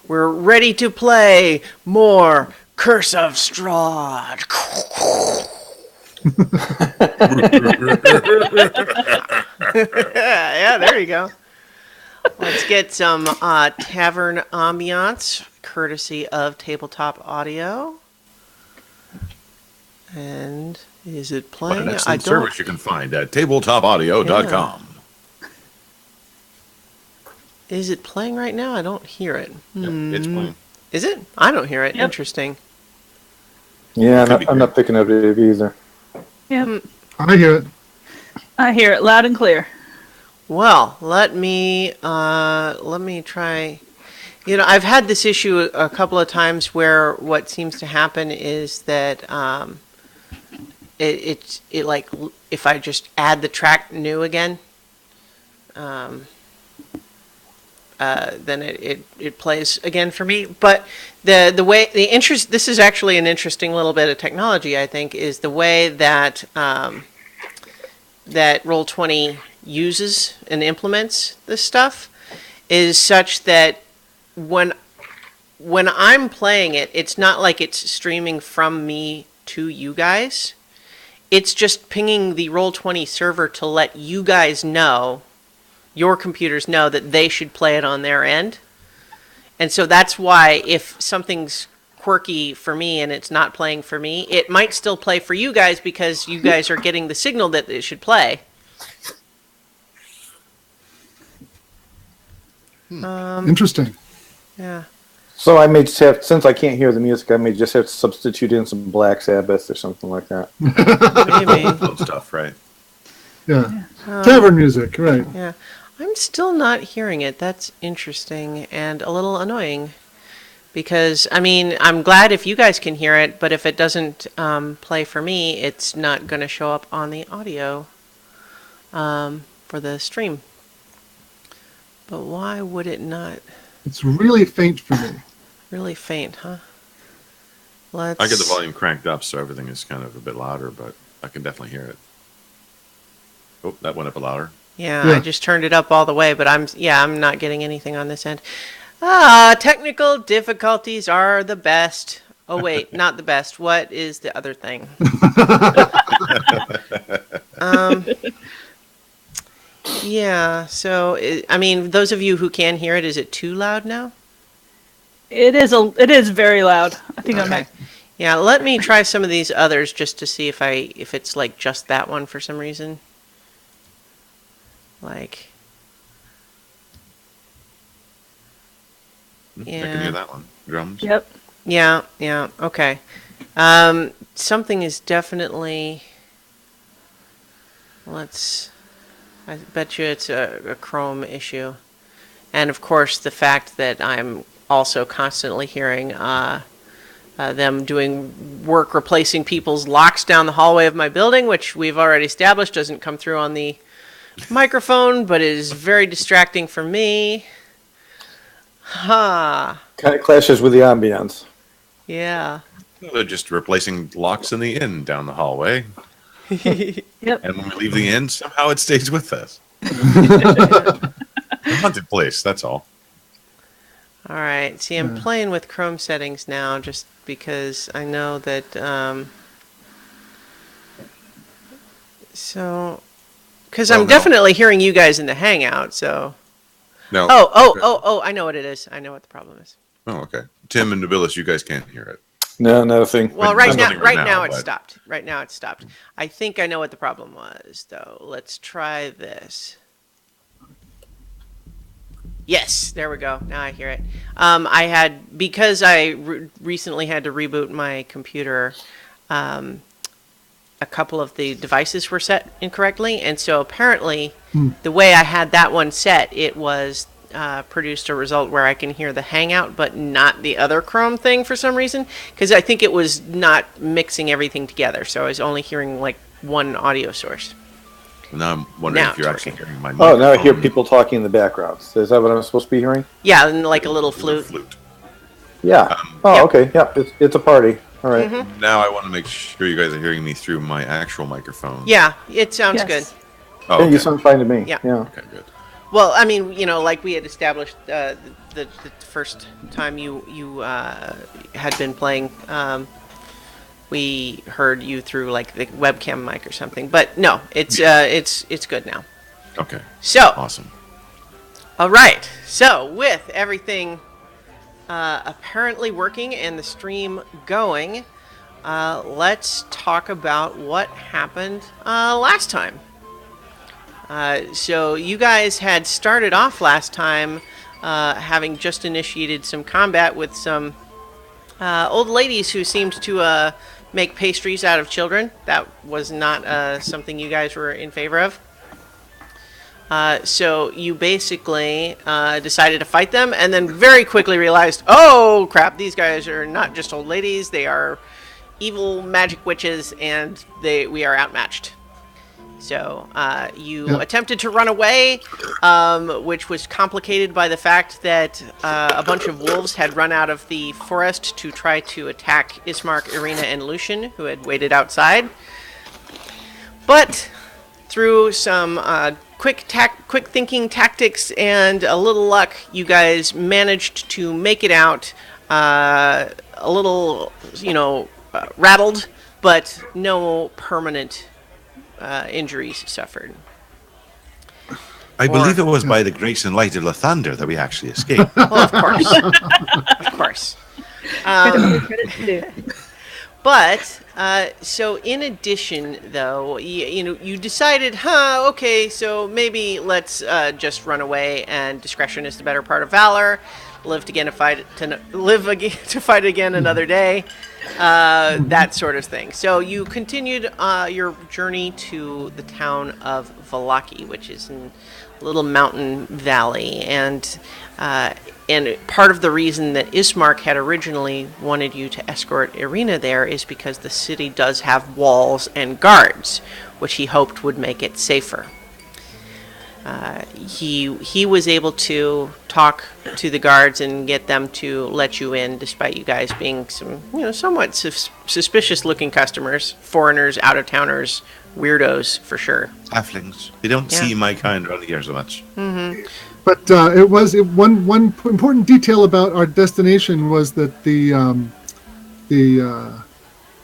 We're ready to play more Curse of Strahd. Yeah, there you go. Let's get some tavern ambiance, courtesy of Tabletop Audio. And is it What playing? an excellent service you can find at tabletopaudio.com. Is it playing right now? I don't hear it. Yep, it's playing. Is it? I don't hear it. Yep. Interesting. Yeah, I'm not picking up it either. Yep. I hear it. I hear it loud and clear. Well, let me try. You know, I've had this issue a couple of times where what seems to happen is that it like if I just add the track new again, then it plays again for me. But this is actually an interesting little bit of technology, I think, is the way that that Roll20 uses and implements this stuff is such that when I'm playing it, it's not like it's streaming from me to you guys. It's just pinging the Roll20 server to let you guys know, your computers know, that they should play it on their end. And so that's why if something's quirky for me and it's not playing for me, it might still play for you guys because you guys are getting the signal that it should play. Interesting. Yeah. So I may just have, since I can't hear the music, I may just have to substitute in some Black Sabbath or something like that. Maybe. Old stuff, right? Yeah. Tavern music, right. Yeah. I'm still not hearing it. That's interesting and a little annoying. Because, I mean, I'm glad if you guys can hear it, but if it doesn't play for me, it's not going to show up on the audio for the stream. But why would it not? It's really faint for me. Really faint, huh? I get the volume cranked up, so everything is kind of a bit louder, but I can definitely hear it. Oh, that went up louder. Yeah, I just turned it up all the way, but I'm not getting anything on this end. Technical difficulties are the best. Oh wait, not the best. What is the other thing? Yeah, so I mean, those of you who can hear it, is it too loud now? It is very loud. I think Okay. Yeah, let me try some of these others just to see if it's like just that one for some reason. Like, I can hear that one. Drums. Yep. yeah, okay. Something is definitely. I bet you it's a Chrome issue, and of course the fact that I'm also constantly hearing them doing work replacing people's locks down the hallway of my building, which we've already established doesn't come through on the microphone, but is very distracting for me. Ha! Kind of clashes with the ambience. Yeah. No, they're just replacing locks in the inn down the hallway. Yep. And when we leave the inn, somehow it stays with us. A haunted place, that's all. All right. See, I'm playing with Chrome settings now just because I know that. Because I'm definitely hearing you guys in the Hangout, so. No. Oh, I know what it is. I know what the problem is. Oh, okay. Tim and Nobilis, you guys can't hear it. No, nothing. Well, There's right nothing now it but- stopped. Right now it stopped. I think I know what the problem was, though. Let's try this. Yes, there we go. Now I hear it. Because I recently had to reboot my computer, a couple of the devices were set incorrectly, and so apparently the way I had that one set, it was produced a result where I can hear the Hangout but not the other Chrome thing for some reason, because I think it was not mixing everything together, so I was only hearing like one audio source. Now I'm wondering Now if you're it's actually working. hearing my Oh, microphone. now I hear people talking in the background. Is that what I'm supposed to be hearing? Yeah, and like a little flute. Yeah. yeah. Okay. Yeah, it's a party. All right. Now I want to make sure you guys are hearing me through my actual microphone. Yeah, it sounds good. Yes. Oh, Yeah, okay. you sound fine to me. Yeah. Yeah. Okay, good. Well, I mean, like we had established the first time you had been playing, we heard you through like the webcam mic or something. But no, it's good now. Okay. So, Awesome. all right. So with everything apparently working and the stream going, let's talk about what happened last time. So you guys had started off last time having just initiated some combat with some old ladies who seemed to make pastries out of children. That was not something you guys were in favor of. So you basically decided to fight them and then very quickly realized, oh crap, these guys are not just old ladies, they are evil magic witches and we are outmatched. So you attempted to run away, which was complicated by the fact that a bunch of wolves had run out of the forest to try to attack Ismark, Irina, and Lucian, who had waited outside. But through some quick thinking tactics and a little luck, you guys managed to make it out a little, rattled, but no permanent injuries suffered. I believe it was by the grace and light of Lathander that we actually escaped. Well, of course. Of course. Credit to do. But, so in addition, though, you decided, okay, so maybe let's just run away, and discretion is the better part of valor. Live to fight again another day. That sort of thing. So you continued your journey to the town of Vallaki, which is in a little mountain valley, and part of the reason that Ismark had originally wanted you to escort Irina there is because the city does have walls and guards, which he hoped would make it safer. He was able to talk to the guards and get them to let you in, despite you guys being some, somewhat suspicious-looking customers, foreigners, out-of-towners, weirdos for sure. Halflings. They don't see my kind around here so much. Mm-hmm. But one important detail about our destination was that the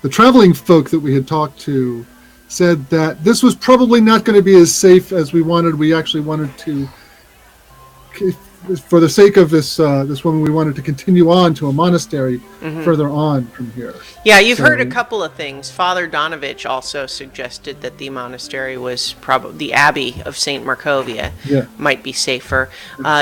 traveling folk that we had talked to said that this was probably not going to be as safe as we wanted. We actually wanted to, for the sake of this woman, we wanted to continue on to a monastery further on from here. Yeah, you've heard a couple of things. Father Donovich also suggested that the monastery was probably the Abbey of St Markovia might be safer.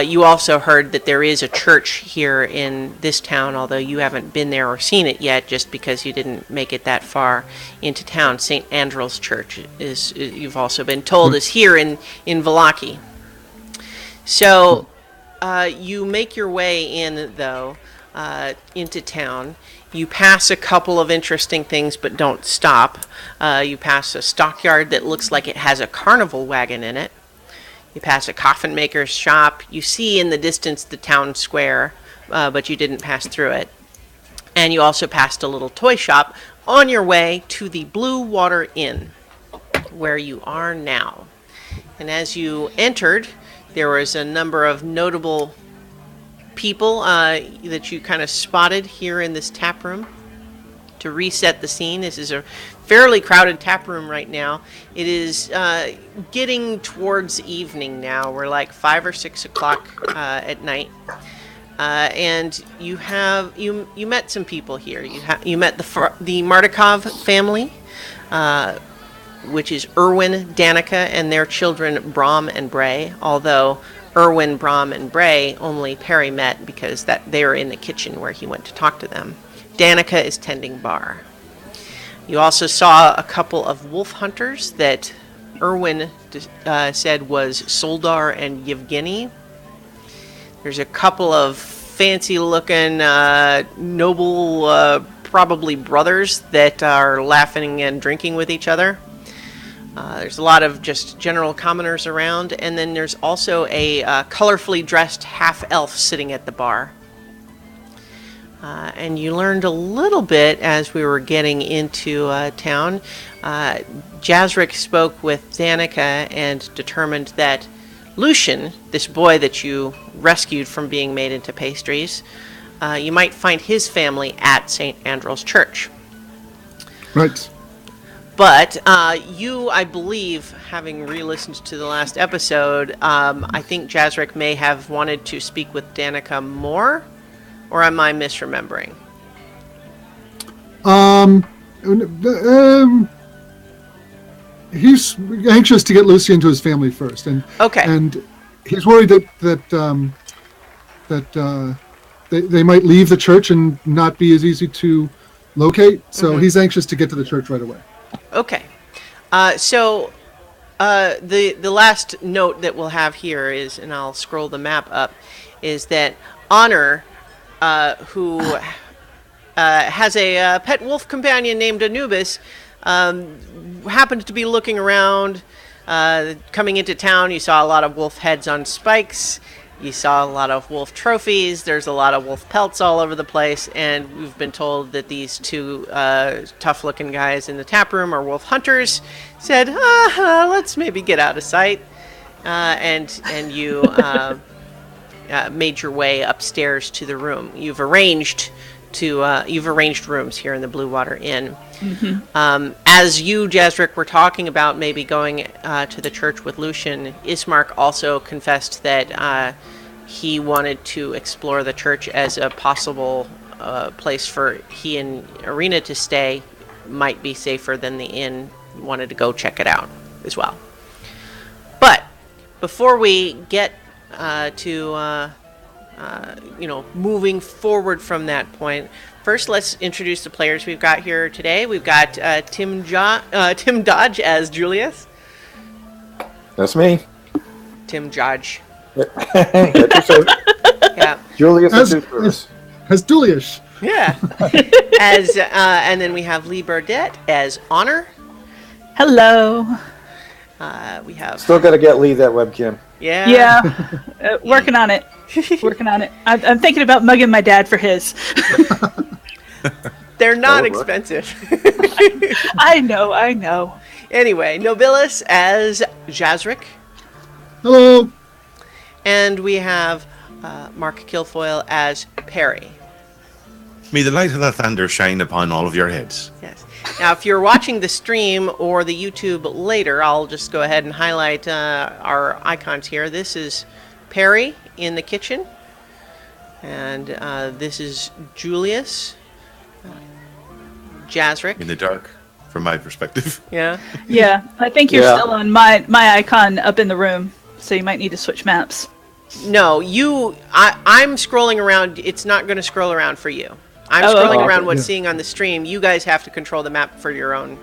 You also heard that there is a church here in this town, although you haven't been there or seen it yet, just because you didn't make it that far into town. St Andrew's Church is you've also been told is here in Vallaki. So. You make your way in, though, into town. You pass a couple of interesting things, but don't stop. You pass a stockyard that looks like it has a carnival wagon in it. You pass a coffin maker's shop. You see in the distance the town square, but you didn't pass through it. And you also passed a little toy shop on your way to the Blue Water Inn, where you are now. And as you entered, there was a number of notable people that you kind of spotted here in this tap room. To reset the scene, this is a fairly crowded tap room right now. It is getting towards evening now. We're like 5 or 6 o'clock at night. And you met some people here. You met the Martikov family, which is Erwin, Danica, and their children Brom and Bray, although Erwin, Brom, and Bray only Perry met because they were in the kitchen where he went to talk to them. Danica is tending bar. You also saw a couple of wolf hunters that Erwin said was Soldar and Yevgeny. There's a couple of fancy-looking, noble, probably brothers that are laughing and drinking with each other. There's a lot of just general commoners around, and then there's also a colorfully dressed half-elf sitting at the bar. And you learned a little bit as we were getting into town. Jazric spoke with Danica and determined that Lucian, this boy that you rescued from being made into pastries, you might find his family at St. Andrew's Church. Right. But you, I believe, having re-listened to the last episode, I think Jazric may have wanted to speak with Danica more, or am I misremembering? He's anxious to get Lucy into his family first, and Okay. and he's worried that they might leave the church and not be as easy to locate. So he's anxious to get to the church right away. Okay. So the last note that we'll have here is, and I'll scroll the map up, is that Honor, who has a pet wolf companion named Anubis, happened to be looking around, coming into town. You saw a lot of wolf heads on spikes. You saw a lot of wolf trophies. There's a lot of wolf pelts all over the place, and we've been told that these two tough-looking guys in the tap room are wolf hunters. Said, let's maybe get out of sight, and you made your way upstairs to the room. You've arranged rooms here in the Blue Water Inn. As you, Jazric, were talking about maybe going to the church with Lucian, Ismark also confessed that he wanted to explore the church as a possible place for he and Irina to stay. Might be safer than the inn. Wanted to go check it out as well. But before we get to moving forward from that point, first let's introduce the players we've got here today. We've got Tim Dodge as Julius. That's me. Tim Dodge. That's Yeah. Julius As Julius. Yeah. As and then we have Lee Burdett as Honor. Hello. We have Still got to get Lee that webcam. Yeah. Working on it. Working on it. I'm thinking about mugging my dad for his. They're not That would work. expensive. I know. Anyway, Nobilis as Jazric. Hello. And we have Mark Kilfoyle as Perry. May the light of the thunder shine upon all of your heads. Yes. Now, if you're watching the stream or the YouTube later, I'll just go ahead and highlight our icons here. This is Perry in the kitchen. And this is Julius. Jazric. In the dark, from my perspective. Yeah. Yeah. I think you're Yeah. still on my icon up in the room, so you might need to switch maps. No, I'm scrolling around. It's not going to scroll around for you. I'm scrolling okay. around what's Yeah. seeing on the stream. You guys have to control the map for your own.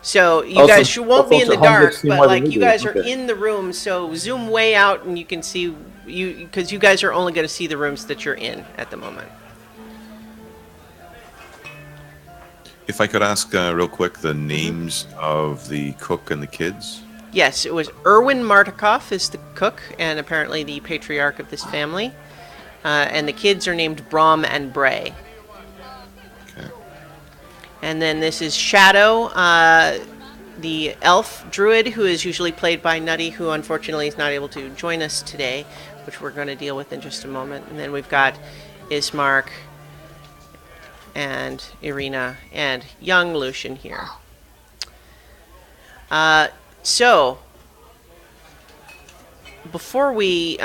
So you Also, guys won't be in the folks at home dark, get to see but more than like we you do. guys are Okay. in the room. So zoom way out and you can see because you guys are only going to see the rooms that you're in at the moment. If I could ask real quick the names of the cook and the kids. Yes, it was Erwin Martikoff is the cook and apparently the patriarch of this family, and the kids are named Brom and Bray. Okay. And then this is Shadow, the elf druid, who is usually played by Nutty, who unfortunately is not able to join us today, which we're going to deal with in just a moment. And then we've got Ismark and Irina and young Lucian here. So, before we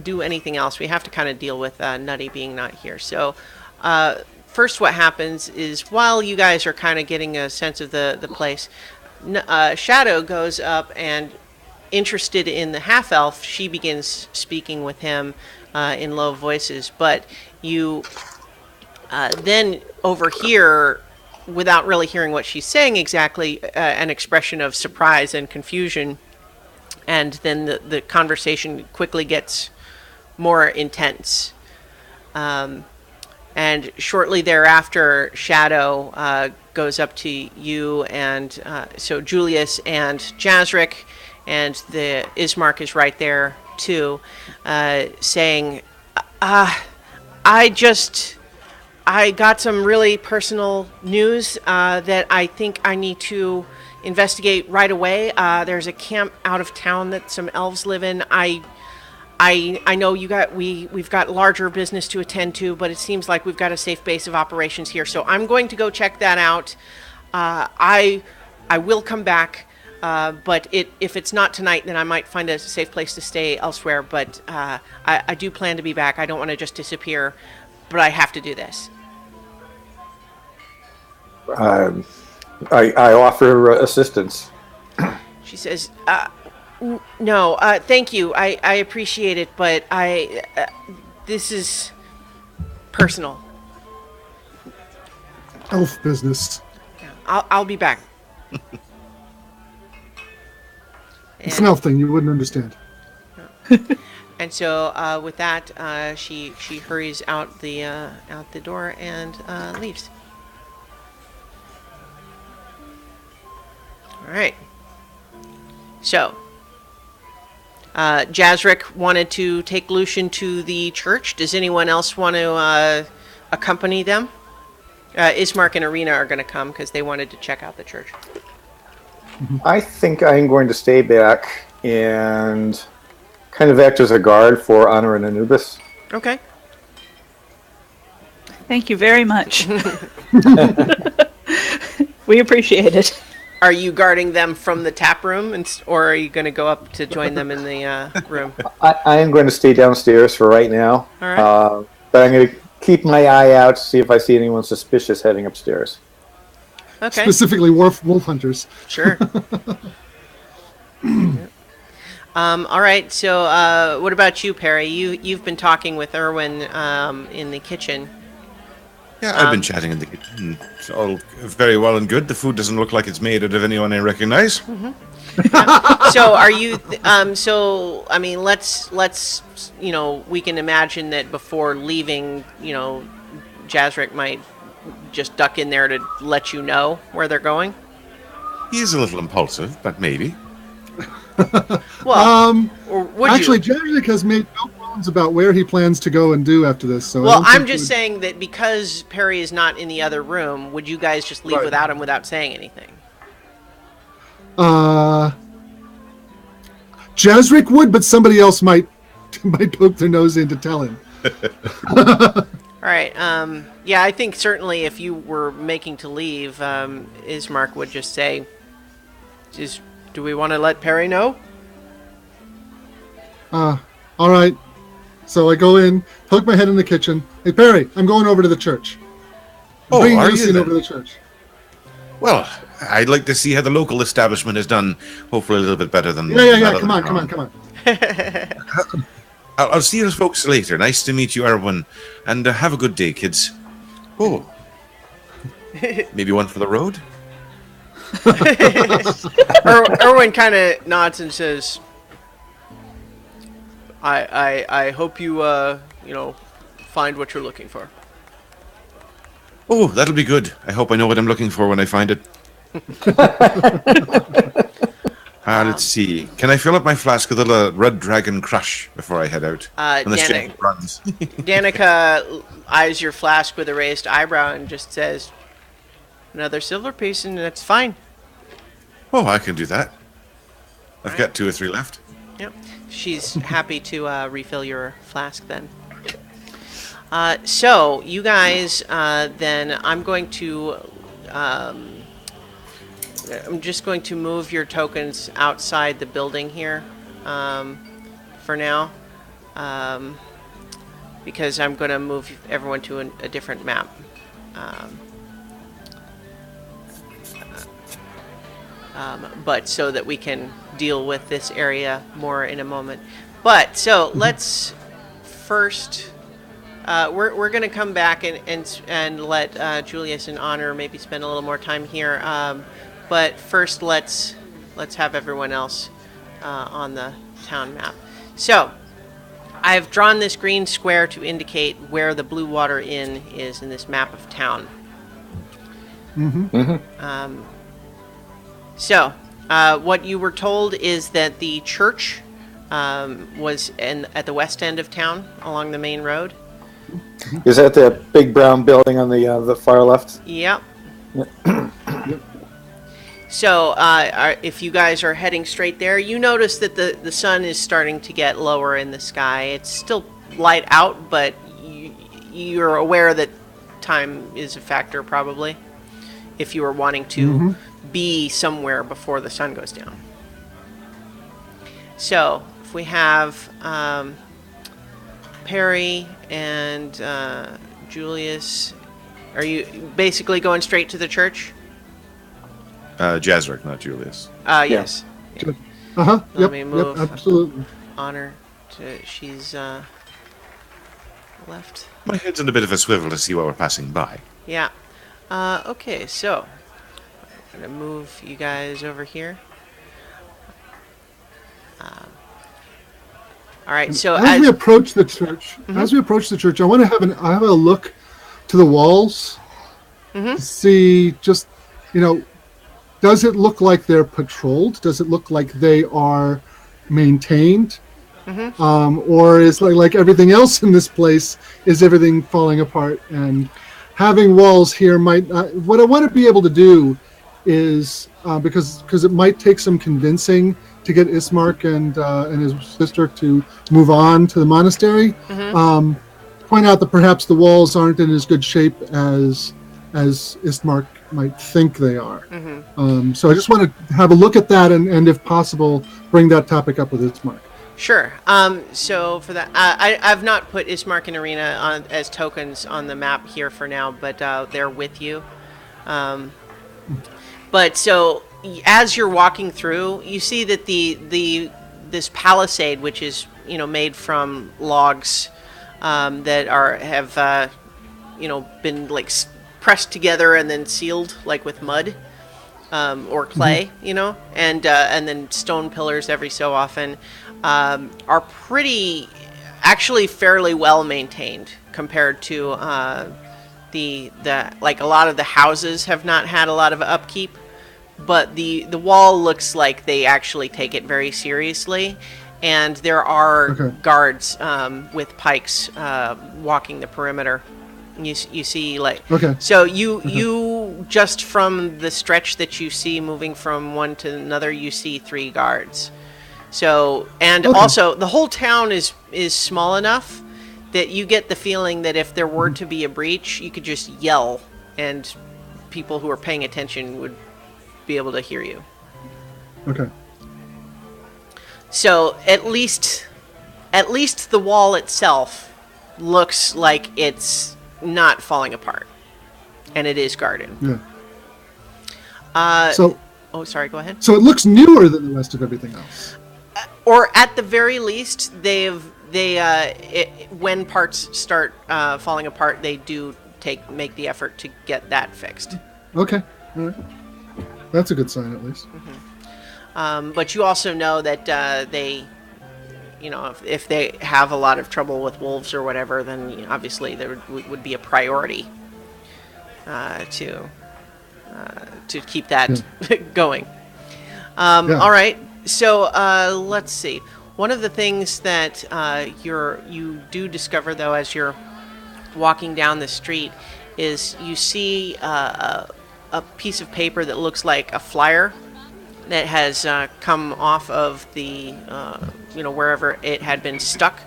do anything else, we have to kind of deal with Nutty being not here. So, first what happens is while you guys are kind of getting a sense of the place, Shadow goes up and, interested in the half-elf, she begins speaking with him in low voices. But you then overhear, without really hearing what she's saying exactly, an expression of surprise and confusion. And then the conversation quickly gets more intense. And shortly thereafter, Shadow goes up to you, and so Julius and Jazric, and the Ismark is right there too, saying, I got some really personal news that I think I need to investigate right away. There's a camp out of town that some elves live in. I know we've got larger business to attend to, but it seems like we've got a safe base of operations here. So I'm going to go check that out. I will come back, but if it's not tonight, then I might find a safe place to stay elsewhere. But I do plan to be back. I don't want to just disappear, but I have to do this. I offer assistance. She says, no, thank you. I appreciate it, but this is personal. Elf business. I'll be back. It's an elf thing. You wouldn't understand. And so with that, she hurries out the door and leaves. All right. So, Jazric wanted to take Lucian to the church. Does anyone else want to accompany them? Ismark and Arena are going to come because they wanted to check out the church. I think I'm going to stay back and kind of act as a guard for Honor and Anubis. Okay. Thank you very much. We appreciate it. Are you guarding them from the tap room, or are you going to go up to join them in the room? I am going to stay downstairs for right now. All right. But I'm going to keep my eye out to see if I see anyone suspicious heading upstairs. Okay. Specifically wolf hunters. Sure. All right. So, what about you, Perry? You've been talking with Erwin in the kitchen. Yeah, I've been chatting in the kitchen. It's all very well and good. The food doesn't look like it's made out of anyone I recognize. So, are you? So, I mean, let's we can imagine that before leaving, Jazric might just duck in there to let you know where they're going. He is a little impulsive, but maybe. Well, or would Actually, you? Jazric has made no bones about where he plans to go and do after this. So I Well, don't I'm think just saying that because Perry is not in the other room, would you guys just leave Right. without him without saying anything? Jazric would, but somebody else might poke their nose in to tell him. All right. Yeah, I think certainly if you were making to leave, Ismark would just say, do we want to let Perry know? All right. So I go in, poke my head in the kitchen. Hey, Perry, I'm going over to the church. Oh, Bring are you Lucian then? over to the church. Well, I'd like to see how the local establishment has done. Hopefully a little bit better than Yeah. that Come other on. town. I'll see you folks later. Nice to meet you, Erwin. And have a good day, kids. Oh. Maybe one for the road? Erwin kind of nods and says, I hope you, find what you're looking for. Oh, that'll be good. I hope I know what I'm looking for when I find it. Let's see. Can I fill up my flask with a little Red Dragon Crush before I head out? Unless Jack runs. Danica eyes your flask with a raised eyebrow and just says, another silver piece, and that's fine. Oh, I can do that. I've got 2 or 3 left. Yep. She's happy to refill your flask then. So, you guys, then I'm going to... I'm just going to move your tokens outside the building here for now. Because I'm going to move everyone to a different map. But so that we can deal with this area more in a moment. But so let's first we're going to come back and let Julius and Honor maybe spend a little more time here. But first let's have everyone else on the town map. So I've drawn this green square to indicate where the Blue Water Inn is in this map of town. So, what you were told is that the church was at the west end of town, along the main road. Is that the big brown building on the far left? Yep. So, if you guys are heading straight there, you notice that the sun is starting to get lower in the sky. It's still light out, but you're aware that time is a factor, probably, if you were wanting to be somewhere before the sun goes down. So, if we have Perry and Julius, are you basically going straight to the church? Jazric, not Julius. Yes. Yep. me move. Yep. Absolutely. Honor to she's left. My head's in a bit of a swivel to see what we're passing by. Yeah. Okay, so I'm gonna move you guys over here. All right. So as we approach the church, I want to have a look to the walls to see just, does it look like they're patrolled? Does it look like they are maintained? Or is like everything else in this place, is everything falling apart? And having walls here might what I want to be able to do is because it might take some convincing to get Ismark and his sister to move on to the monastery. Point out that perhaps the walls aren't in as good shape as Ismark might think they are. So I just want to have a look at that and if possible, bring that topic up with Ismark. Sure. So for that, I've not put Ismark and Arena on as tokens on the map here for now, but they're with you. But so as you're walking through, you see that this palisade, which is made from logs that have been like pressed together and then sealed like with mud or clay, and then stone pillars every so often, are actually fairly well maintained compared to the like a lot of the houses have not had a lot of upkeep, but the wall looks like they actually take it very seriously, and there are guards with pikes walking the perimeter. You see, like, so you just from the stretch that you see moving from one to another, you see 3 guards. So, and also the whole town is small enough that you get the feeling that if there were to be a breach, you could just yell and people who are paying attention would be able to hear you. So at least the wall itself looks like it's not falling apart, and it is guarded. Oh, sorry. Go ahead. So it looks newer than the rest of everything else. Or at the very least, when parts start falling apart, they do make the effort to get that fixed. Okay. All right. That's a good sign, at least. But you also know that they, if they have a lot of trouble with wolves or whatever, then obviously there would be a priority to keep that going. All right. So let's see. One of the things that you do discover, though, as you're walking down the street, is you see a piece of paper that looks like a flyer that has come off of the, wherever it had been stuck,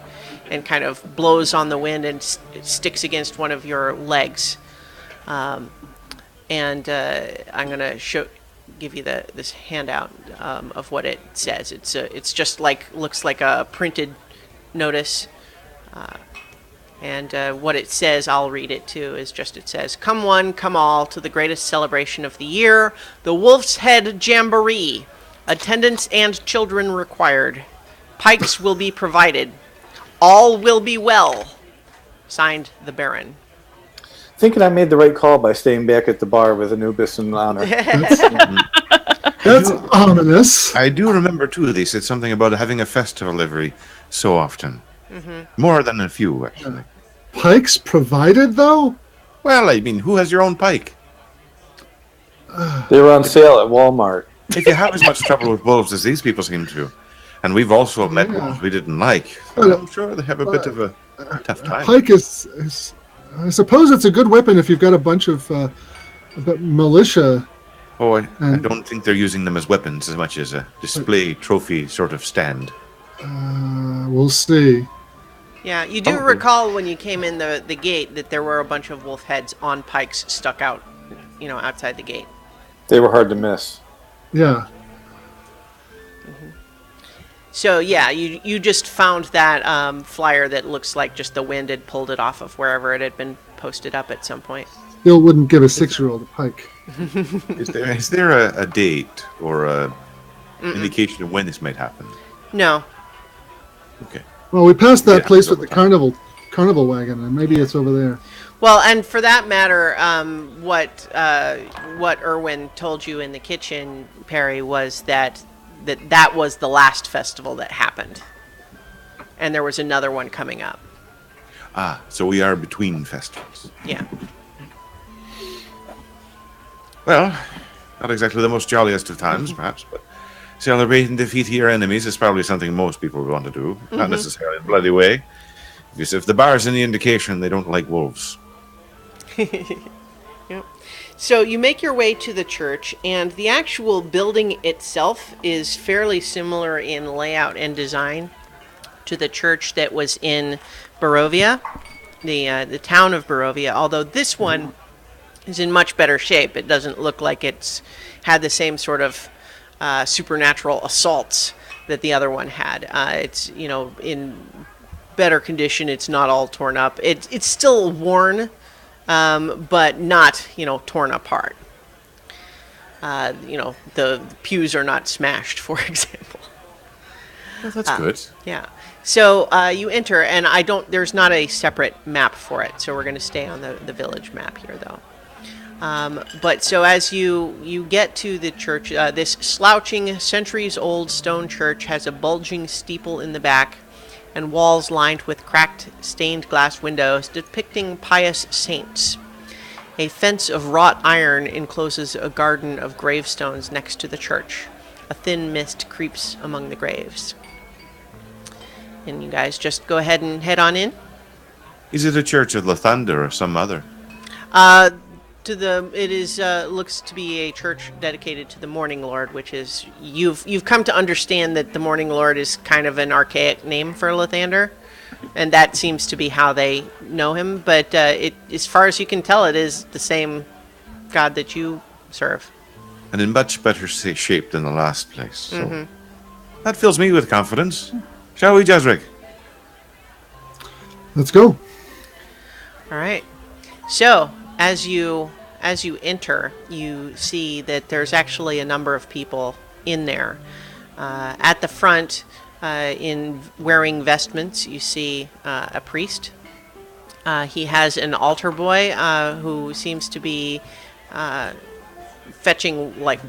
and kind of blows on the wind and sticks against one of your legs. And I'm going to give you this handout of what it says. It's just looks like a printed notice, and what it says, I'll read it too. It says, "Come one, come all to the greatest celebration of the year, the Wolf's Head Jamboree. Attendants and children required. Pikes will be provided. All will be well. Signed, the Baron." Thinking I made the right call by staying back at the bar with Anubis and Honor. That's ominous. I do remember, too, they said something about having a festival every so often. More than a few, actually. Pikes provided, though? Well, I mean, who has your own pike? They were on sale at Walmart. If you have as much trouble with wolves as these people seem to, and we've also met wolves we didn't like, I'm sure they have a bit of a tough time. Pike is I suppose it's a good weapon if you've got a bunch of militia Oh, I And- don't think they're using them as weapons as much as a display trophy sort of stand. We'll see. Yeah, you do Probably. recall when you came in the gate that there were a bunch of wolf heads on pikes stuck out, outside the gate. They were hard to miss. Yeah. So yeah, you just found that flyer that looks like just the wind had pulled it off of wherever it had been posted up at some point. Still wouldn't give a 6-year-old a pike. Is there a date or a indication of when this might happen? No. Okay. Well, we passed that Yeah, place with the over time. carnival wagon, and maybe it's over there. Well, and for that matter, what Erwin told you in the kitchen, Perry, was that was the last festival that happened, and there was another one coming up. Ah, so we are between festivals. Yeah. Well, not exactly the most jolliest of times, perhaps, but celebrating defeat of your enemies is probably something most people would want to do. Not necessarily in a bloody way. Because if the bar's any indication, they don't like wolves. Yep. So you make your way to the church, and the actual building itself is fairly similar in layout and design to the church that was in Barovia, the town of Barovia, although this one is in much better shape. It doesn't look like it's had the same sort of supernatural assaults that the other one had. It's, in better condition. It's not all torn up. It's still worn, but not, torn apart. The pews are not smashed, for example. Well, that's good. Yeah. So you enter, and there's not a separate map for it, so we're going to stay on the village map here, though. But so as you get to the church, this slouching, centuries-old stone church has a bulging steeple in the back and walls lined with cracked, stained glass windows depicting pious saints. A fence of wrought iron encloses a garden of gravestones next to the church. A thin mist creeps among the graves. And you guys just go ahead and head on in. Is it a church of Lathander or some other? It is looks to be a church dedicated to the Morning Lord, which is you've come to understand that the Morning Lord is kind of an archaic name for Lathander, and that seems to be how they know him. But as far as you can tell, it is the same god that you serve. And in much better shape than the last place. So that fills me with confidence. Shall we, Jezric? Let's go. All right. So as you enter, you see that there's actually a number of people in there. At the front, in wearing vestments, you see a priest. He has an altar boy who seems to be fetching like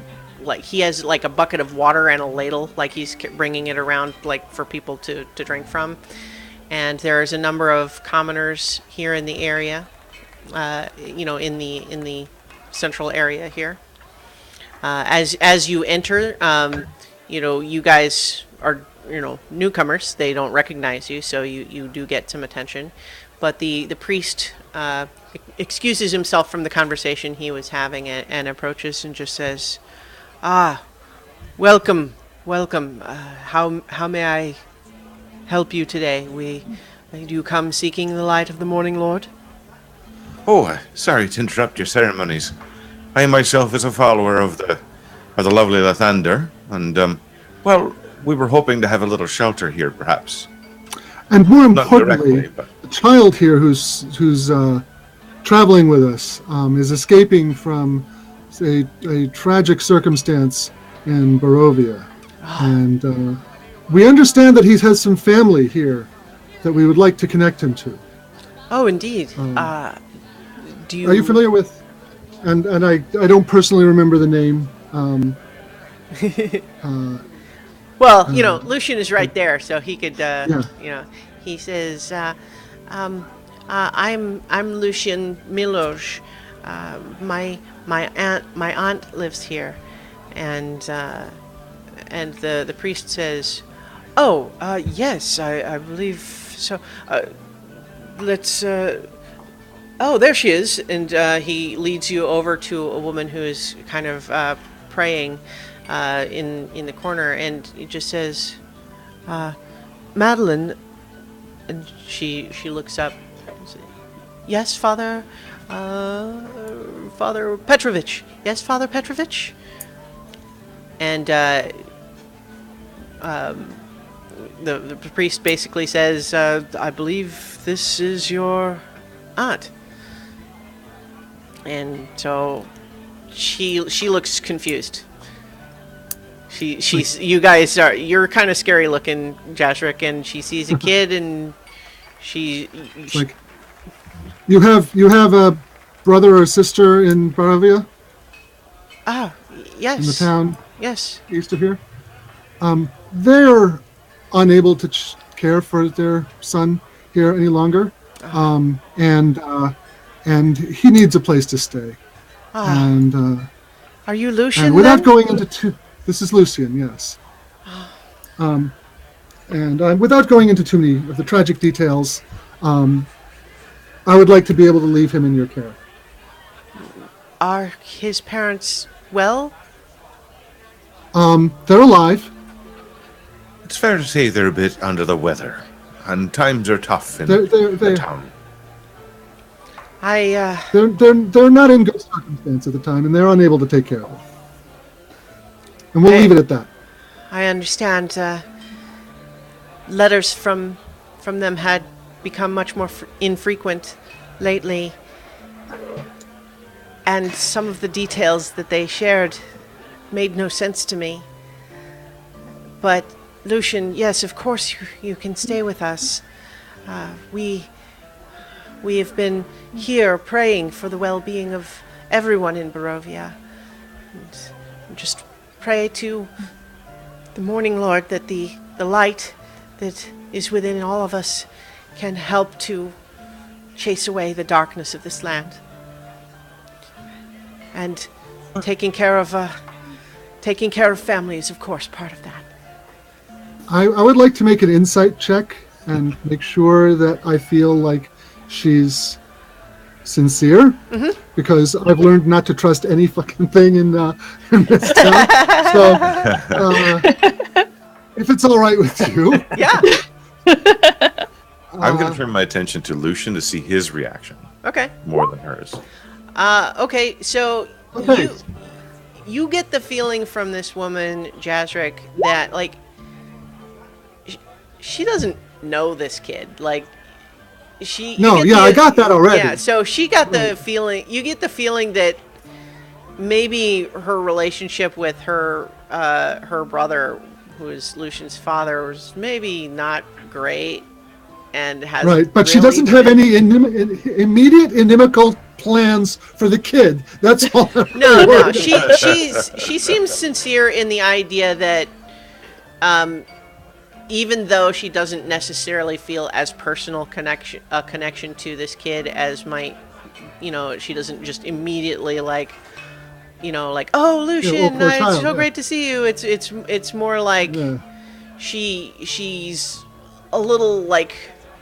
he has like a bucket of water and a ladle, like he's bringing it around like for people to drink from. And there's a number of commoners here in the area. In the central area here. As you enter, you guys are newcomers. They don't recognize you, so you do get some attention. But the priest excuses himself from the conversation he was having and approaches and just says, welcome. How may I help you today? Do you come seeking the light of the Morning Lord? Oh, sorry to interrupt your ceremonies. I myself is a follower of the lovely Lathander, and we were hoping to have a little shelter here, perhaps. And more Not importantly, directly, but the child here who's traveling with us is escaping from a tragic circumstance in Barovia, and we understand that he has some family here that we would like to connect him to. Oh, indeed. Do you? Are you familiar with? And I don't personally remember the name. Well, Lucian is right there, so he could. He says, "I'm Lucian Milosh. My aunt lives here," and the priest says, "Oh, yes, I believe so. Let's." Oh, there she is. And he leads you over to a woman who is kind of praying in the corner, and he just says, Madeline, and she looks up. Yes, Father, Father Petrovich. Yes, Father Petrovich. And the priest basically says, I believe this is your aunt. And so she looks confused. You're kind of scary looking, Jashrik, and she sees a kid, and It's like, you have a brother or sister in Markovia, yes, in the town yes. east of here. They're unable to care for their son here any longer, and he needs a place to stay. And Are you Lucian? and without then? going into this is Lucian, yes. And without going into too many of the tragic details, I would like to be able to leave him in your care. Are his parents well? They're alive. It's fair to say they're a bit under the weather, and times are tough in They're the town. they're not in good circumstance at the time, and they're unable to take care of him. And we'll leave it at that. I understand. Letters from them had become much more infrequent lately, and some of the details that they shared made no sense to me. But Lucian, yes, of course you can stay with us. We have been here praying for the well-being of everyone in Barovia. And just pray to the Morning Lord that the light that is within all of us can help to chase away the darkness of this land. And taking care of family is, of course, part of that. I would like to make an insight check and make sure that I feel like she's sincere, because I've learned not to trust any fucking thing in this town. So, if it's all right with you, Yeah. I'm going to turn my attention to Lucian to see his reaction Okay. more than hers. Okay, so Okay. you get the feeling from this woman, Jazrik, that like she doesn't know this kid. Like I got that already. Yeah, so she got the feeling. You get the feeling that maybe her relationship with her brother, who is Lucian's father, was maybe not great, and has Right, but she really doesn't have any immediate inimical plans for the kid. That's all. No. She seems sincere in the idea that, even though she doesn't necessarily feel as personal connection to this kid as might, she doesn't just immediately like, oh, Lucian, it's so great to see you. It's more like she's a little like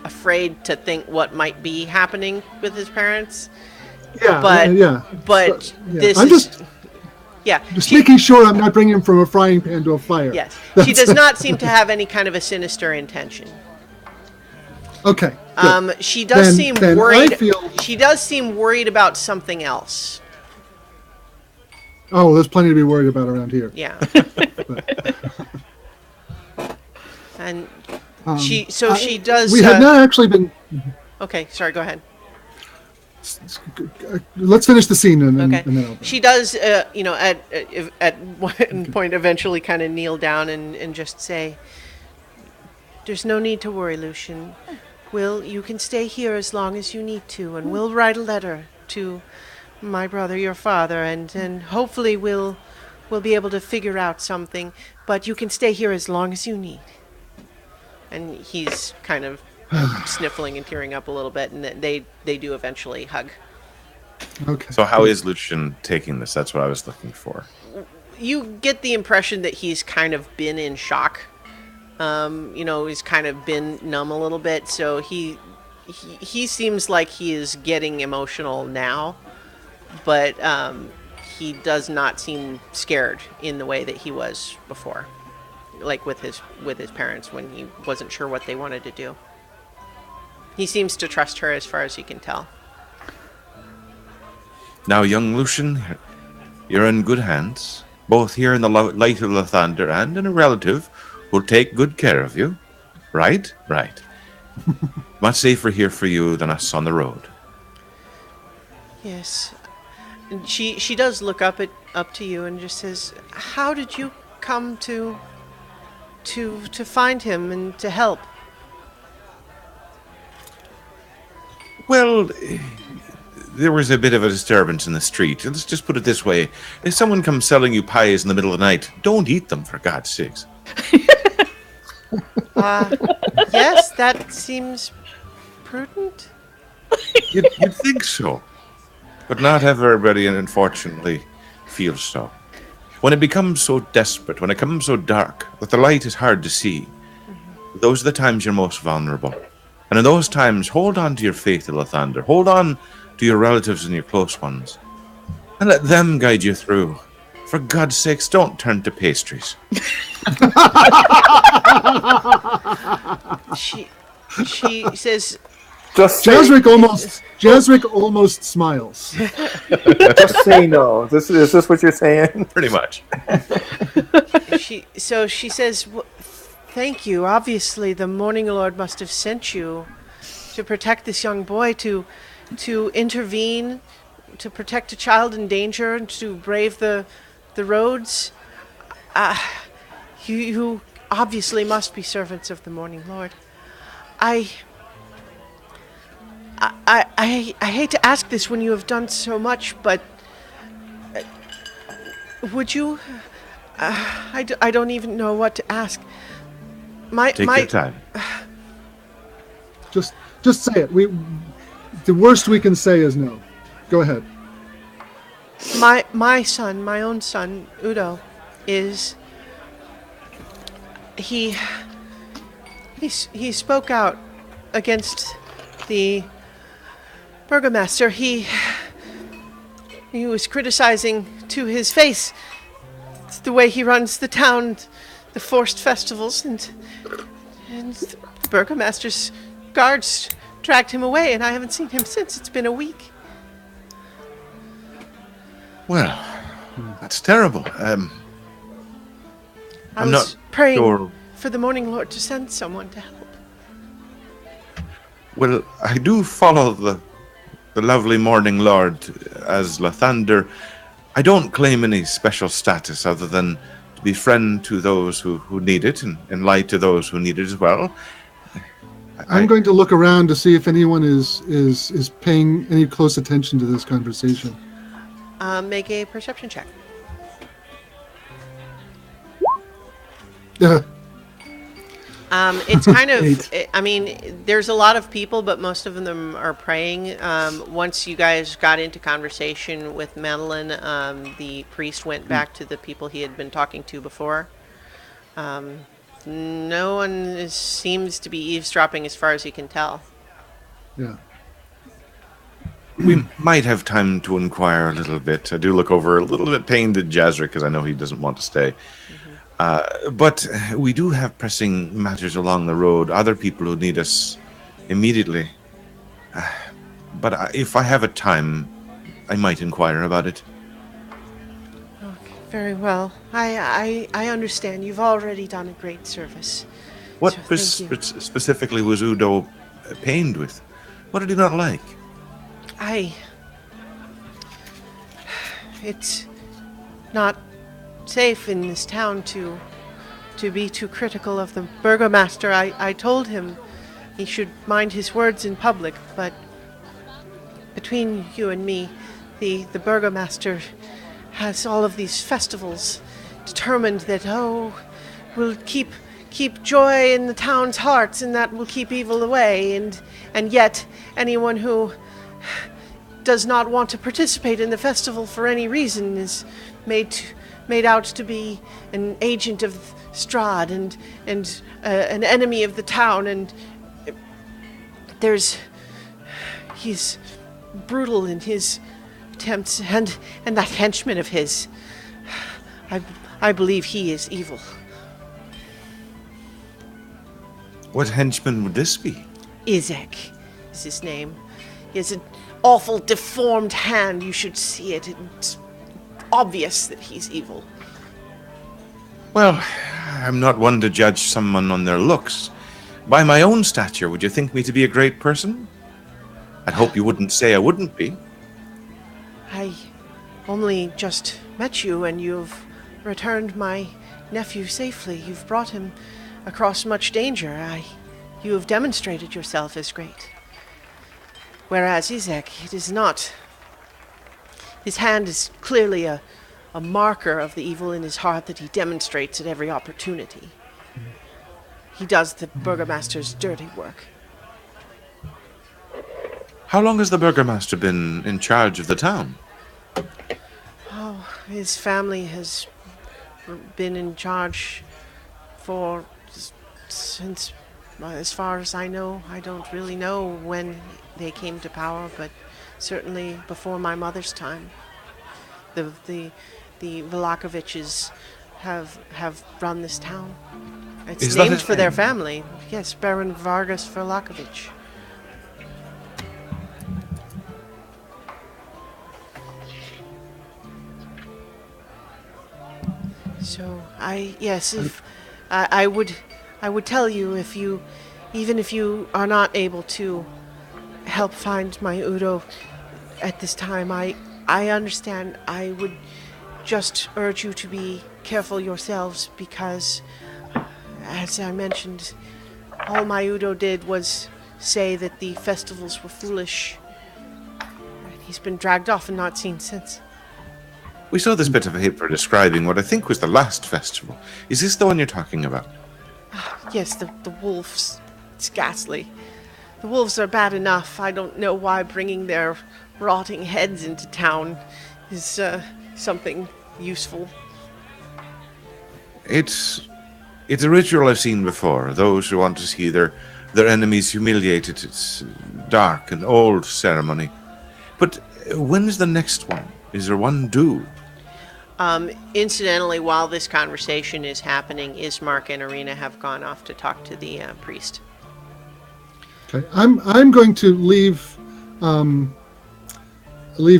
afraid to think what might be happening with his parents. But this I'm is. Just Yeah, making sure I'm not bringing him from a frying pan to a fire. Yes, she does not seem to have any kind of a sinister intention. Okay. Good. She does seem then worried. I She does seem worried about something else. Oh, there's plenty to be worried about around here. Yeah. And she does. We had not actually been. Okay, sorry. Go ahead. Let's finish the scene and then. Okay. And then She does, at one point, eventually kind of kneel down and just say, "There's no need to worry, Lucian. You can stay here as long as you need to, and we'll write a letter to my brother, your father, and hopefully we'll be able to figure out something. But you can stay here as long as you need." And he's kind of sniffling and tearing up a little bit, and they do eventually hug. Okay. So how is Lucian taking this? That's what I was looking for. You get the impression that he's kind of been in shock. He's kind of been numb a little bit, so he he seems like he is getting emotional now, but he does not seem scared in the way that he was before, like with his parents when he wasn't sure what they wanted to do. He seems to trust her as far as you can tell. Now, young Lucian, you're in good hands, both here in the light of Lathander and in a relative who'll take good care of you. Right? Right. Much safer here for you than us on the road. Yes. And she does look up to you and just says, "How did you come to find him and to help?" Well, there was a bit of a disturbance in the street. Let's just put it this way. If someone comes selling you pies in the middle of the night, don't eat them, for God's sakes. Yes, that seems prudent. You'd think so. But not everybody, unfortunately, feels so. When it becomes so desperate, when it becomes so dark, that the light is hard to see, those are the times you're most vulnerable. And in those times, hold on to your faith, Lathander. Hold on to your relatives and your close ones. And let them guide you through. For God's sakes, don't turn to pastries. She says, Jasric almost smiles. just say no. Is this what you're saying? Pretty much. she says, "Thank you. Obviously, the Morning Lord must have sent you to protect this young boy, to intervene, to protect a child in danger, and to brave the roads. You obviously must be servants of the Morning Lord. I hate to ask this when you have done so much, but would you? I don't even know what to ask. Take your time. Just say it. The worst we can say is no. Go ahead. My son, my own son, Udo, is he spoke out against the Burgomaster. He was criticizing to his face the way he runs the town, the forced festivals, and the Burgomaster's guards dragged him away, and I haven't seen him since. It's been a week. Well, that's terrible. I I'm was not praying sure. for the Morning Lord to send someone to help. Well, I do follow the lovely Morning Lord as Lathander. I don't claim any special status other than to be friend to those who need it and light to those who need it as well. I'm going to look around to see if anyone is paying any close attention to this conversation. Make a perception check. It's kind of, I mean, there's a lot of people, but most of them are praying. Once you guys got into conversation with Madeline, the priest went back to the people he had been talking to before. No one seems to be eavesdropping as far as you can tell. Yeah. We might have time to inquire a little bit. I do look over a little bit pained at Jasric because I know he doesn't want to stay. But we do have pressing matters along the road, other people who need us immediately. But if I have a time, I might inquire about it. Okay, very well. I understand. You've already done a great service. What So thank you. specifically was Udo pained with? What did he not like? It's not safe in this town to be too critical of the Burgomaster. I told him he should mind his words in public, but between you and me, the Burgomaster has all of these festivals determined that, we'll keep joy in the town's hearts, and that will keep evil away, and yet anyone who does not want to participate in the festival for any reason is made out to be an agent of Strahd and an enemy of the town, and there's He's brutal in his attempts, and that henchman of his. I believe he is evil. What henchman would this be? Izek is his name. He has an awful deformed hand. You should see it. It's obvious that he's evil. Well, I'm not one to judge someone on their looks. By my own stature, would you think me to be a great person? I'd hope you wouldn't say I wouldn't be. I only just met you, and you've returned my nephew safely. You've brought him across much danger. You have demonstrated yourself as great. Whereas Izek, it is not. His hand is clearly a marker of the evil in his heart that he demonstrates at every opportunity. He does the Burgomaster's dirty work. How long has the Burgomaster been in charge of the town? Oh, his family has been in charge since, as far as I know. I don't really know when they came to power, but certainly before my mother's time. The Vallakoviches have run this town. It's named for their family. Yes, Baron Vargas Vallakovich. So if I would tell you, even if you are not able to help find my Udo at this time, I understand. I would just urge you to be careful yourselves, because, as I mentioned, all my Udo did was say that the festivals were foolish. He's been dragged off and not seen since. We saw this bit of a paper describing what I think was the last festival. Is this the one you're talking about? Yes, the wolves. It's ghastly. The wolves are bad enough. I don't know why bringing their rotting heads into town is something useful. It's a ritual I've seen before. Those who want to see their enemies humiliated. It's dark and old ceremony. But when is the next one? Is there one due? Incidentally, while this conversation is happening, Ismark and Arena have gone off to talk to the priest. Okay, I'm going to leave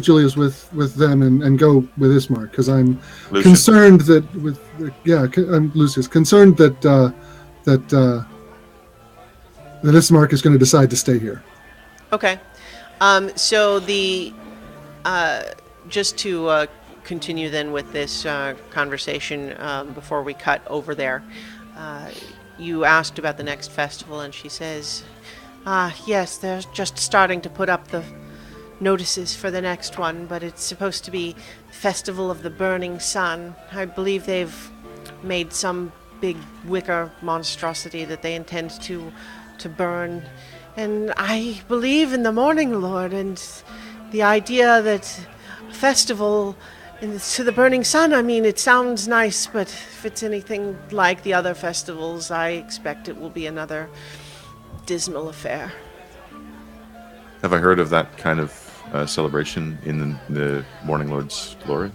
Julius with them and go with Ismark, because I'm Lucius. concerned that I'm Lucius, concerned that Ismark is going to decide to stay here. Okay. So the just to continue then with this conversation before we cut over there, you asked about the next festival, and she says, yes, they're just starting to put up the notices for the next one, but it's supposed to be Festival of the Burning Sun. I believe they've made some big wicker monstrosity that they intend to burn. And I believe in the Morning Lord, and the idea that a festival to the burning sun, I mean, it sounds nice, but if it's anything like the other festivals, I expect it will be another dismal affair. Have I heard of that kind of celebration in the Morning Lord's glory?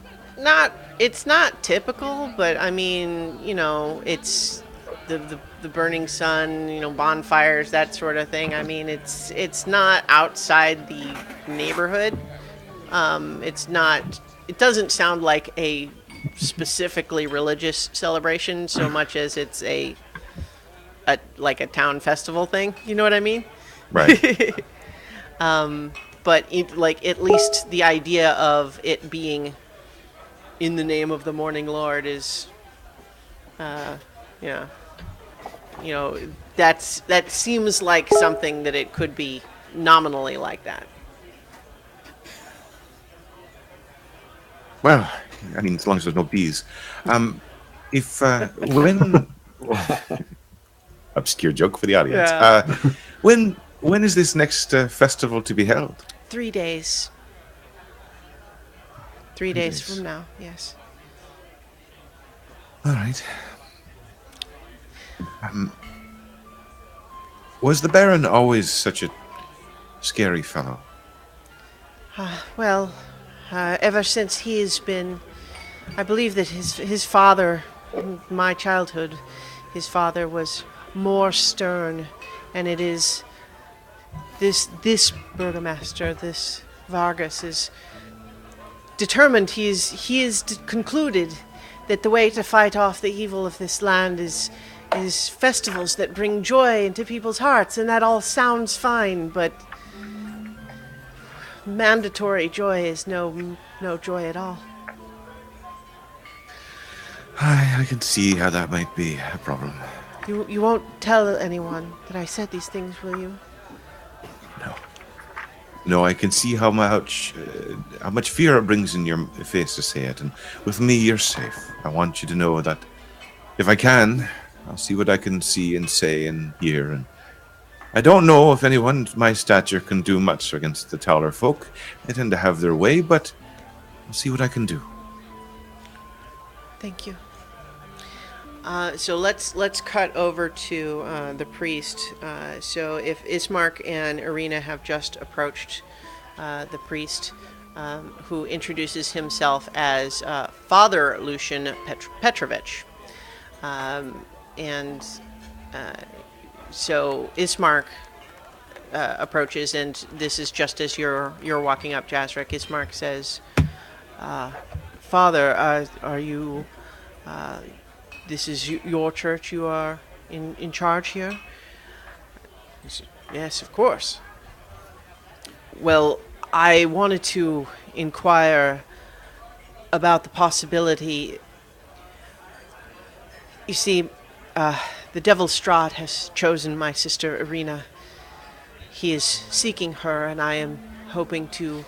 It's not typical, but I mean, it's the burning sun, bonfires, that sort of thing. I mean, it's not outside the neighborhood. It doesn't sound like a specifically religious celebration so much as it's like a town festival thing. You know what I mean? Right. But at least the idea of it being in the name of the Morning Lord is, that seems like something that it could be nominally like that. Well, I mean, as long as there's no bees. When obscure joke for the audience. Yeah. When is this next festival to be held? 3 days. 3 days from now, yes. All right. Was the Baron always such a scary fellow? Well, ever since he has been, I believe that his father, in my childhood, his father was more stern, and it is this Burgomaster, this Vargas, is determined. He is concluded that the way to fight off the evil of this land is festivals that bring joy into people's hearts, and that all sounds fine, but mandatory joy is no joy at all. I can see how that might be a problem. You won't tell anyone that I said these things, will you? No, I can see how much fear it brings in your face to say it, and with me, you're safe. I want you to know that if I can, I'll see what I can see and say and hear. And I don't know if anyone my stature can do much against the taller folk. They tend to have their way, but I'll see what I can do. Thank you. So let's cut over to the priest. So if Ismark and Irina have just approached the priest, who introduces himself as Father Lucian Petrovich, and so Ismark approaches, and this is just as you're walking up, Jazrik. Ismark says, "Father, are you?" This is your church. You are in charge here? Yes, of course. Well, I wanted to inquire about the possibility. You see, the devil Strahd has chosen my sister Irina. He is seeking her, and I am hoping to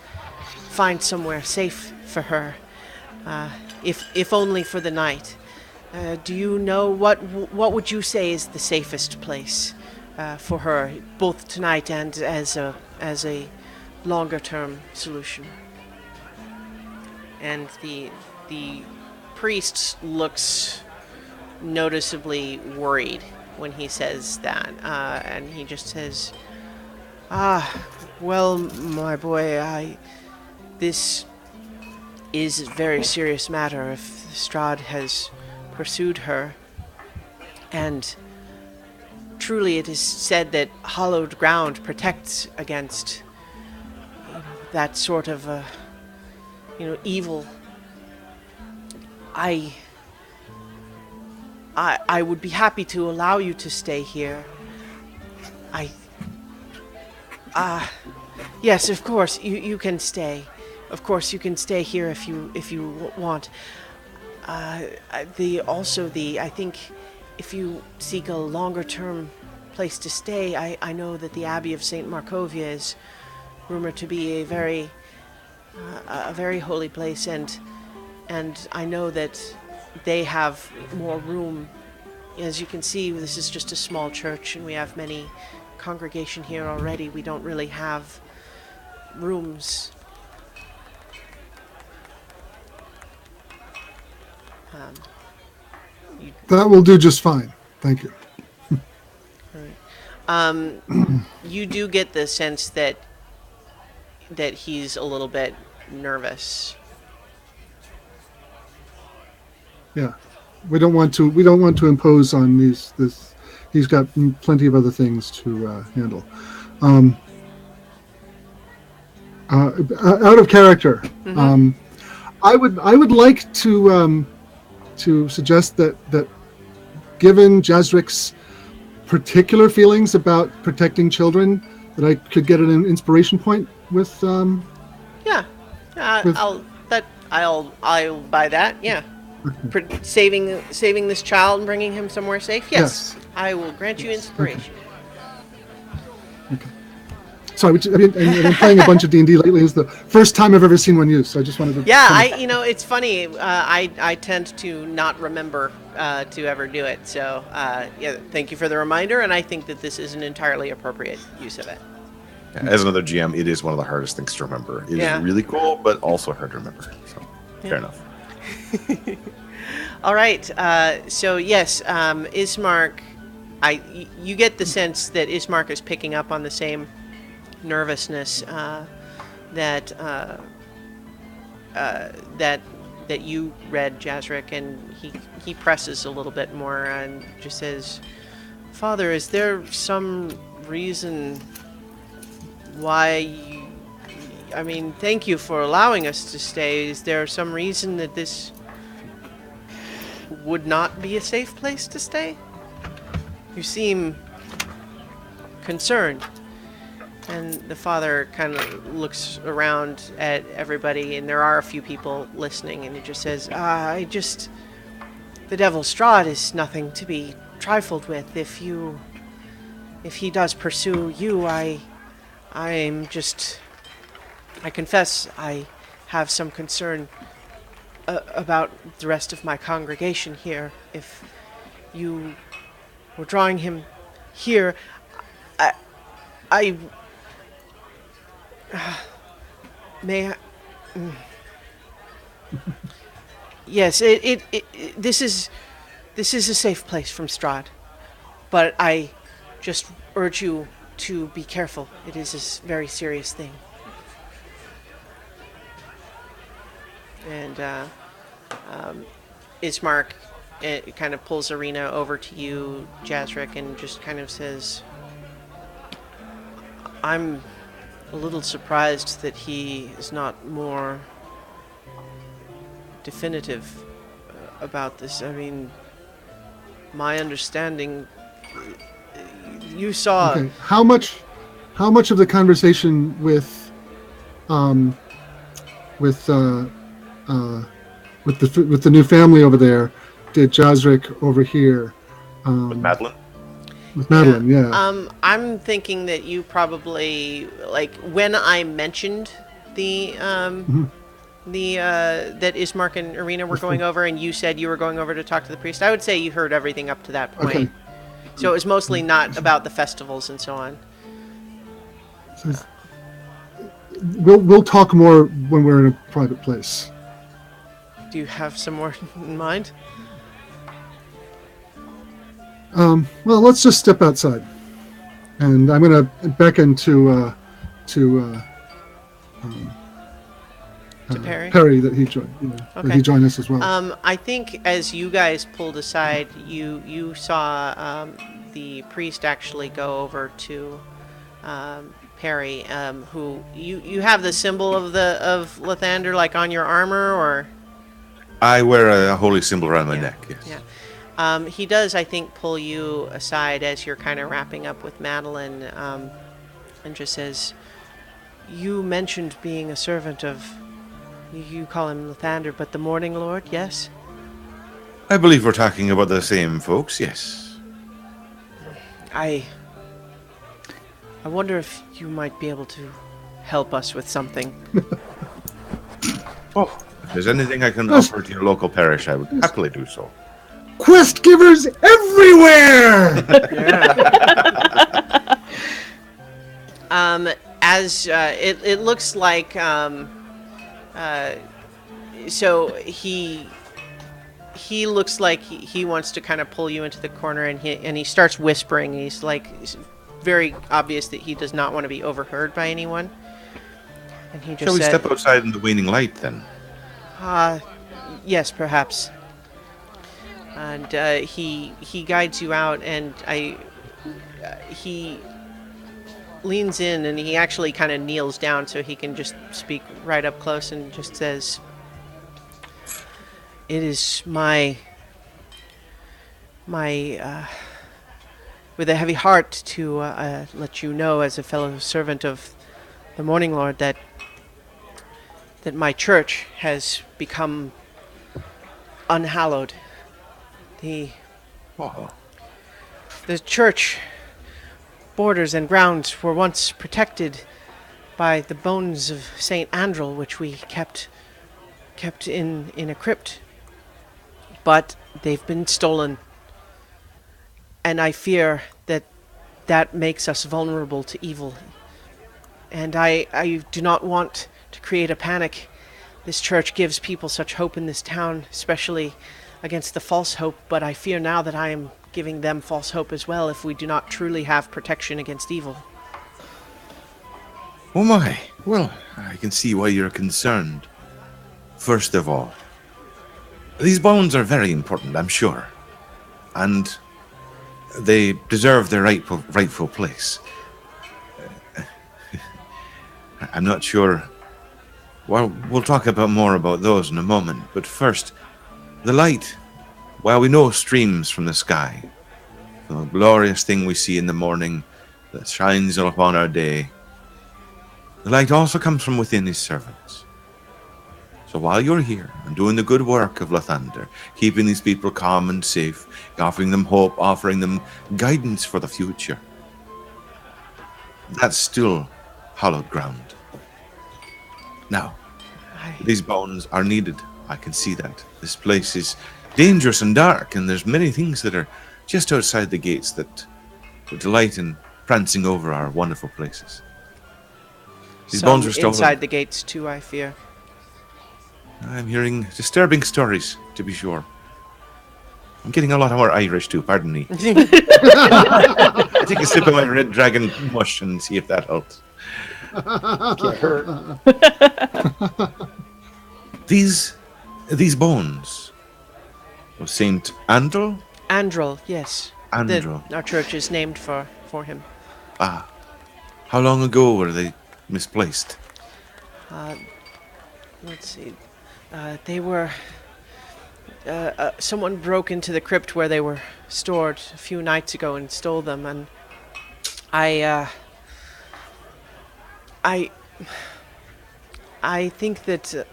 find somewhere safe for her, if only for the night. Do you know what would you say is the safest place for her, both tonight and as a longer term solution? And the priest looks noticeably worried when he says that, and he just says, well, my boy, this is a very serious matter. If Strahd has pursued her, and truly it is said that hallowed ground protects against that sort of evil. I would be happy to allow you to stay here. Yes, of course you can stay. Of course you can stay here if you want. I think if you seek a longer term place to stay, I know that the Abbey of St Markovia is rumored to be a very holy place, and I know that they have more room. As you can see, this is just a small church, and we have many congregation here already. We don't really have rooms. That will do just fine. Thank you. You do get the sense that he's a little bit nervous. Yeah, we don't want to impose on this. He's got plenty of other things to handle. Out of character, mm-hmm. I would like to suggest that given Jazrik's particular feelings about protecting children, that I could get an inspiration point with. I'll buy that. Yeah. Saving this child and bringing him somewhere safe. Yes. I will grant you inspiration. Okay. Sorry, I've been playing a bunch of D&D lately. It's the first time I've ever seen one used, so I just wanted to... Yeah, it's funny. I tend to not remember to ever do it. So, thank you for the reminder, and I think that this is an entirely appropriate use of it. As another GM, it is one of the hardest things to remember. It is really cool, but also hard to remember. So, fair enough. All right. So yes, Ismark. You get the sense that Ismark is picking up on the same nervousness that that you read, Jazric, and he presses a little bit more and just says, "Father, is there some reason why you, I mean, thank you for allowing us to stay. Is there some reason that this would not be a safe place to stay? You seem concerned." And the father kind of looks around at everybody, and there are a few people listening, and he just says, the devil Strahd is nothing to be trifled with. If he does pursue you, I confess I have some concern about the rest of my congregation here. If you were drawing him here, I may I, yes, this is a safe place from Strahd, but I just urge you to be careful. It is a very serious thing. And Ismark kind of pulls Arena over to you, Jazric, and just kind of says, "I'm a little surprised that he is not more definitive about this. I mean, my understanding, you saw..." Okay. How much of the conversation with the new family over there did Jazric overhear? With Madeline? With Madeline, yeah. I'm thinking that you probably, like, when I mentioned that Ismark and Arena were going over, and you said you were going over to talk to the priest, I would say you heard everything up to that point. Okay. So it was mostly not about the festivals and so on. We'll talk more when we're in a private place. Do you have some more in mind? Well, let's just step outside, and I'm going to beckon to Perry that he join. That Okay. he join us as well. I think as you guys pulled aside, you saw the priest actually go over to Perry, who you have the symbol of Lathander like on your armor, or I wear a holy symbol around my neck, yes. yeah. He does, I think, pull you aside as you're kind of wrapping up with Madeline, and just says, "You mentioned being a servant of, you call him Lathander, but the Morning Lord, yes?" I believe we're talking about the same folks, yes. I wonder if you might be able to help us with something. Oh, if there's anything I can offer to your local parish, I would happily do so. Quest givers everywhere! As it looks like, so he looks like he wants to kind of pull you into the corner, and he starts whispering. He's like, it's very obvious that he does not want to be overheard by anyone. And he just Shall we said, step outside in the waning light then? yes, perhaps. And he guides you out, and he leans in, and he actually kind of kneels down so he can just speak right up close, and just says, "It is my with a heavy heart to let you know, as a fellow servant of the Morning Lord, that my church has become unhallowed. The church borders and grounds were once protected by the bones of St. Andrel, which we kept in a crypt. But they've been stolen, and I fear that makes us vulnerable to evil. And I do not want to create a panic. This church gives people such hope in this town, especially against the false hope, but I fear now that I am giving them false hope as well if we do not truly have protection against evil." Oh my. Well, I can see why you're concerned. First of all, these bones are very important, I'm sure. And they deserve their rightful place. I'm not sure. Well, we'll talk about more about those in a moment. But first, the light. Well, we know streams from the sky. The glorious thing we see in the morning that shines upon our day. The light also comes from within his servants. So while you're here and doing the good work of Lathander, keeping these people calm and safe, offering them hope, offering them guidance for the future, that's still hallowed ground. Now, these bones are needed. I can see that. This place is dangerous and dark, and there's many things that are just outside the gates that would delight in prancing over our wonderful places. These Some bones are stolen. inside the gates too, I fear. I'm hearing disturbing stories, to be sure. I'm getting a lot more Irish too, pardon me. I take a sip of my Red Dragon mush and see if that helps. Can't hurt. These bones of Saint Andrel? Andrel, yes. Andrel. Our church is named for him. Ah. How long ago were they misplaced? Let's see. They were... someone broke into the crypt where they were stored a few nights ago and stole them, and I think that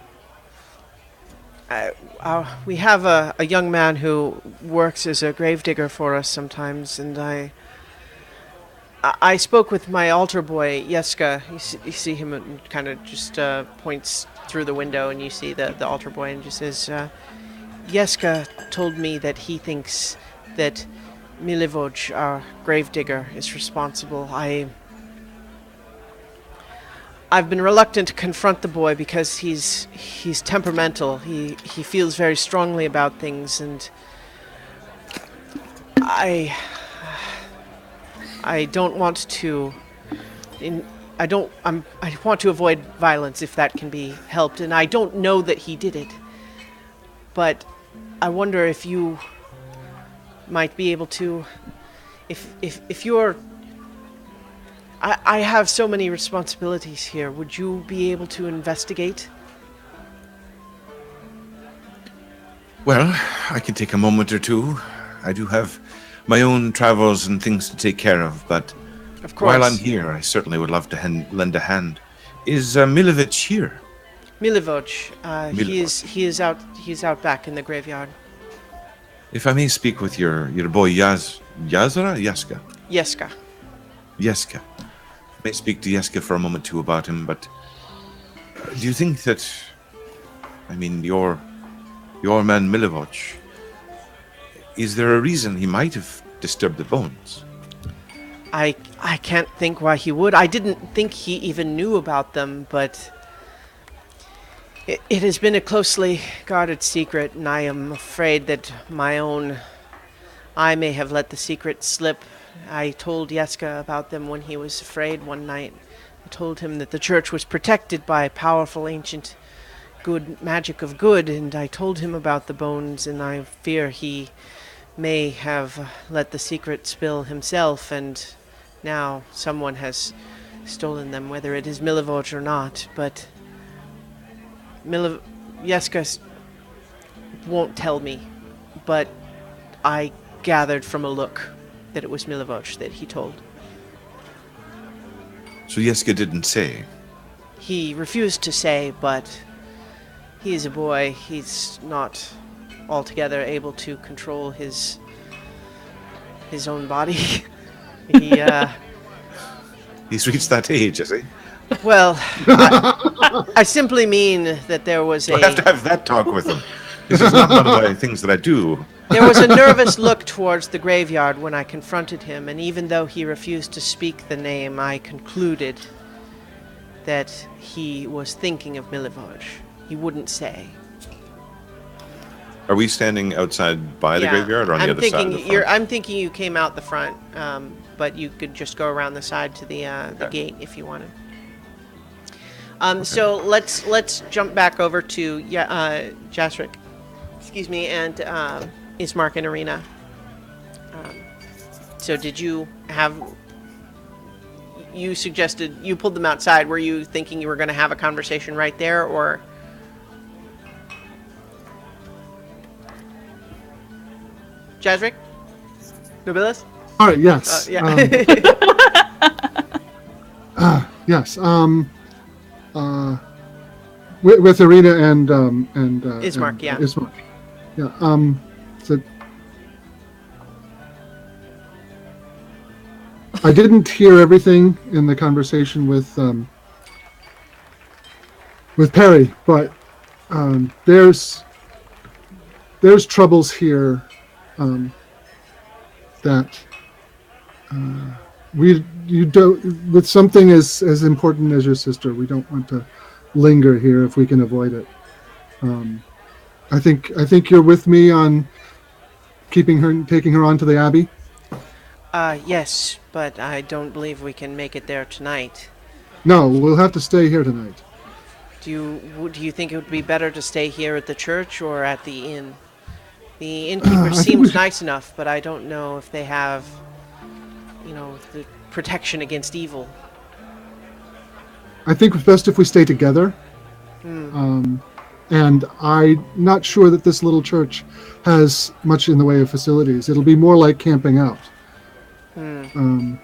we have a young man who works as a gravedigger for us sometimes, and I spoke with my altar boy, Jeska. You see him and kind of just points through the window, and you see the altar boy, and just says, Jeska told me that he thinks that Milivoj, our gravedigger, is responsible. I've been reluctant to confront the boy because he's temperamental. He feels very strongly about things, and I don't want to. I want to avoid violence if that can be helped, and I don't know that he did it. But I wonder if you might be able to, if you're. I have so many responsibilities here. Would you be able to investigate? Well, I can take a moment or two. I do have my own travels and things to take care of, but Of course. while I'm here, I certainly would love to lend a hand. Is Milivoj here? Milivoj, Milivoj. he is out back in the graveyard. If I may speak with your boy Jeska? Jeska. Jeska. I may speak to Jeska for a moment too about him, but do you think that, I mean, your man Milivoj, is there a reason he might have disturbed the bones? I can't think why he would. I didn't think he even knew about them, but it has been a closely guarded secret, and I am afraid that I may have let the secret slip. I told Jeska about them when he was afraid one night. I told him that the church was protected by powerful ancient good magic of good, and I told him about the bones, and I fear he may have let the secret spill himself, and now someone has stolen them, whether it is Milivoj or not. But Jeska won't tell me, but I gathered from a look that it was Milivoj that he told. So Jeska didn't say? He refused to say, but he is a boy. He's not altogether able to control his own body. He's reached that age, has he? Well, I simply mean that there was I have to have that talk with him. This is not one of the things that I do. There was a nervous look towards the graveyard when I confronted him, and even though he refused to speak the name, I concluded that he was thinking of Milivoj. He wouldn't say. Are we standing outside by the graveyard or on the other side of the front? I'm thinking you came out the front, but you could just go around the side to the gate if you wanted. So let's jump back over to Jasric, excuse me, and Ismark and Arena. So did you have? You suggested you pulled them outside. Were you thinking you were going to have a conversation right there, or? Jasric? Nobilis? All right. Yes. Yeah. Yes. With Arena and Ismark, yeah. Ismark. Yeah. So I didn't hear everything in the conversation with Perry, but there's troubles here that you don't, with something as important as your sister. We don't want to linger here if we can avoid it. I think you're with me on taking her on to the Abbey. Yes, but I don't believe we can make it there tonight. No, we'll have to stay here tonight. Do you think it would be better to stay here at the church or at the inn? The innkeeper seems nice enough, but I don't know if they have, the protection against evil. I think it's best if we stay together. And I'm not sure that this little church has much in the way of facilities. It'll be more like camping out. And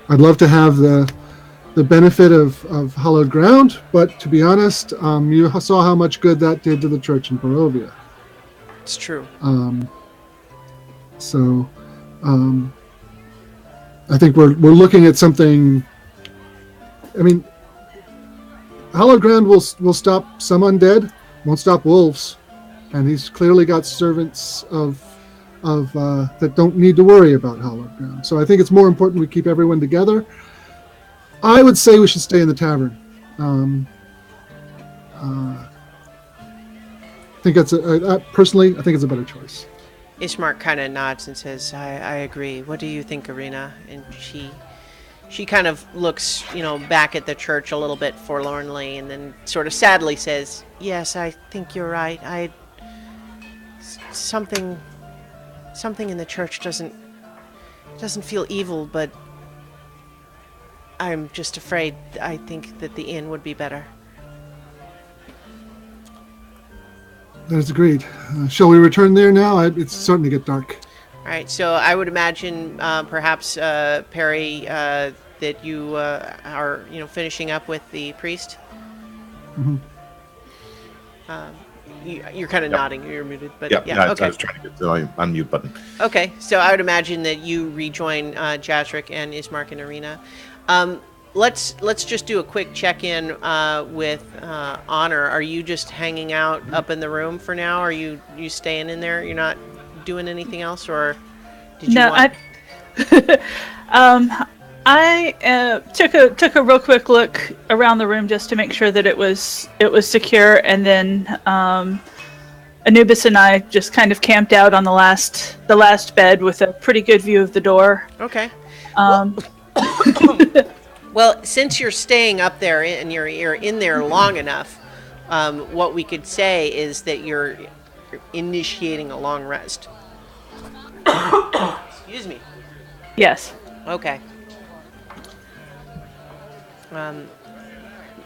I'd love to have the benefit of hallowed ground, but to be honest, you saw how much good that did to the church in Barovia. It's true. So I think we're looking at something. I mean, hallowed ground will stop some undead, won't stop wolves, and he's clearly got servants of that don't need to worry about hallowed ground. So I think it's more important we keep everyone together. I would say we should stay in the tavern. I think personally, I think it's a better choice. Ismark kind of nods and says, I agree. What do you think, Arena? And she kind of looks, back at the church a little bit forlornly and then sort of sadly says, yes, I think you're right. Something in the church doesn't feel evil, but I'm just afraid. I think that the inn would be better. That is agreed. Shall we return there now? It's starting to get dark. All right, so I would imagine perhaps, Perry, that you are, finishing up with the priest. Mm-hmm. You're kind of nodding. You're muted, but Yeah, okay. I was trying to get the unmute button. Okay, so I would imagine that you rejoin Jasric and Ismark and Arena. Let's just do a quick check-in with Honor. Are you just hanging out up in the room for now? Are you staying in there? You're not doing anything else, or did you want... I took a real quick look around the room just to make sure that it was secure, and then Anubis and I just kind of camped out on the last bed with a pretty good view of the door. Okay. Well, since you're staying up there and you're in there long enough, what we could say is that you're initiating a long rest. Excuse me. Yes. Okay.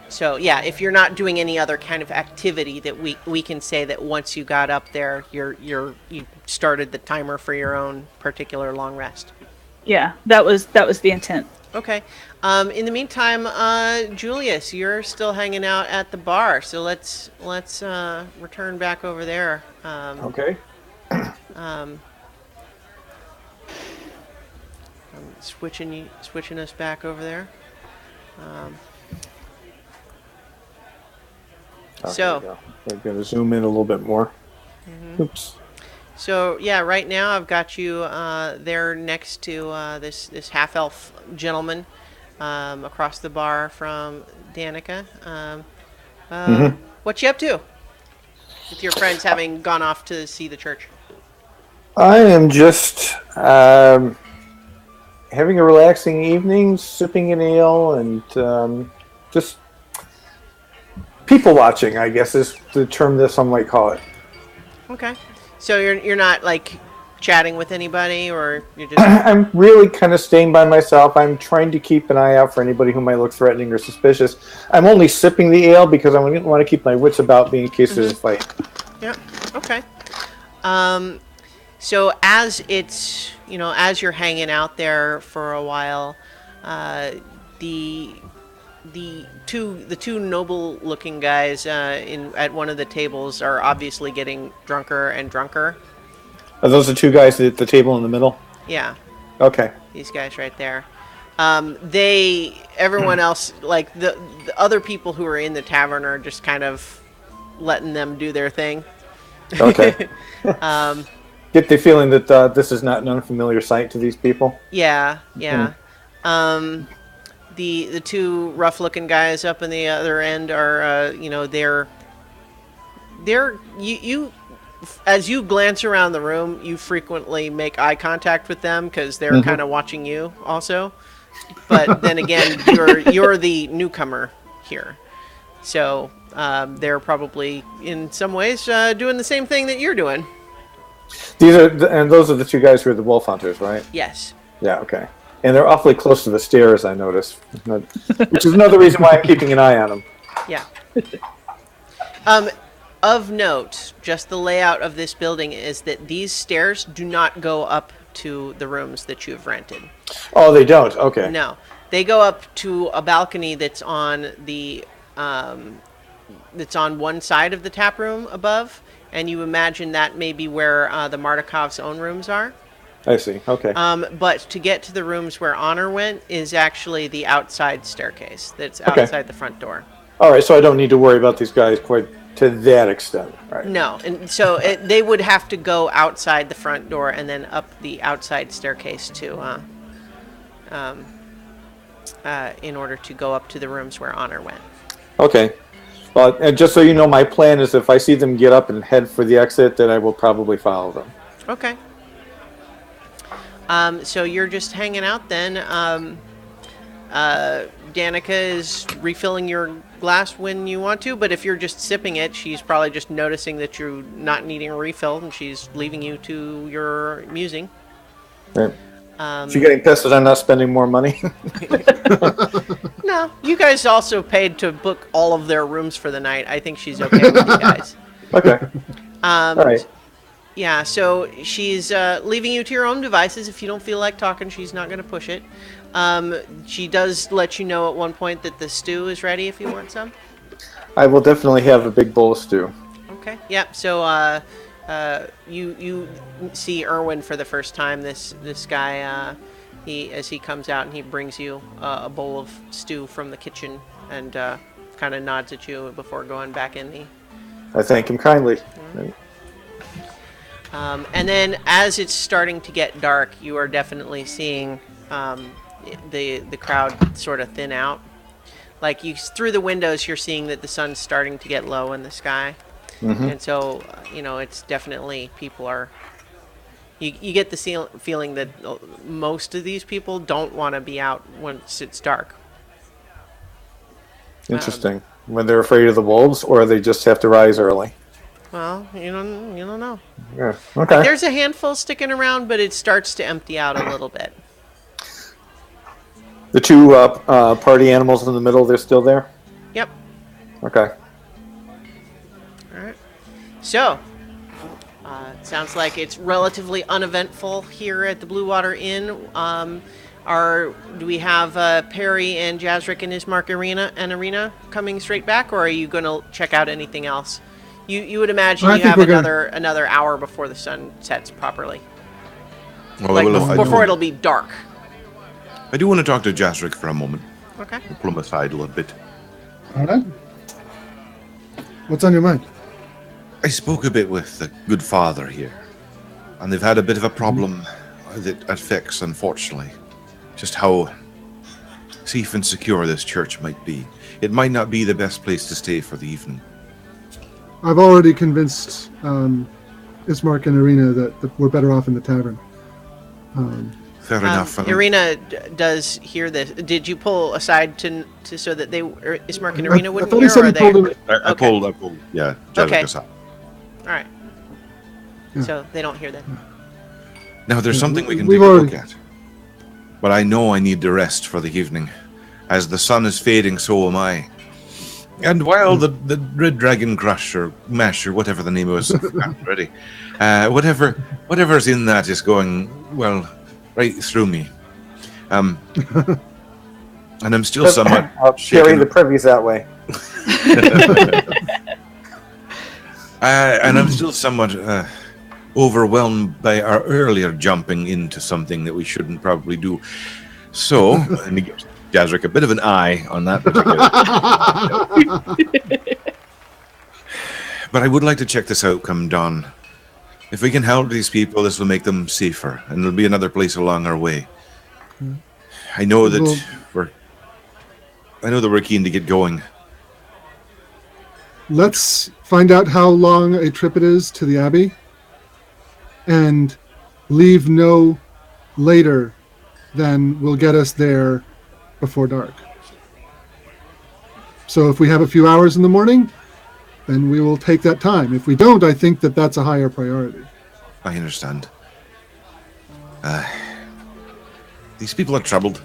So yeah, if you're not doing any other kind of activity, that we can say that once you got up there, you started the timer for your own particular long rest. Yeah, that was the intent. Okay. In the meantime, Julius, you're still hanging out at the bar, so let's return back over there. Okay. I'm switching us back over there. So we're going to zoom in a little bit more. Mm-hmm. Oops. So yeah, right now I've got you there next to this half-elf gentleman across the bar from Danica. What you up to with your friends having gone off to see the church? I am just having a relaxing evening, sipping an ale, and just people watching, I guess is the term that some might call it. Okay. So you're not like chatting with anybody, or you're just I'm really kind of staying by myself. I'm trying to keep an eye out for anybody who might look threatening or suspicious. I'm only sipping the ale because I want to keep my wits about me in case there's a fight. Yeah. Okay. So as it's, as you're hanging out there for a while, the two noble looking guys at one of the tables are obviously getting drunker and drunker. Are those the two guys at the table in the middle? Yeah. Okay. These guys right there. Everyone else, like the other people who are in the tavern, are just kind of letting them do their thing. Okay. Get the feeling that this is not an unfamiliar sight to these people. Yeah. The two rough-looking guys up in the other end are, they're you as you glance around the room, you frequently make eye contact with them because they're kind of watching you also. But then again, you're the newcomer here, so they're probably in some ways doing the same thing that you're doing. Those are the two guys who are the wolf hunters, right? Yes. Yeah. Okay. And they're awfully close to the stairs, I noticed, which is another reason why I'm keeping an eye on them. Yeah. Of note, just the layout of this building is that these stairs do not go up to the rooms that you've rented. Oh, they don't? Okay. No. They go up to a balcony that's on the that's on one side of the tap room above, and you imagine that may be where the Mardikov's own rooms are. I see. Okay. But to get to the rooms where Honor went is actually the outside staircase that's outside the front door. All right, so I don't need to worry about these guys quite to that extent, right? No, and so they would have to go outside the front door and then up the outside staircase to, in order to go up to the rooms where Honor went. Okay. Well, and just so you know, my plan is if I see them get up and head for the exit, then I will probably follow them. Okay. So you're just hanging out then. Danica is refilling your glass when you want to, but if you're just sipping it, she's probably just noticing that you're not needing a refill, and she's leaving you to your musing. Right. She getting pissed that I'm not spending more money? No, you guys also paid to book all of their rooms for the night. I think she's okay with you guys. Okay. All right. Yeah, so she's leaving you to your own devices. If you don't feel like talking, she's not going to push it. She does let you know at one point that the stew is ready if you want some. I will definitely have a big bowl of stew. Okay. Yep. So you see Erwin for the first time. This guy, as he comes out and he brings you a bowl of stew from the kitchen and kind of nods at you before going back in. I thank him kindly. Right. And then as it's starting to get dark, you are definitely seeing the crowd sort of thin out. Like through the windows, you're seeing that the sun's starting to get low in the sky. Mm-hmm. And so, it's definitely people are... You get the feeling that most of these people don't want to be out once it's dark. Interesting. When they're afraid of the wolves, or they just have to rise early? Well, you don't know. Yeah. Okay. There's a handful sticking around, but it starts to empty out a little bit. The two party animals in the middle, they're still there? Yep. Okay. All right. So, it sounds like it's relatively uneventful here at the Blue Water Inn. Do we have Perry and Jazrick and Ismark Arena coming straight back, or are you going to check out anything else? You would imagine you have another hour before the sun sets properly. Well, before it'll be dark. I do want to talk to Jazrick for a moment. Okay. I'll pull him aside a little bit. All right. What's on your mind? I spoke a bit with the good father here, and they've had a bit of a problem that affects, unfortunately, just how safe and secure this church might be. It might not be the best place to stay for the evening. I've already convinced Ismark and Arena that we're better off in the tavern. Fair enough. Irina does hear this. Did you pull aside to so that Ismark and Irina wouldn't I thought hear? he said Or he they? pulled him. I pulled, yeah, Jessica Okay. aside. All right. Yeah. So they don't hear that. Now, there's Yeah, something we can we've take a look already- at. But I know I need to rest for the evening. As the sun is fading, so am I. And while the Red Dragon Crush or Mash or whatever the name was, already, whatever's in that is going, well, right through me. And I'm still somewhat I'll carry shaken. the privies that way. And I'm still somewhat overwhelmed by our earlier jumping into something that we shouldn't probably do. So, and he gives Jazric a bit of an eye on that particular. But I would like to check this out come dawn. If we can help these people, this will make them safer, and there'll be another place along our way. I know that Well- we're keen to get going. Let's find out how long a trip it is to the Abbey, and leave no later than will get us there before dark. So if we have a few hours in the morning, then we will take that time. If we don't, I think that that's a higher priority. I understand. These people are troubled.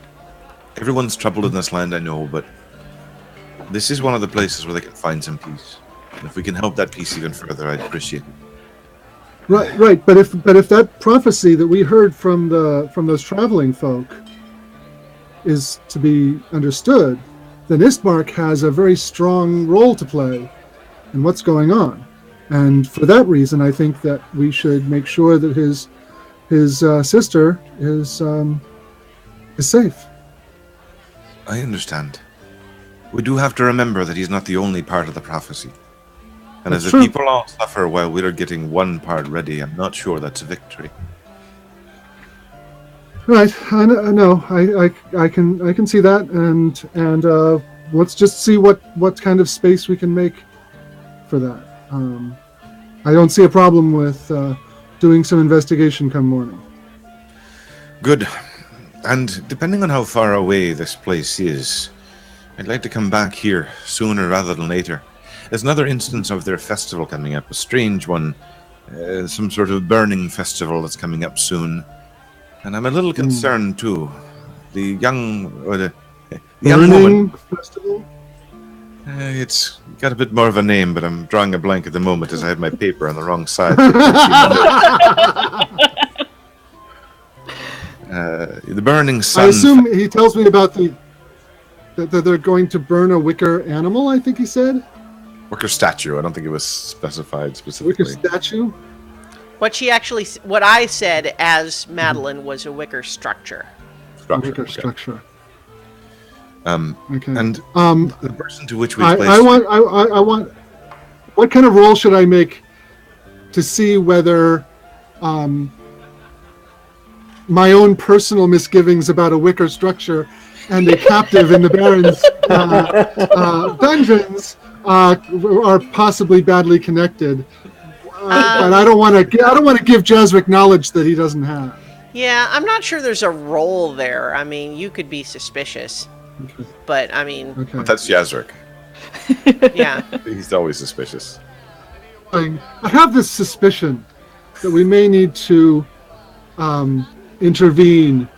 Everyone's troubled in this land, I know, but this is one of the places where they can find some peace. And if we can help that peace even further, I'd appreciate it. Right. But if that prophecy that we heard from those traveling folk is to be understood, then Ismark has a very strong role to play in what's going on. And for that reason, I think that we should make sure that his sister is safe. I understand. We do have to remember that he's not the only part of the prophecy. And That's as the true. people all suffer while we're getting one part ready, I'm not sure that's a victory. Right. I know. I can see that, and let's just see what kind of space we can make for that. I don't see a problem with doing some investigation come morning. Good. And depending on how far away this place is, I'd like to come back here sooner rather than later. There's another instance of their festival coming up, a strange one, some sort of burning festival that's coming up soon. And I'm a little concerned too. The young woman. Burning festival. It's got a bit more of a name, but I'm drawing a blank at the moment as I have my paper on the wrong side. The burning sun. I assume he tells me about that they're going to burn a wicker animal. I think he said Wicker statue. I don't think it was specified specifically. wicker statue. What I said as Madeline was a wicker structure. Wicker Okay. structure. Okay. And Um, the person to which we I placed. want. What kind of roll should I make to see whether my own personal misgivings about a wicker structure and a captive in the Baron's dungeons are possibly badly connected? But I don't want to give Jazwick knowledge that he doesn't have. Yeah, I'm not sure there's a role there. I mean, you could be suspicious, but I mean, Okay. That's Yazric. yeah. He's always suspicious. I have this suspicion that we may need to intervene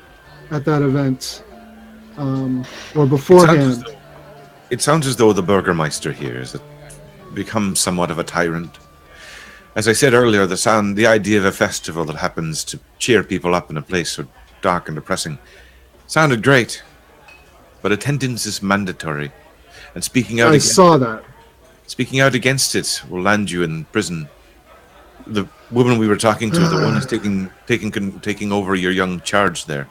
at that event or beforehand. It sounds as though the Burgomaster here has become somewhat of a tyrant. As I said earlier, the idea of a festival that happens to cheer people up in a place so dark and depressing sounded great, but attendance is mandatory, and speaking out against it will land you in prison. The woman we were talking to, the one who's taking over your young charge there,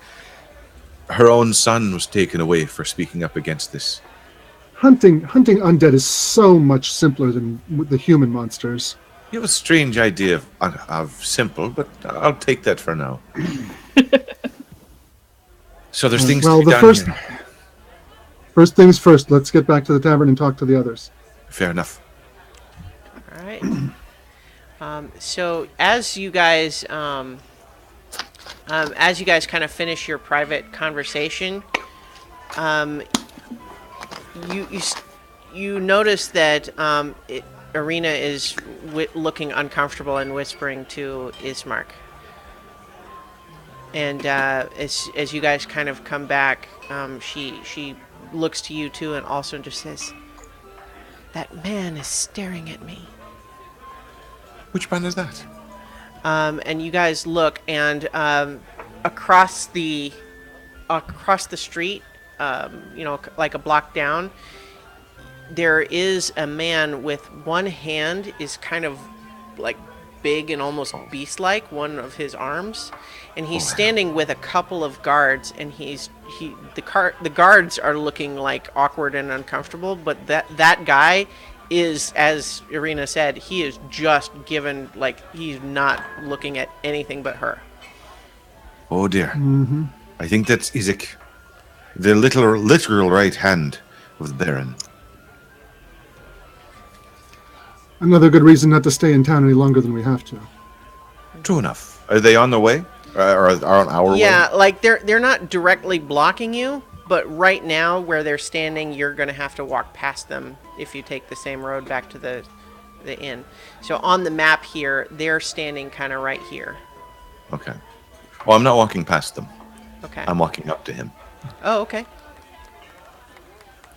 her own son was taken away for speaking up against this. Hunting undead is so much simpler than the human monsters. You have a strange idea of simple, but I'll take that for now. So there's things Well, to be the done here. first things first. Let's get back to the tavern and talk to the others. Fair enough. All right. So as you guys as you guys kind of finish your private conversation, you notice that Irina is looking uncomfortable and whispering to Ismark. And as you guys kind of come back, she looks to you too, and also just says, "That man is staring at me." Which man is that? And you guys look, and across the street, like a block down, there is a man with one hand is kind of like big and almost beast-like, one of his arms, and he's standing with a couple of guards, and the guards are looking like awkward and uncomfortable, but that guy is, as Irina said, he is just given, like, he's not looking at anything but her. Oh dear. Mm-hmm. I think that's Isaac, the literal right hand of the Baron. Another good reason not to stay in town any longer than we have to. True enough. Are they on the way? Or are on our way? Yeah, like they're not directly blocking you, but right now where they're standing, you're going to have to walk past them if you take the same road back to the inn. So on the map here, they're standing kind of right here. Okay. Well, I'm not walking past them. Okay. I'm walking up to him. Oh, okay.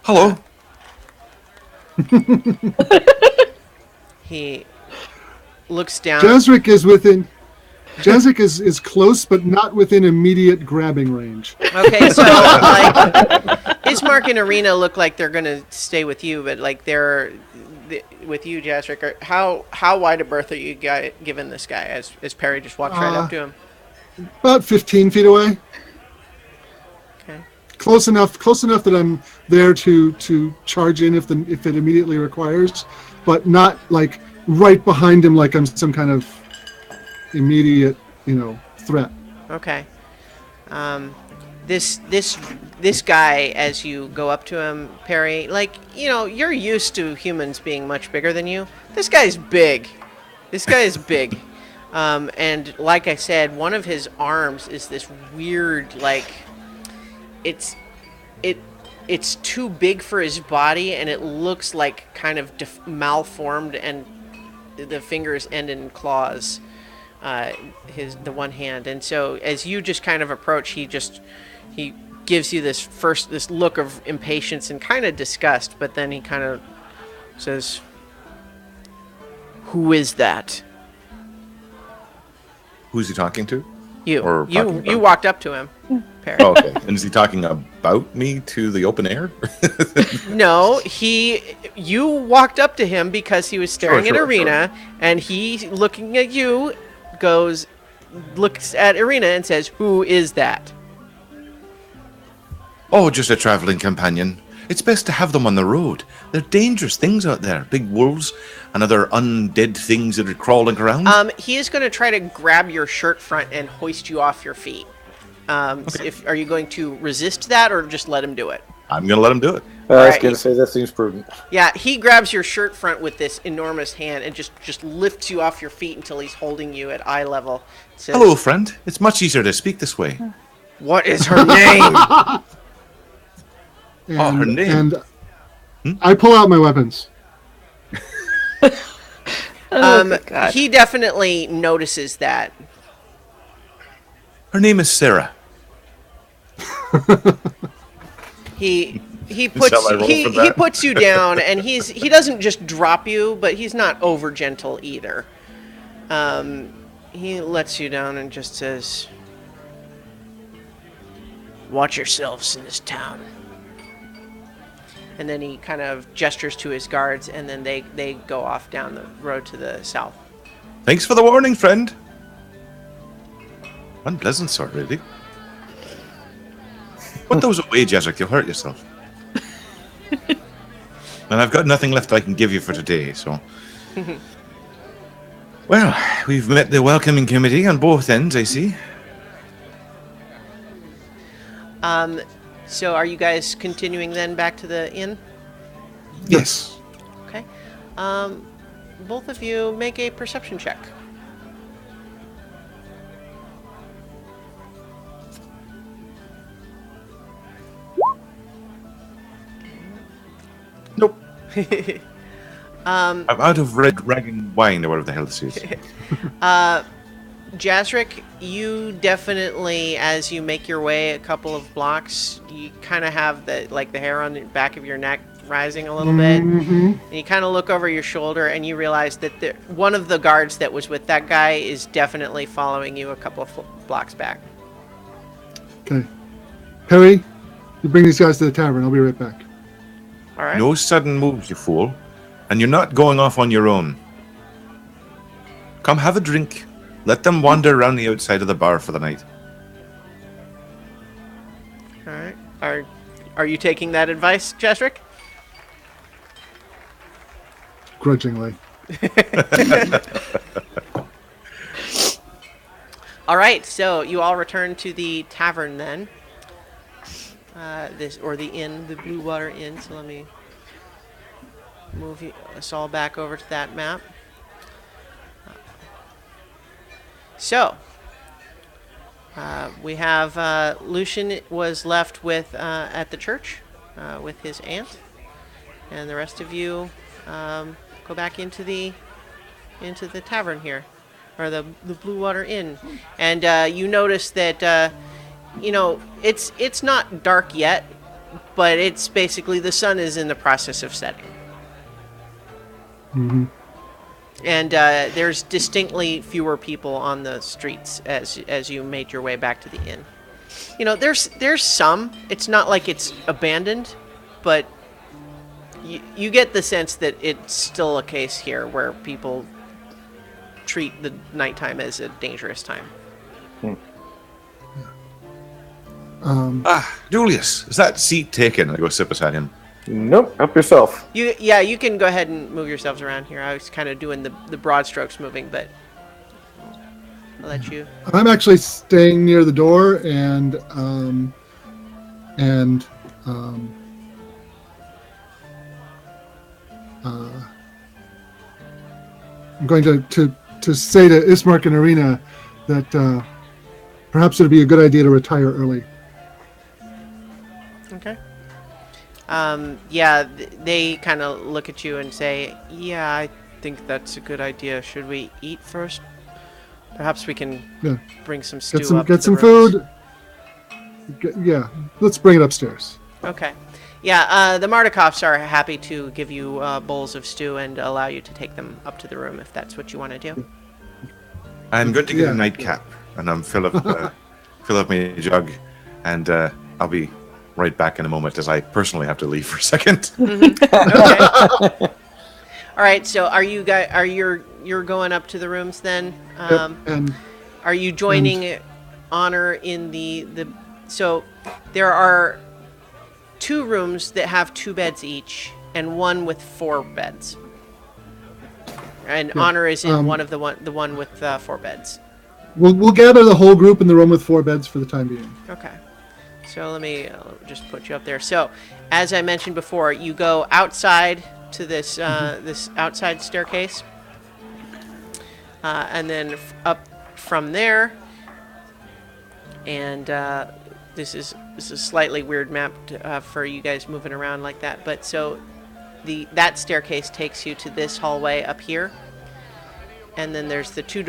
Hello. He looks down. Jazric is close, but not within immediate grabbing range. Okay, so like Ismark and Irina look like they're gonna stay with you, but like with you, Jazric. How wide a berth are you giving this guy? As Perry just walks right up to him. About 15 feet away. Okay. Close enough that I'm there to charge in if it immediately requires, but not like right behind him like I'm some kind of immediate, threat. Okay. This guy, as you go up to him, Perry, like, you're used to humans being much bigger than you. This guy's big. And like I said, one of his arms is this weird, like, it's too big for his body, and it looks like kind of malformed, and the fingers end in claws. The one hand, and so as you just kind of approach, he gives you this look of impatience and kind of disgust, but then he kind of says, "Who is that?" Who's he talking to? You You walked up to him, Perry. Oh, okay. And is he talking about me to the open air? No, you walked up to him because he was staring at Irina, and he, looking at you, looks at Irina and says, "Who is that?" Oh, just a traveling companion. It's best to have them on the road. They're dangerous things out there. Big wolves and other undead things that are crawling around. He is going to try to grab your shirt front and hoist you off your feet. Okay. Are you going to resist that or just let him do it? I'm going to let him do it. I was going to say that seems prudent. Yeah, he grabs your shirt front with this enormous hand and just lifts you off your feet until he's holding you at eye level. Says, "Hello, friend. It's much easier to speak this way." "What is her name?" And, her name. And I pull out my weapons. God. He definitely notices that. Her name is Sarah. He that my role for that? puts you down, and he doesn't just drop you, but he's not over gentle either. He lets you down and just says, "Watch yourselves in this town." And then he kind of gestures to his guards, and then they go off down the road to the south. Thanks for the warning, friend. Unpleasant sort, really. Put those away, Jezek. You'll hurt yourself. And I've got nothing left I can give you for today, so... Well, we've met the welcoming committee on both ends, I see. So are you guys continuing then back to the inn? Yes. Okay. Both of you make a perception check. I'm out of red dragon wine or whatever the hell this is. Jazric, you definitely, as you make your way a couple of blocks, you kind of have the hair on the back of your neck rising a little bit. And you kind of look over your shoulder and you realize that one of the guards that was with that guy is definitely following you a couple of blocks back. Okay. Harry, you bring these guys to the tavern. I'll be right back. All right. No sudden moves, you fool. And you're not going off on your own. Come have a drink. Let them wander around the outside of the bar for the night. All right. Are you taking that advice, Jazric? Grudgingly. All right, so you all return to the tavern then. The inn, the Blue Water Inn. So let me move us all back over to that map. So we have Lucian was left with at the church with his aunt, and the rest of you go back into the tavern here, or the Blue Water Inn, and you notice that it's not dark yet, but it's basically the sun is in the process of setting. Mm-hmm. And there's distinctly fewer people on the streets as you made your way back to the inn. There's some. It's not like it's abandoned, but you get the sense that it's still a case here where people treat the nighttime as a dangerous time. Julius, is that seat taken? I go sit beside him. Nope, help yourself. You can go ahead and move yourselves around here. I was kind of doing the broad strokes moving, but I'll let you. I'm actually staying near the door and I'm going to say to Ismark and Arena that perhaps it would be a good idea to retire early. Okay. They kind of look at you and say, "Yeah, I think that's a good idea. Should we eat first? Perhaps we can bring some stew up. Get some rooms." food. Yeah, let's bring it upstairs. Okay. Yeah, the Mardikovs are happy to give you bowls of stew and allow you to take them up to the room if that's what you want to do. I'm going to get a nightcap, and I'm fill up my jug, and I'll be right back in a moment as I personally have to leave for a second. Okay. All right. So, are you guys? You're going up to the rooms then? Are you joining Honor in the? So, there are 2 rooms that have 2 beds each, and one with 4 beds. And Honor is in one with 4 beds. We'll gather the whole group in the room with 4 beds for the time being. Okay. So let me just put you up there. So, as I mentioned before, you go outside to this this outside staircase, and then up from there. And this is a slightly weird map for you guys moving around like that. But so that staircase takes you to this hallway up here, and then there's the 2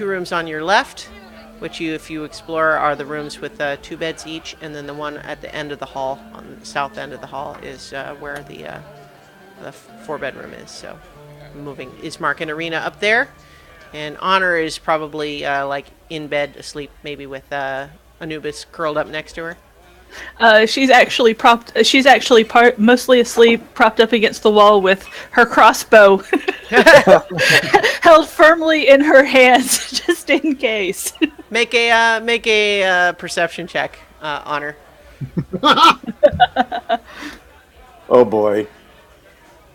rooms on your left, which if you explore, are the rooms with 2 beds each, and then the one at the end of the hall, on the south end of the hall, is where the 4-bedroom is. So, moving Ismark and Arena up there, and Honor is probably in bed asleep, maybe with Anubis curled up next to her. She's actually mostly asleep, propped up against the wall with her crossbow held firmly in her hands, just in case. Make a perception check, Honor. Oh boy.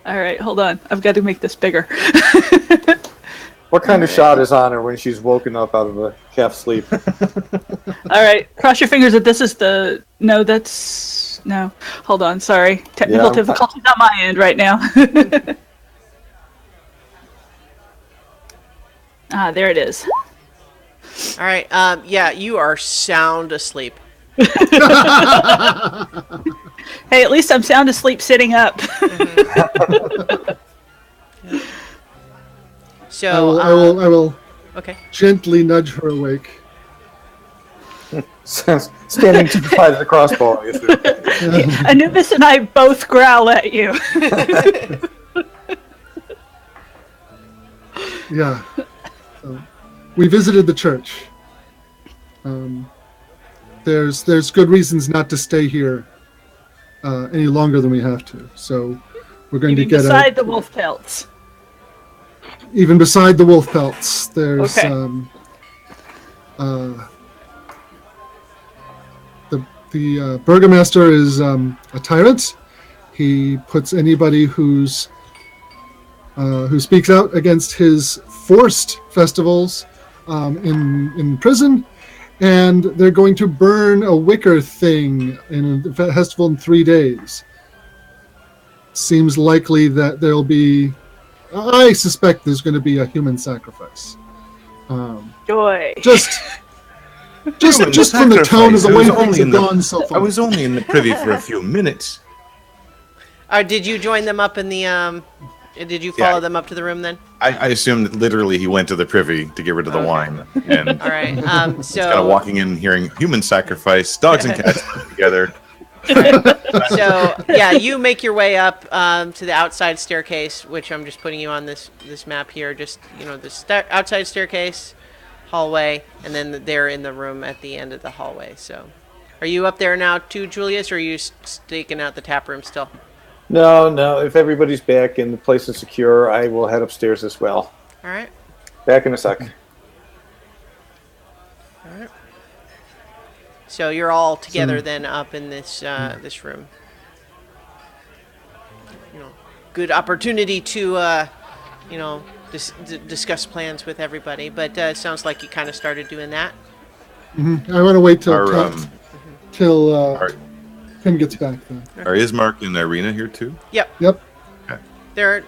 All right, hold on. I've got to make this bigger. What kind of shot is on her when she's woken up out of a half sleep? All right, cross your fingers that this is the... No, that's... No. Hold on, sorry. Technical difficulties on my end right now. There it is. All right. You are sound asleep. Hey, at least I'm sound asleep sitting up. So I will okay. gently nudge her awake. Standing to the side of the crossbow, obviously. Anubis and I both growl at you. Yeah. So, we visited the church. There's good reasons not to stay here any longer than we have to. So we're going to get beside the wolf pelts. even beside the wolf pelts. There's Okay. the Burgomaster is a tyrant. He puts anybody who speaks out against his forced festivals in prison, and they're going to burn a wicker thing in a festival in 3 days. Seems likely that there'll be. I suspect there's going to be a human sacrifice. Joy. Just from the tone of the way things have gone so I far. was only in the privy for a few minutes. Did you join them up in the? Did you follow them up to the room then? I assumed that literally he went to the privy to get rid of the wine. And All right. So kind of walking in, hearing human sacrifice, dogs and cats together. So yeah, you make your way up to the outside staircase, which I'm just putting you on this map here. Just the outside staircase, hallway, and then they're in the room at the end of the hallway. So, are you up there now too, Julius, or are you staking out the tap room still? No. If everybody's back and the place is secure, I will head upstairs as well. All right. Back in a sec. All right. So you're all together then up in this this room. Good opportunity to discuss plans with everybody. But it sounds like you kind of started doing that. I want to wait till Our- Tim gets back then. Are Ismark and Irina here too? Yep. Okay. They're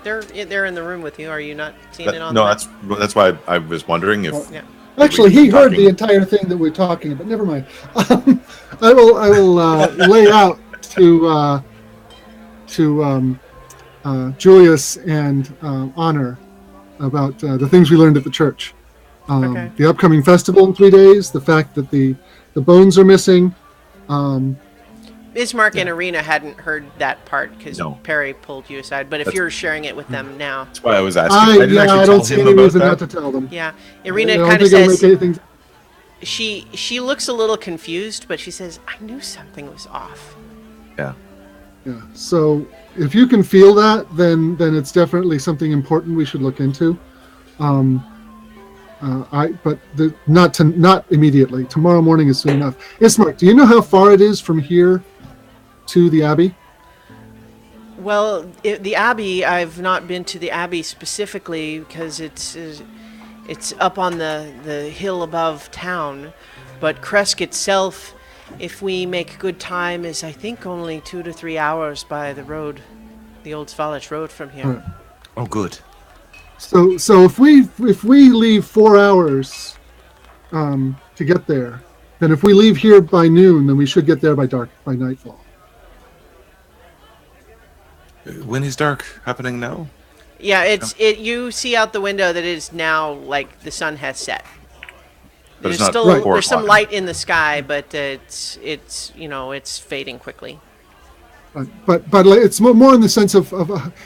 in the room with you. Are you not seeing it on? No, the map? that's why I was wondering if. Yeah. Actually, he heard the entire thing that we're talking about. Never mind. I will lay out to Julius and Honor about the things we learned at the church. Okay. The upcoming festival in 3 days, the fact that the bones are missing. Ismark and Arena hadn't heard that part because No. Perry pulled you aside. But if you're sharing it with them now, That's why I was asking. I didn't actually don't tell see him any about reason that. not to tell them. yeah, I Irina don't kind of think it'll says make anything. she looks a little confused, but she says, "I knew something was off." Yeah. Yeah. So if you can feel that, then it's definitely something important we should look into. Not immediately. Tomorrow morning is soon enough. Ismark, do you know how far it is from here to the Abbey? Well, the Abbey, I've not been to the Abbey specifically because it's up on the hill above town, but Kresk itself, if we make good time, is I think only 2 to 3 hours by the road, the old Svalich road from here. Right. Oh, good. So if we leave 4 hours to get there, then if we leave here by noon, then we should get there by nightfall. When is dark happening now? Yeah, you see out the window that it is now like the sun has set. But it's There's not still 4 there's some o'clock. light in the sky, but it's fading quickly. But it's more in the sense of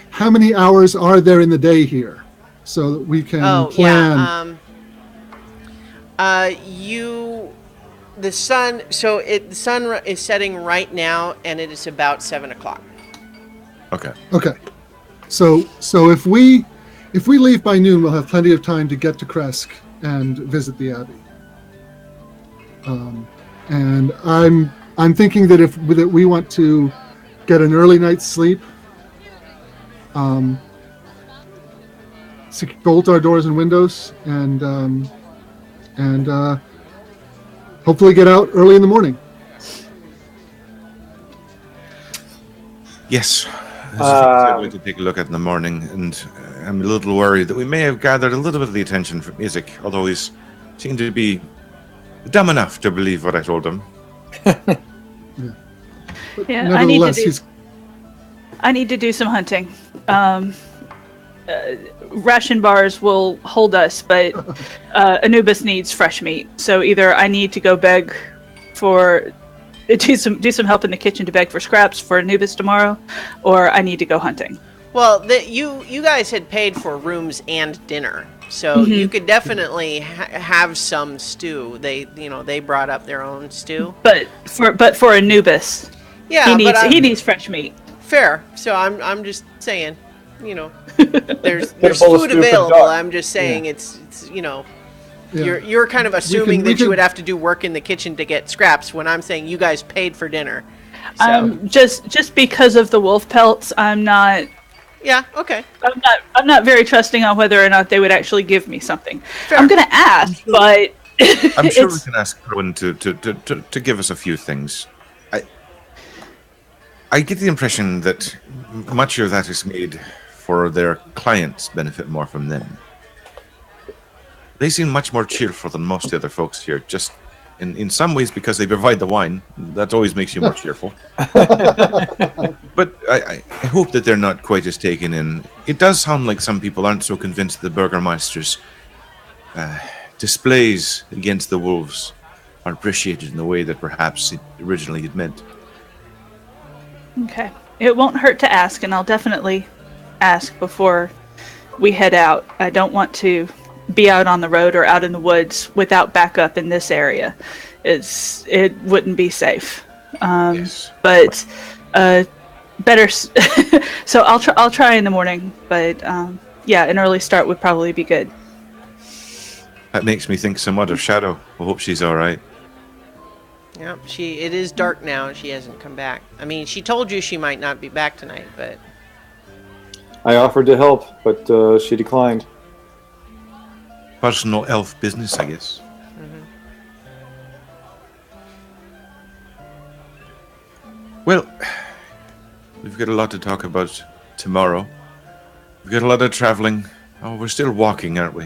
how many hours are there in the day here, so that we can plan. The sun is setting right now, and it is about 7 o'clock. Okay. Okay, so if we leave by noon, we'll have plenty of time to get to Kresk and visit the Abbey. And I'm thinking that if we want to get an early night's sleep, bolt our doors and windows, and hopefully get out early in the morning. Yes. I'm going to take a look at in the morning, and I'm a little worried that we may have gathered a little bit of the attention from Isaac, although he's seemed to be dumb enough to believe what I told him. Yeah, nevertheless, I need to do some hunting. Ration bars will hold us, but Anubis needs fresh meat. So either I need to go beg for do some help in the kitchen to beg for scraps for Anubis tomorrow, or I need to go hunting. Well, you guys had paid for rooms and dinner, so you could definitely have some stew. They brought up their own stew. But for Anubis, Yeah, he needs fresh meat. fair. So I'm just saying, there's Get a bowl of food stew for the available. dog. I'm just saying it's Yeah. you're kind of assuming we that you can- would have to do work in the kitchen to get scraps when I'm saying you guys paid for dinner. So Just because of the wolf pelts, I'm not okay. I'm not very trusting on whether or not they would actually give me something. Fair. I'm gonna ask, but I'm sure we it's- can ask Kerwin to give us a few things. I get the impression that much of that is made for their clients' benefit more from them. They seem much more cheerful than most of the other folks here, just in some ways because they provide the wine. That always makes you more cheerful. But I hope that they're not quite as taken in. It does sound like some people aren't so convinced the Burgomaster's displays against the wolves are appreciated in the way that perhaps it originally had meant. Okay. It won't hurt to ask, and I'll definitely ask before we head out. I don't want to be out on the road or out in the woods without backup in this area. It wouldn't be safe. Yes. But better. So I'll try in the morning. But an early start would probably be good. That makes me think somewhat of Shadow. I hope she's all right. Yeah, it is dark now and she hasn't come back. I mean, she told you she might not be back tonight, but I offered to help, but she declined. Personal elf business, I guess. Well, we've got a lot to talk about tomorrow. We've got a lot of traveling. Oh, we're still walking, aren't we?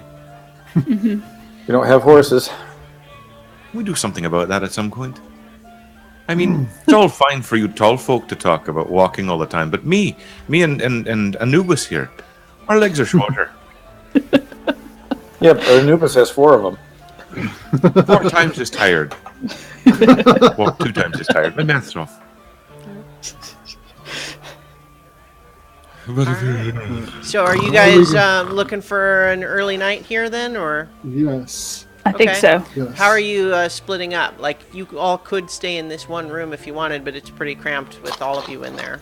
We don't have horses. We do something about that at some point. I mean, it's all fine for you tall folk to talk about walking all the time, but me and Anubis here, our legs are shorter. Yeah, but Anubis has 4 of them. 4 times as tired. Well, 2 times as tired. My math's off. so are you guys looking for an early night here then, or Yes. I think Okay. so. Yes. how are you splitting up? Like, you all could stay in this one room if you wanted, but it's pretty cramped with all of you in there.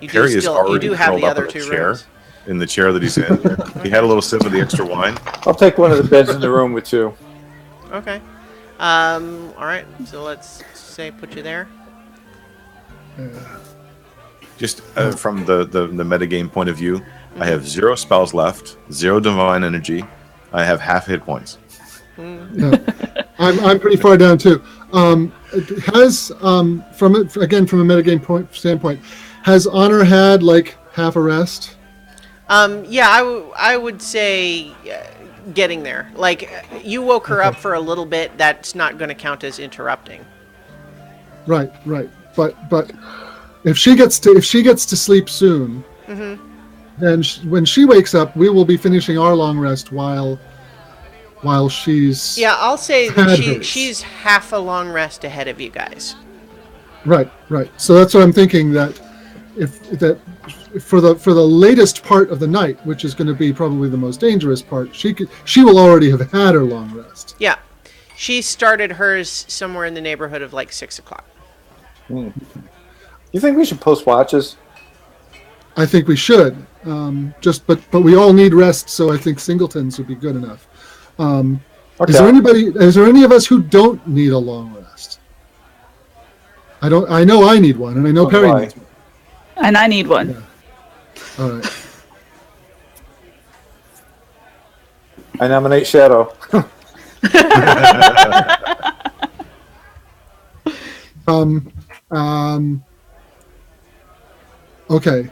You Harry is you already do have curled the up other in a 2 chair. rooms. In the chair that he's in. He had a little sip of the extra wine. I'll take one of the beds in the room with 2. Okay. All right. So let's say put you there. Just from the metagame point of view, I have 0 spells left, 0 divine energy. I have half hit points. Yeah. I'm pretty far down too. Has from a metagame standpoint, has Honor had like half a rest? Yeah, I would say getting there. Like, you woke her up for a little bit. That's not going to count as interrupting. Right. But if she gets to sleep soon, then when she wakes up, we will be finishing our long rest while she's Yeah, I'll say had that hers. she's half a long rest ahead of you guys. Right. So that's what I'm thinking, that for the latest part of the night, which is going to be probably the most dangerous part, she will already have had her long rest. Yeah. She started hers somewhere in the neighborhood of like 6 o'clock. You think we should post watches? I think we should. But we all need rest, so I think singletons would be good enough. Okay. Is there any of us who don't need a long rest? I know I need one, and I know So do Perry I. needs one. And I need one. Yeah. All right. I nominate Shadow. Okay.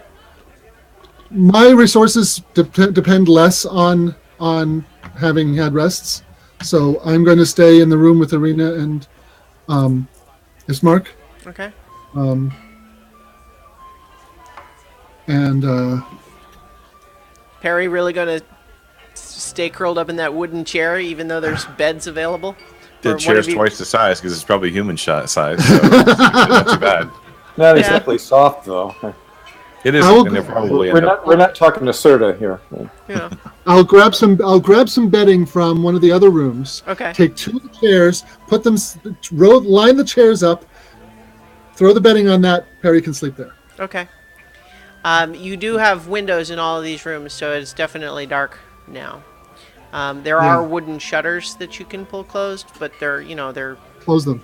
My resources depend less on having had rests, so I'm going to stay in the room with Arena and Ismark. Okay. And Perry really gonna stay curled up in that wooden chair, even though there's beds available? The Or what chair's have you- twice the size because it's probably human size, so it's not too bad. Not Yeah. exactly soft though. It is, I will- and they'll probably We're end up. not talking to Serta here. Yeah. I'll grab some bedding from one of the other rooms. Okay. Take 2 of the chairs, put them, line the chairs up, throw the bedding on that. Perry can sleep there. Okay. You do have windows in all of these rooms, so it's definitely dark now. There are wooden shutters that you can pull closed, but they're Close them.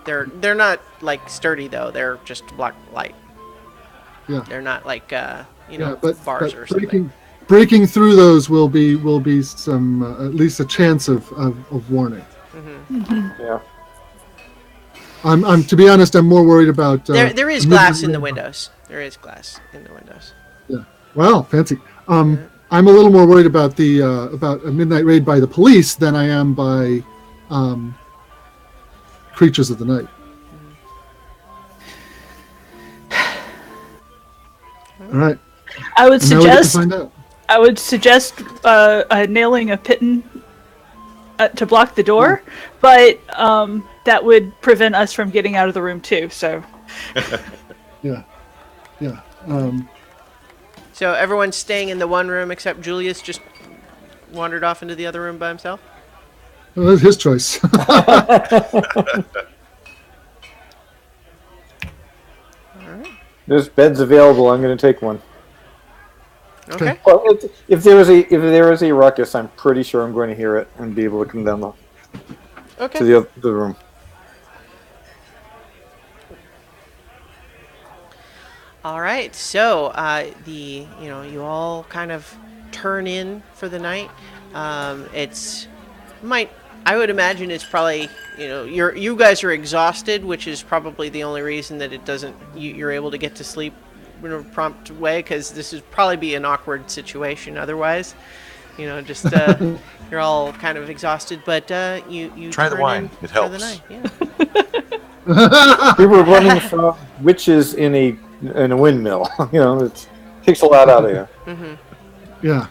they're not like sturdy though. They're just block light. Yeah. They're not like But bars or something. breaking through those will be some at least a chance of warning. Yeah. I'm to be honest, I'm more worried about. There is glass in the windows. There is glass in the windows. Yeah. Wow, fancy. I'm a little more worried about about a midnight raid by the police than I am by creatures of the night. All right. I would Now we get to suggest find out. nailing a piton to block the door, but that would prevent us from getting out of the room too. So Yeah. So everyone's staying in the one room except Julius just wandered off into the other room by himself? Well, that's his choice. There's beds available. I'm going to take one. Okay. Well, if there is a ruckus, I'm pretty sure I'm going to hear it and be able to come down to Okay. the room. All right. So you all kind of turn in for the night. I would imagine it's probably you guys are exhausted, which is probably the only reason that you're able to get to sleep in a prompt way, because this would probably be an awkward situation otherwise. Just you're all kind of exhausted, but you Try the turn wine. in It for the helps. night. Yeah. We were running from witches in a windmill. It takes a lot out of you. Yeah.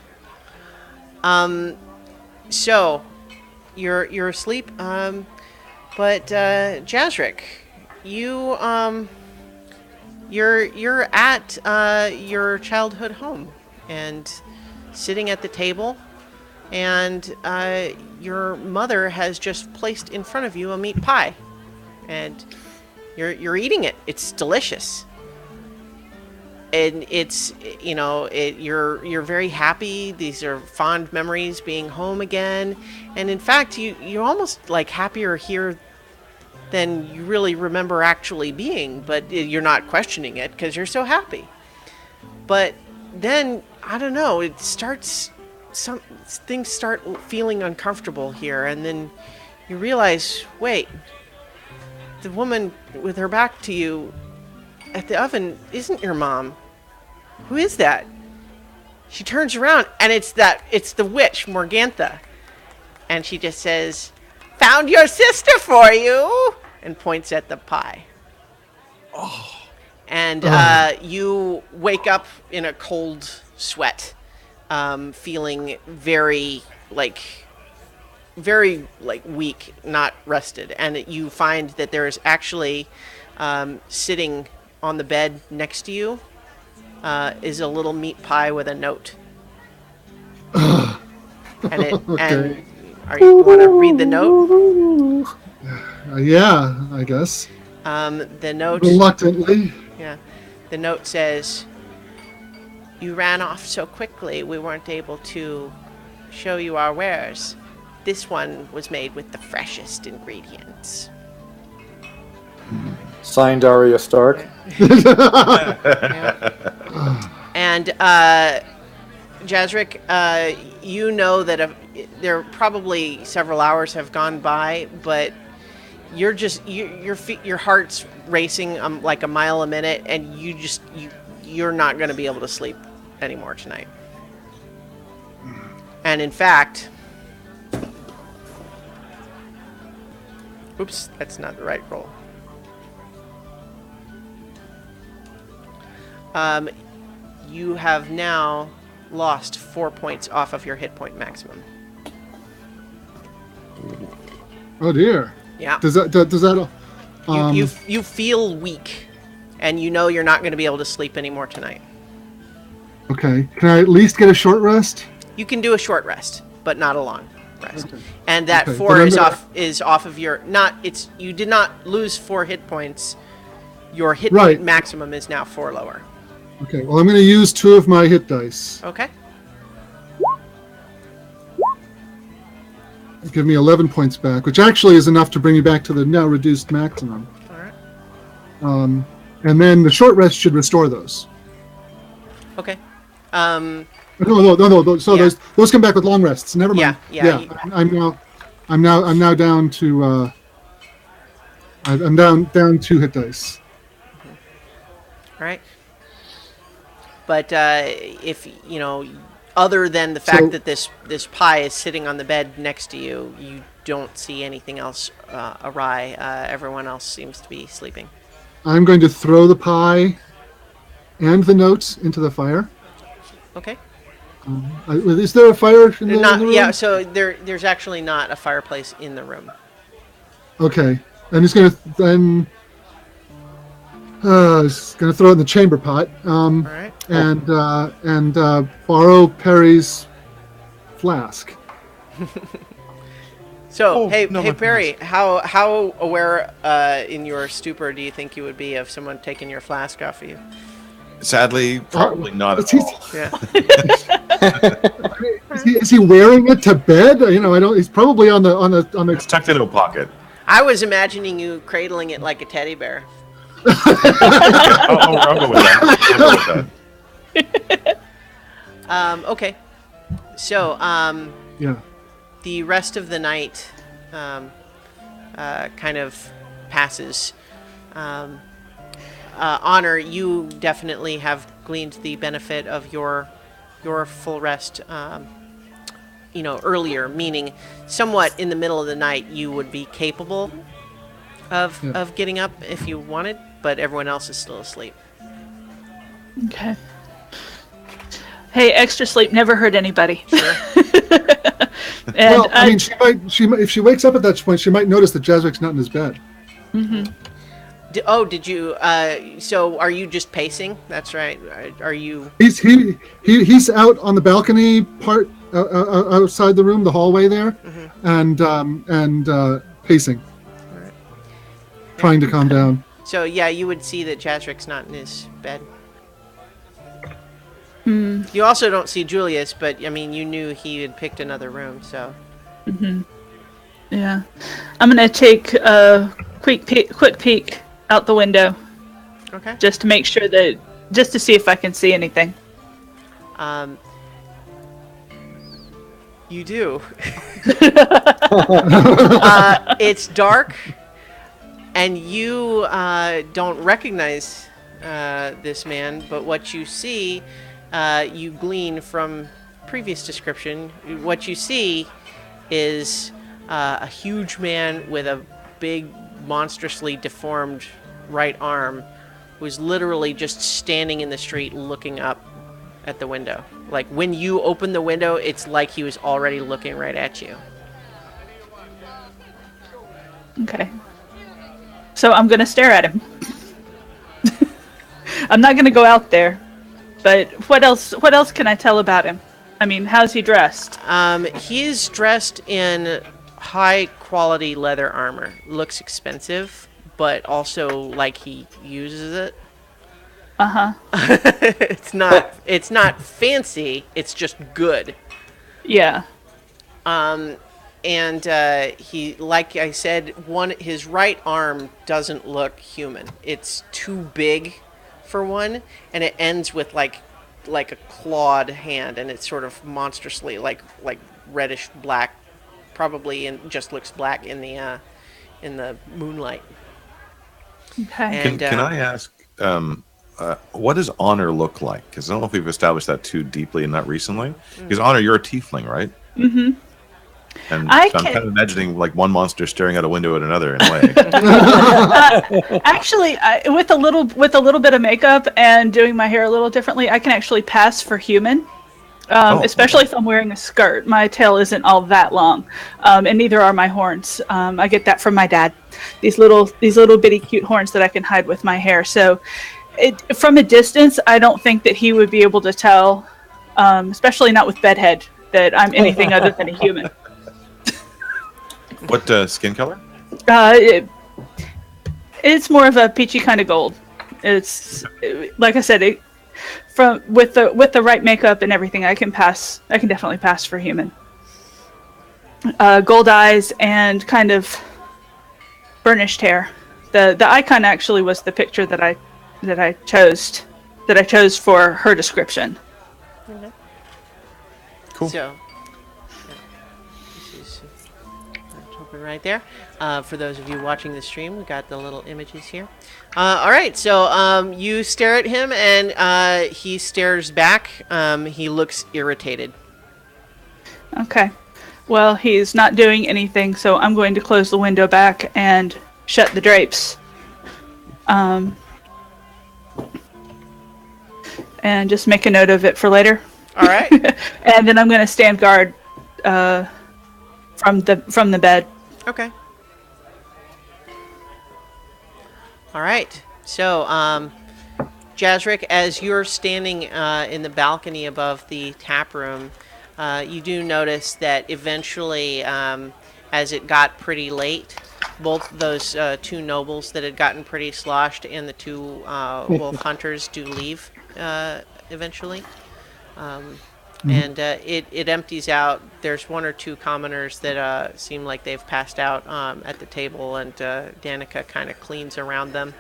So you're asleep, but Jazric, you're at your childhood home and sitting at the table, and your mother has just placed in front of you a meat pie, and you're eating it. It's delicious. And it's you're very happy. These are fond memories, being home again, and in fact you're almost like happier here than you really remember actually being, but you're not questioning it because you're so happy. But then I don't know, some things start feeling uncomfortable here, and then you realize, wait, the woman with her back to you at the oven isn't your mom. Who is that? She turns around, and it's the witch, Morgantha. And she just says, "Found your sister for you," and points at the pie. Oh. And you wake up in a cold sweat, feeling very weak, not rested. And you find that there is actually sitting on the bed next to you is a little meat pie with a note. And you want to read the note? Yeah, I guess. The note. Reluctantly. Yeah. The note says, "You ran off so quickly we weren't able to show you our wares. This one was made with the freshest ingredients." Signed, Arya Stark. Yeah. And Jazric, you know that there probably several hours have gone by, but you're just your heart's racing like a mile a minute, and you're not going to be able to sleep anymore tonight. And in fact, oops, that's not the right roll. you have now lost 4 points off of your hit point maximum. Oh dear. Yeah. Does that? You feel weak, and you know you're not going to be able to sleep anymore tonight. Okay. Can I at least get a short rest? You can do a short rest, but not a long rest. Okay. And that Okay, 4 then is I'm gonna- off of your you did not lose 4 hit points. Your hit Right. point maximum is now 4 lower. Okay. Well, I'm going to use 2 of my hit dice. Okay. Give me 11 points back, which actually is enough to bring me back to the now reduced maximum. All right. And then the short rest should restore those. Okay. No. So Yeah. those come back with long rests. Never mind. Yeah. I'm now down to. I'm down 2 hit dice. All right. But if you know, other than the fact that this pie is sitting on the bed next to you, you don't see anything else awry. Everyone else seems to be sleeping. I'm going to throw the pie and the notes into the fire. Okay. Is there a fire in the room? Yeah. So there's actually not a fireplace in the room. Okay. I'm just going to then. Just going to throw it in the chamber pot. All right. And borrow Perry's flask. So, my Perry, how aware in your stupor do you think you would be of someone taking your flask off of you? Sadly, probably not at Is all. Yeah. is he wearing it to bed? I don't. He's probably on the. It's tucked into a pocket. I was imagining you cradling it like a teddy bear. I'll go with that. Okay. So, Yeah. the rest of the night kind of passes. Honor, you definitely have gleaned the benefit of your full rest. Earlier, meaning somewhat in the middle of the night, you would be capable of getting up if you wanted, but everyone else is still asleep. Okay. Hey, extra sleep never hurt anybody. Sure. And Well, I mean, she might if she wakes up at that point, she might notice that Jazwick's not in his bed. Did you? So, are you just pacing? That's right. Are you? He's out on the balcony part outside the room, the hallway there, and pacing, Right. trying to calm down. So, yeah, you would see that Jazrick's not in his bed. You also don't see Julius, but I mean, you knew he had picked another room, so. yeah, I'm gonna take a quick peek out the window Okay. just to make sure just to see if I can see anything. You do. It's dark, and you don't recognize this man, but what you see, you glean from previous description. What you see is a huge man with a big, monstrously deformed right arm who's literally just standing in the street looking up at the window. Like, when you open the window, it's like he was already looking right at you. Okay. So I'm gonna stare at him. I'm not gonna go out there. But what else can I tell about him? I mean, how's he dressed? He's dressed in high-quality leather armor. Looks expensive, but also like he uses it. Uh-huh. It's not fancy. It's just good. Yeah. And he, like I said, his right arm doesn't look human. It's too big for one, and it ends with like a clawed hand, and it's sort of monstrously like reddish black, probably, and just looks black in the moonlight. Okay. And Can I ask, what does Honor look like? Because I don't know if we've established that too deeply and not recently. Because Honor, you're a tiefling, right? And I so I'm can- kind of imagining like one monster staring out a window at another in a way. Actually, with a little bit of makeup and doing my hair a little differently, I can actually pass for human. Especially if I'm wearing a skirt. My tail isn't all that long, and neither are my horns. I get that from my dad. These little bitty cute horns that I can hide with my hair. So, from a distance, I don't think that he would be able to tell, especially not with bedhead, that I'm anything other than a human. What skin color? It's more of a peachy kind of gold. It's like I said, with the right makeup and everything, I can definitely pass for human. Gold eyes and kind of burnished hair. The icon actually was the picture that I chose for her description. Cool. So, this is open right there. For those of you watching the stream, we got the little images here. All right, so you stare at him, and he stares back. He looks irritated. Okay. Well, he's not doing anything, so I'm going to close the window back and shut the drapes. And just make a note of it for later. All right. And then I'm going to stand guard from the bed. Okay. All right. So, Jazric, as you're standing in the balcony above the tap room, you do notice that eventually, as it got pretty late, both those two nobles that had gotten pretty sloshed and the two wolf hunters do leave eventually. And it empties out. There's one or two commoners that seem like they've passed out at the table, and Danica kind of cleans around them.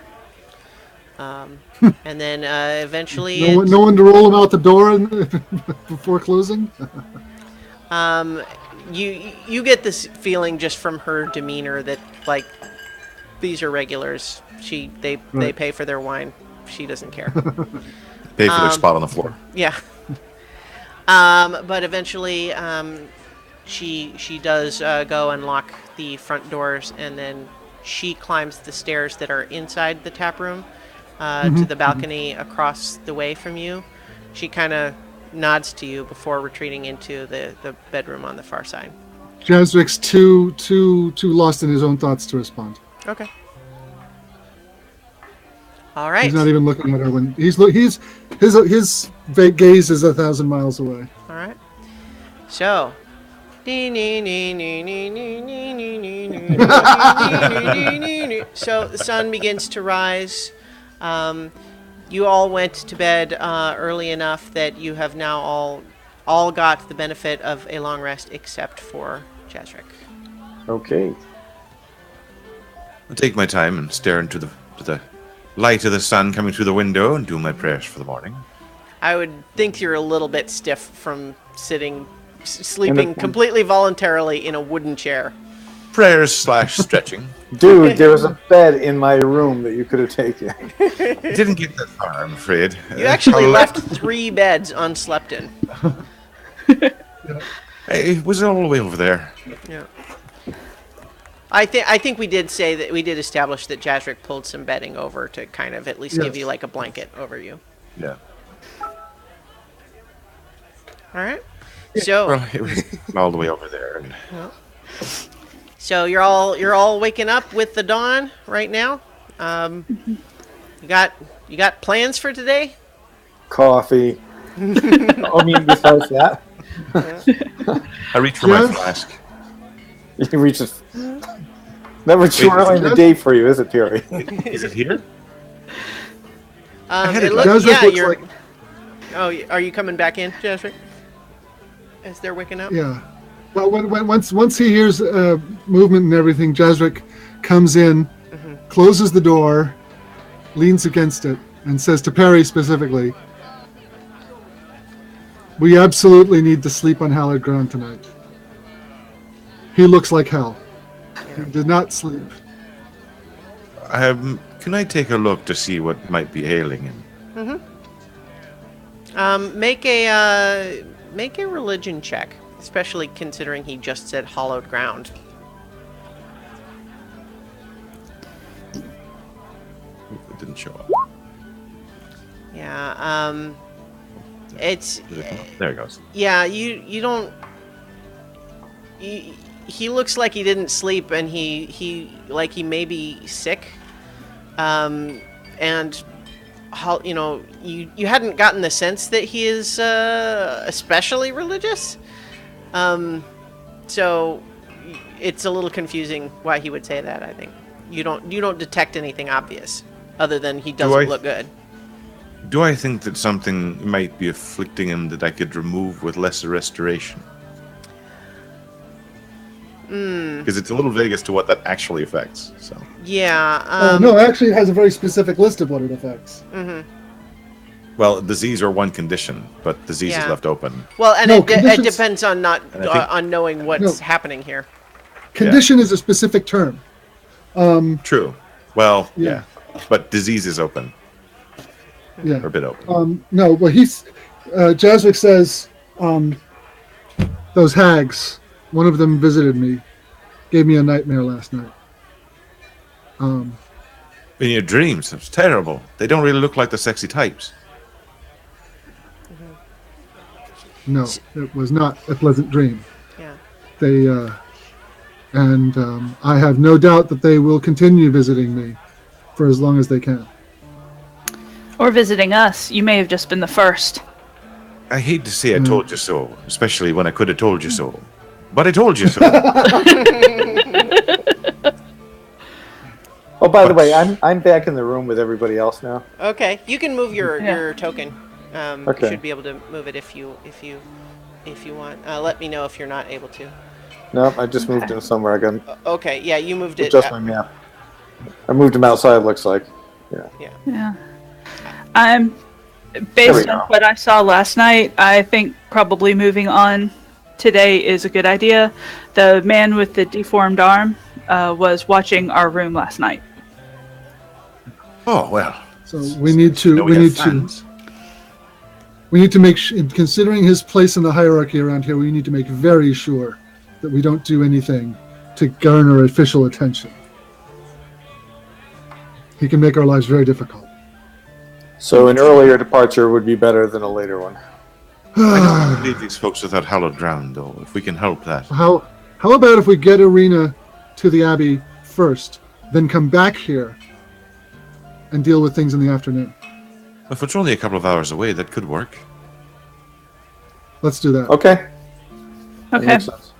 And then eventually... No one to roll them out the door before closing? You get this feeling just from her demeanor that, like, these are regulars. They pay for their wine. She doesn't care. Pay for their spot on the floor. Yeah. But eventually, she does go and lock the front doors, and then she climbs the stairs that are inside the tap room to the balcony across the way from you. She kind of nods to you before retreating into the bedroom on the far side. Jazric's too lost in his own thoughts to respond. Okay. All right. He's not even looking at her when his gaze is 1,000 miles away. All right. So. So the sun begins to rise. You all went to bed early enough that you have now all got the benefit of a long rest, except for Jazric. Okay. I'll take my time and stare into the light of the sun coming through the window and do my prayers for the morning. I would think you're a little bit stiff from sleeping completely voluntarily in a wooden chair. Prayers / stretching. Dude, there was a bed in my room that you could have taken. Didn't get that far, I'm afraid. You actually left 3 beds unslept in. It was all the way over there. Yeah. I think we did say that we did establish that Jazric pulled some bedding over to kind of at least give you like a blanket over you. Yeah. All right. So Well, it was all the way over there. And so you're all waking up with the dawn right now. You got plans for today? Coffee. I mean, besides that, I reach for my flask. you reach it. Never too early in the day for you, is it, Terry? Is it here? It Jazric yeah, looks you're. like- Oh, are you coming back in, Jazric? As they're waking up? Yeah. Well, once he hears movement and everything, Jazric comes in, closes the door, leans against it, and says to Perry specifically, "We absolutely need to sleep on hallowed ground tonight. He looks like hell. He did not sleep." Can I take a look to see what might be ailing him? Make a religion check especially considering he just said hollowed ground. It didn't show up. Yeah, it's... There it goes. Yeah, you don't... He looks like he didn't sleep, and he may be sick. And, you know, you hadn't gotten the sense that he is especially religious. So it's a little confusing why he would say that, I think. You don't detect anything obvious, other than he doesn't look good. Do I think that something might be afflicting him that I could remove with lesser restoration? Because it's a little vague as to what that actually affects. So Yeah. No, actually, it has a very specific list of what it affects. well, disease or one condition, but disease is Yeah. left open. Well, and No, it conditions- depends on not And I think- on knowing what's No. happening here. Condition is a specific term. True. Well, Yeah. but disease is open Yeah. or a bit open. No, but Jaswick says, those hags, one of them visited me, gave me a nightmare last night. In your dreams, it's terrible. They don't really look like the sexy types. No, it was not a pleasant dream. Yeah. They, I have no doubt that they will continue visiting me for as long as they can. Or visiting us. You may have just been the first. I hate to say I told you so, especially when I could have told you so. But I told you so. Oh, by the way, I'm back in the room with everybody else now. Okay, you can move your Yeah. your token. Okay. You should be able to move it if you want. Let me know if you're not able to. No, I just moved him somewhere. I can Okay, yeah, you moved it. adjust my map. I moved him outside. Looks like. Yeah. Yeah. I'm There we based go. on what I saw last night, I think probably moving on today is a good idea. The man with the deformed arm was watching our room last night. Oh, well. So we need to No, we have need to fans. we need to make considering his place in the hierarchy around here, we need to make very sure that we don't do anything to garner official attention. He can make our lives very difficult. So an earlier departure would be better than a later one. I don't want to leave these folks without hallowed ground, though, if we can help that. How about if we get Arena to the Abbey first, then come back here and deal with things in the afternoon? If it's only a couple of hours away, that could work. Let's do that. Okay. That Okay. makes sense.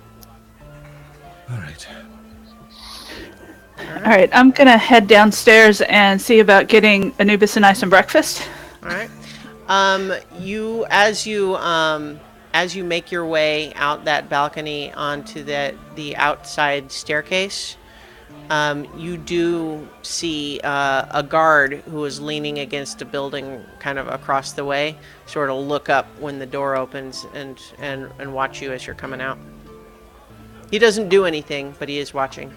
All right. All right. I'm going to head downstairs and see about getting Anubis and I some breakfast. All right. As you make your way out that balcony onto the outside staircase, you do see a guard who is leaning against a building kind of across the way, sort of look up when the door opens and watch you as you're coming out. He doesn't do anything, but he is watching.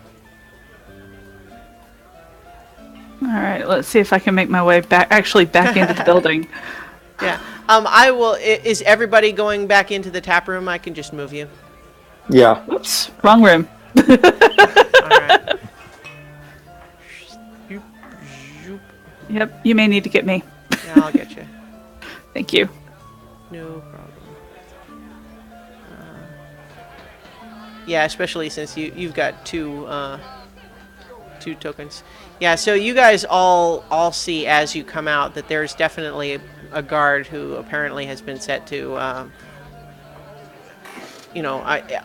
All right. Let's see if I can make my way back into the building. Yeah. I will. Is everybody going back into the tap room? I can just move you. Yeah. Oops. Wrong room. All right. Yep. You may need to get me. Yeah, I'll get you. Thank you. No problem. Yeah, especially since you've got two tokens. Yeah, so you guys all see as you come out that there's definitely a guard who apparently has been set to.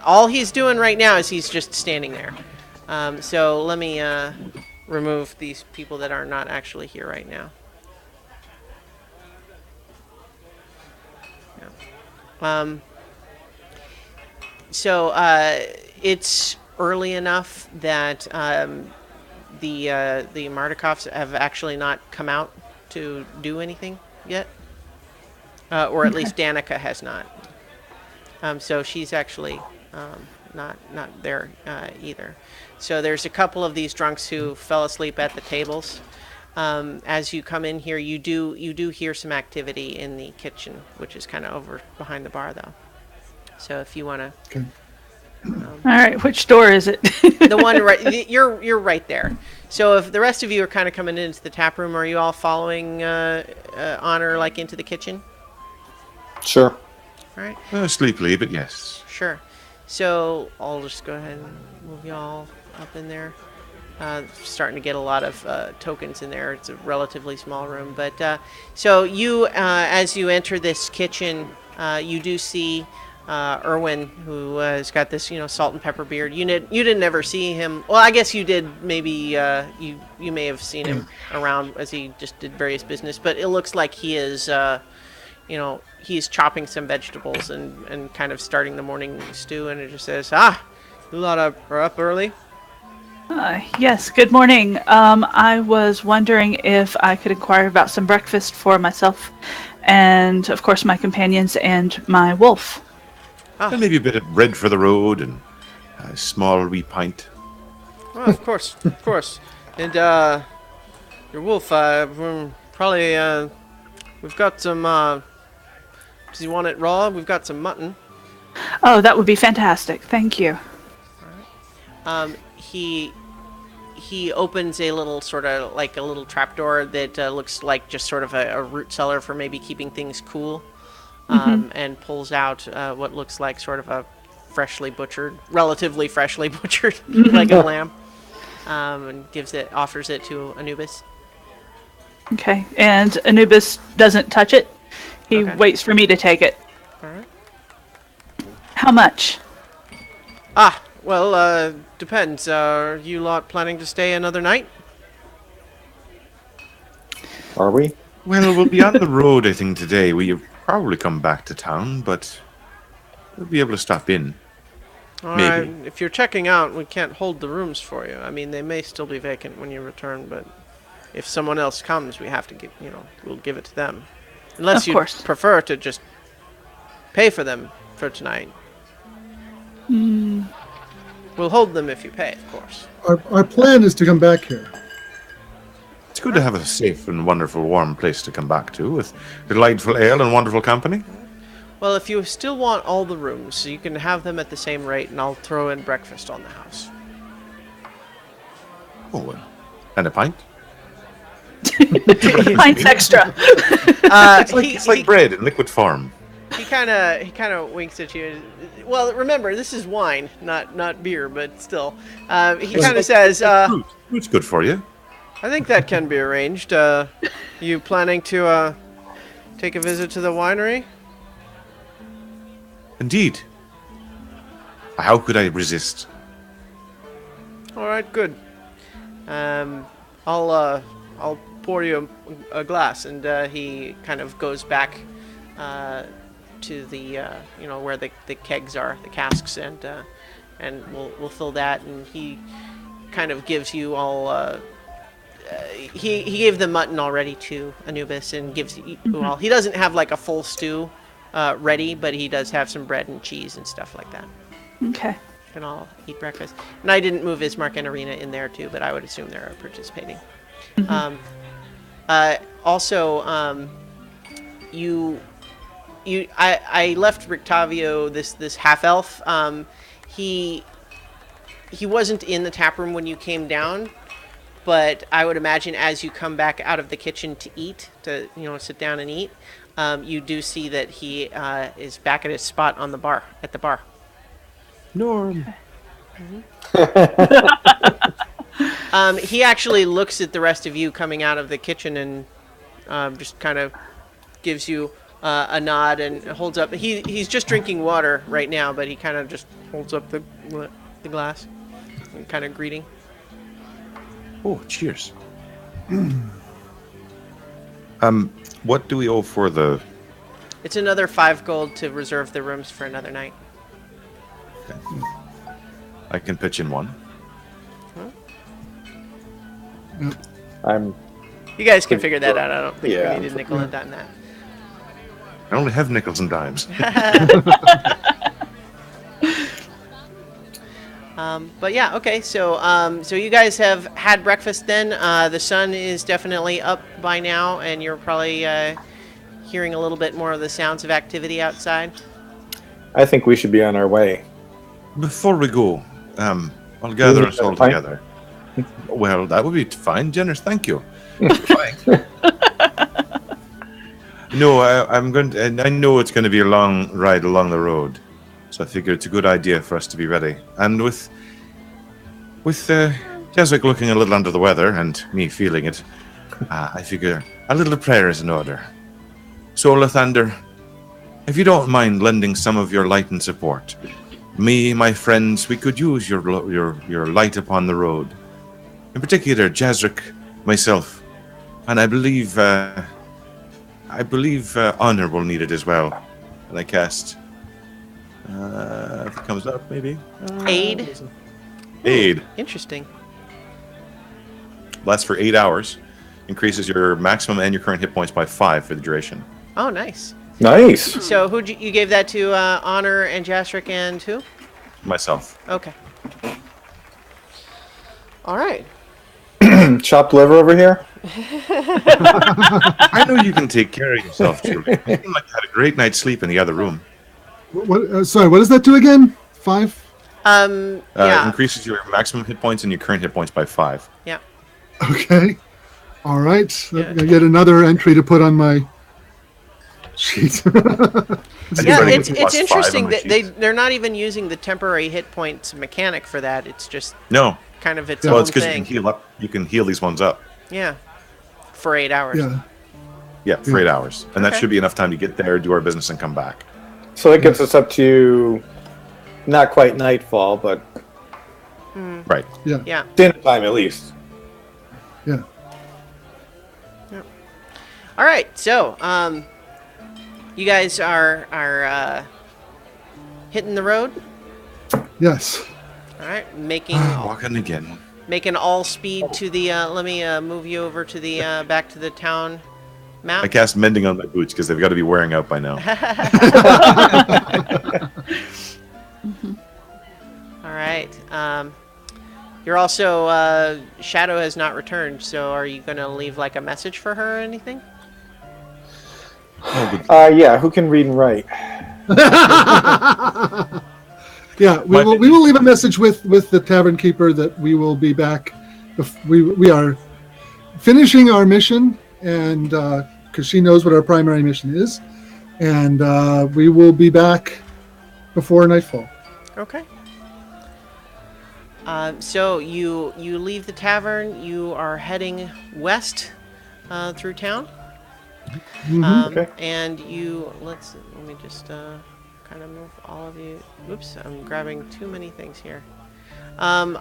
All he's doing right now is he's just standing there. So let me remove these people that are not actually here right now. Yeah. So it's early enough that the Mardikovs have actually not come out to do anything yet, or at least Danica has not. So she's actually not there either. So there's a couple of these drunks who fell asleep at the tables. As you come in here, you do hear some activity in the kitchen, which is kind of over behind the bar, though. So if you want to, Okay. All right, which door is it? the one right, you're right there. So if the rest of you are kind of coming into the tap room, are you all following Honor like into the kitchen? Sure. All right. Sleepily, but yes. Sure. So I'll just go ahead and move y'all up in there. Starting to get a lot of tokens in there. It's a relatively small room, but so you, as you enter this kitchen, you do see Erwin, who has got this, salt and pepper beard. You didn't ever see him. Well, I guess you did. Maybe you may have seen him around as he just did various business. But it looks like he is, he's chopping some vegetables and kind of starting the morning stew. And it just says, you lot are up early. Yes, good morning. I was wondering if I could inquire about some breakfast for myself and, of course, my companions and my wolf. And maybe a bit of bread for the road and a small wee pint. Well, of course, of course. And your wolf, probably, we've got some, does he want it raw? We've got some mutton. Oh, that would be fantastic. Thank you. He opens a little sort of like a little trapdoor that looks like just sort of a root cellar for maybe keeping things cool, and pulls out what looks like sort of a relatively freshly butchered leg of lamb, and offers it to Anubis. Okay, and Anubis doesn't touch it. He Okay. waits for me to take it. All right. How much? Well, depends. Are you lot planning to stay another night? Are we? Well, we'll be on the road, I think, today. We'll probably come back to town, but we'll be able to stop in. All Maybe. right. If you're checking out, we can't hold the rooms for you. I mean, they may still be vacant when you return, but if someone else comes, we have to we'll give it to them. Unless Of you course. prefer to just pay for them for tonight. We'll hold them if you pay, of course. Our plan is to come back here. It's good to have a safe and wonderful warm place to come back to with delightful ale and wonderful company. Well, if you still want all the rooms, you can have them at the same rate, and I'll throw in breakfast on the house. Oh, well. And a pint? Pints extra. It's like bread in liquid form. He kind of winks at you. Well, remember, this is wine, not beer, but still. He kind of says, Fruit's good for you. I think that can be arranged. You planning to take a visit to the winery? Indeed. How could I resist? All right, good. I'll pour you a glass, and he kind of goes back to the where the kegs are, the casks, and we'll fill that. And he kind of gives you all. He gave the mutton already to Anubis and gives you all. He doesn't have like a full stew ready, but he does have some bread and cheese and stuff like that. Okay. Can all eat breakfast. And I didn't move Ismark and Arena in there too, but I would assume they're participating. Also, I left Rictavio, this half elf. He wasn't in the tap room when you came down, but I would imagine as you come back out of the kitchen to eat, to sit down and eat, you do see that he is back at his spot on the bar, at the bar. Norm. He actually looks at the rest of you coming out of the kitchen and just kind of gives you a nod and holds up. He's just drinking water right now, but he kind of just holds up the glass and kind of greeting. Oh, cheers. What do we owe for the... It's another 5 gold to reserve the rooms for another night. I can pitch in one. You guys can figure that out. I don't think Yeah. we need a nickel and dime that. I only have nickels and dimes. But yeah, okay. So you guys have had breakfast then. The sun is definitely up by now, and you're probably hearing a little bit more of the sounds of activity outside. I think we should be on our way. Before we go, I'll gather need us all another pint? together. Well, that would be fine, generous. Thank you. Fine. No, I'm going to, and I know it's going to be a long ride along the road, so I figure it's a good idea for us to be ready. And with Keswick looking a little under the weather and me feeling it, I figure a little prayer is in order. So, Lathander, if you don't mind lending some of your light and support, me, my friends, we could use your light upon the road. In particular, Jazric, myself, and I believe Honor will need it as well. And I cast, if it comes up, maybe Aid. Aid. Interesting. Lasts for 8 hours. Increases your maximum and your current hit points by 5 for the duration. Oh, nice. Nice. So who you gave that to? Honor and Jastrick and who? Myself. Okay. All right. Chopped liver over here. I know you can take care of yourself, Julie. You seem like you had a great night's sleep in the other room. Sorry, what does that do again? 5? Yeah. Increases your maximum hit points and your current hit points by 5. Yeah. Okay. All right. Yeah. Yet another entry to put on my sheet. Yeah, running it's with +5 interesting on my that sheet. they're not even using the temporary hit points mechanic for that. It's just No. kind of its Well, own it's because you thing. can heal up. You can heal these ones up. Yeah. For 8 hours. Yeah. Yeah, for 8 hours. And that Okay. should be enough time to get there, do our business, and come back. So that gets us up to not quite nightfall, but Right. Yeah. Yeah. dinner time at least. Yeah. All right. So, you guys are hitting the road. Yes. All right. Making Walking again. making all speed to the. Let me move you over to the back to the town map. I cast Mending on my boots because they've got to be wearing out by now. All right. You're also Shadow has not returned, so are you gonna leave like a message for her or anything? Oh, good. Yeah, who can read and write? Yeah, we will leave a message with the tavern keeper that we will be back. We are finishing our mission, and because she knows what our primary mission is, and we will be back before nightfall. Okay. So you leave the tavern. You are heading west through town. Okay. And let me just kind of move all of you. Oops, I'm grabbing too many things here. I'm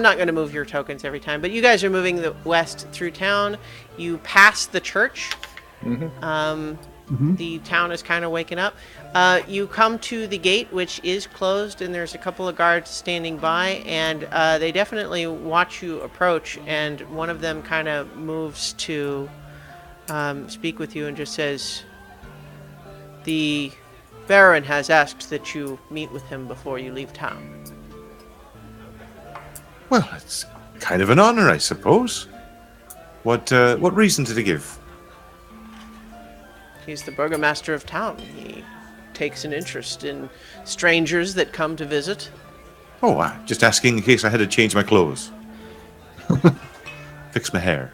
not going to move your tokens every time, but you guys are moving the west through town. You pass the church. The town is kind of waking up. You come to the gate, which is closed, and there's a couple of guards standing by, and they definitely watch you approach, and one of them kind of moves to speak with you and just says, "The Baron has asked that you meet with him before you leave town." Well, it's kind of an honor, I suppose. What reason did he give? He's the Burgomaster of town. He takes an interest in strangers that come to visit. Oh, just asking in case I had to change my clothes. Fix my hair.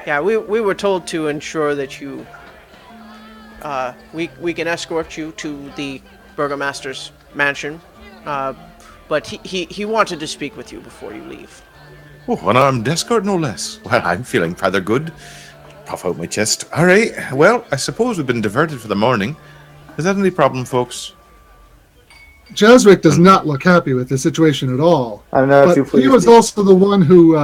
Yeah, we were told to ensure that you... we can escort you to the Burgomaster's mansion, but he wanted to speak with you before you leave. Oh, an armed escort, no less. Well, I'm feeling rather good. Puff out my chest. All right. Well, I suppose we've been diverted for the morning. Is that any problem, folks? Jasric does not look happy with the situation at all. I'm not too But pleased. he was also the one who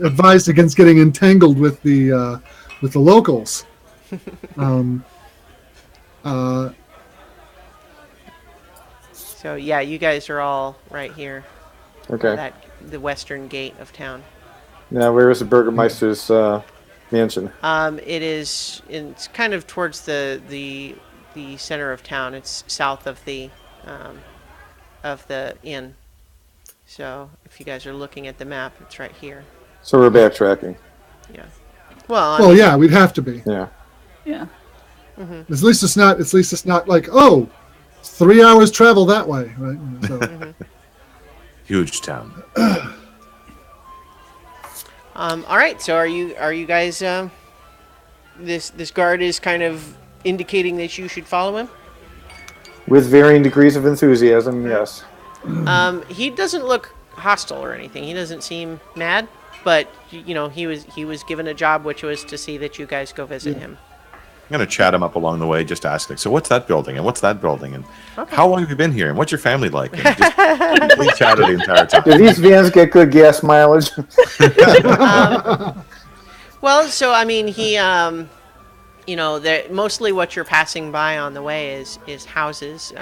advised against getting entangled with the locals. So yeah, you guys are all right here. Okay. The western gate of town. Now, where is the Burgomaster's mansion? It's kind of towards the center of town. It's south of the inn. So if you guys are looking at the map, it's right here. So we're backtracking. Yeah. Well, Well, yeah, we'd have to be. Yeah. Yeah. At least it's not. At least it's not like 3 hours travel that way, right? So, Huge town. all right. So are you guys? This guard is kind of indicating that you should follow him. With varying degrees of enthusiasm, yes. He doesn't look hostile or anything. He doesn't seem mad, but he was given a job, which was to see that you guys go visit him. I'm going to chat him up along the way, just ask, like, so what's that building, and what's that building, and how long have you been here, and what's your family like? And just we chatted the entire time. Do these vans get good gas mileage? Well, so I mean, he, mostly what you're passing by on the way is houses.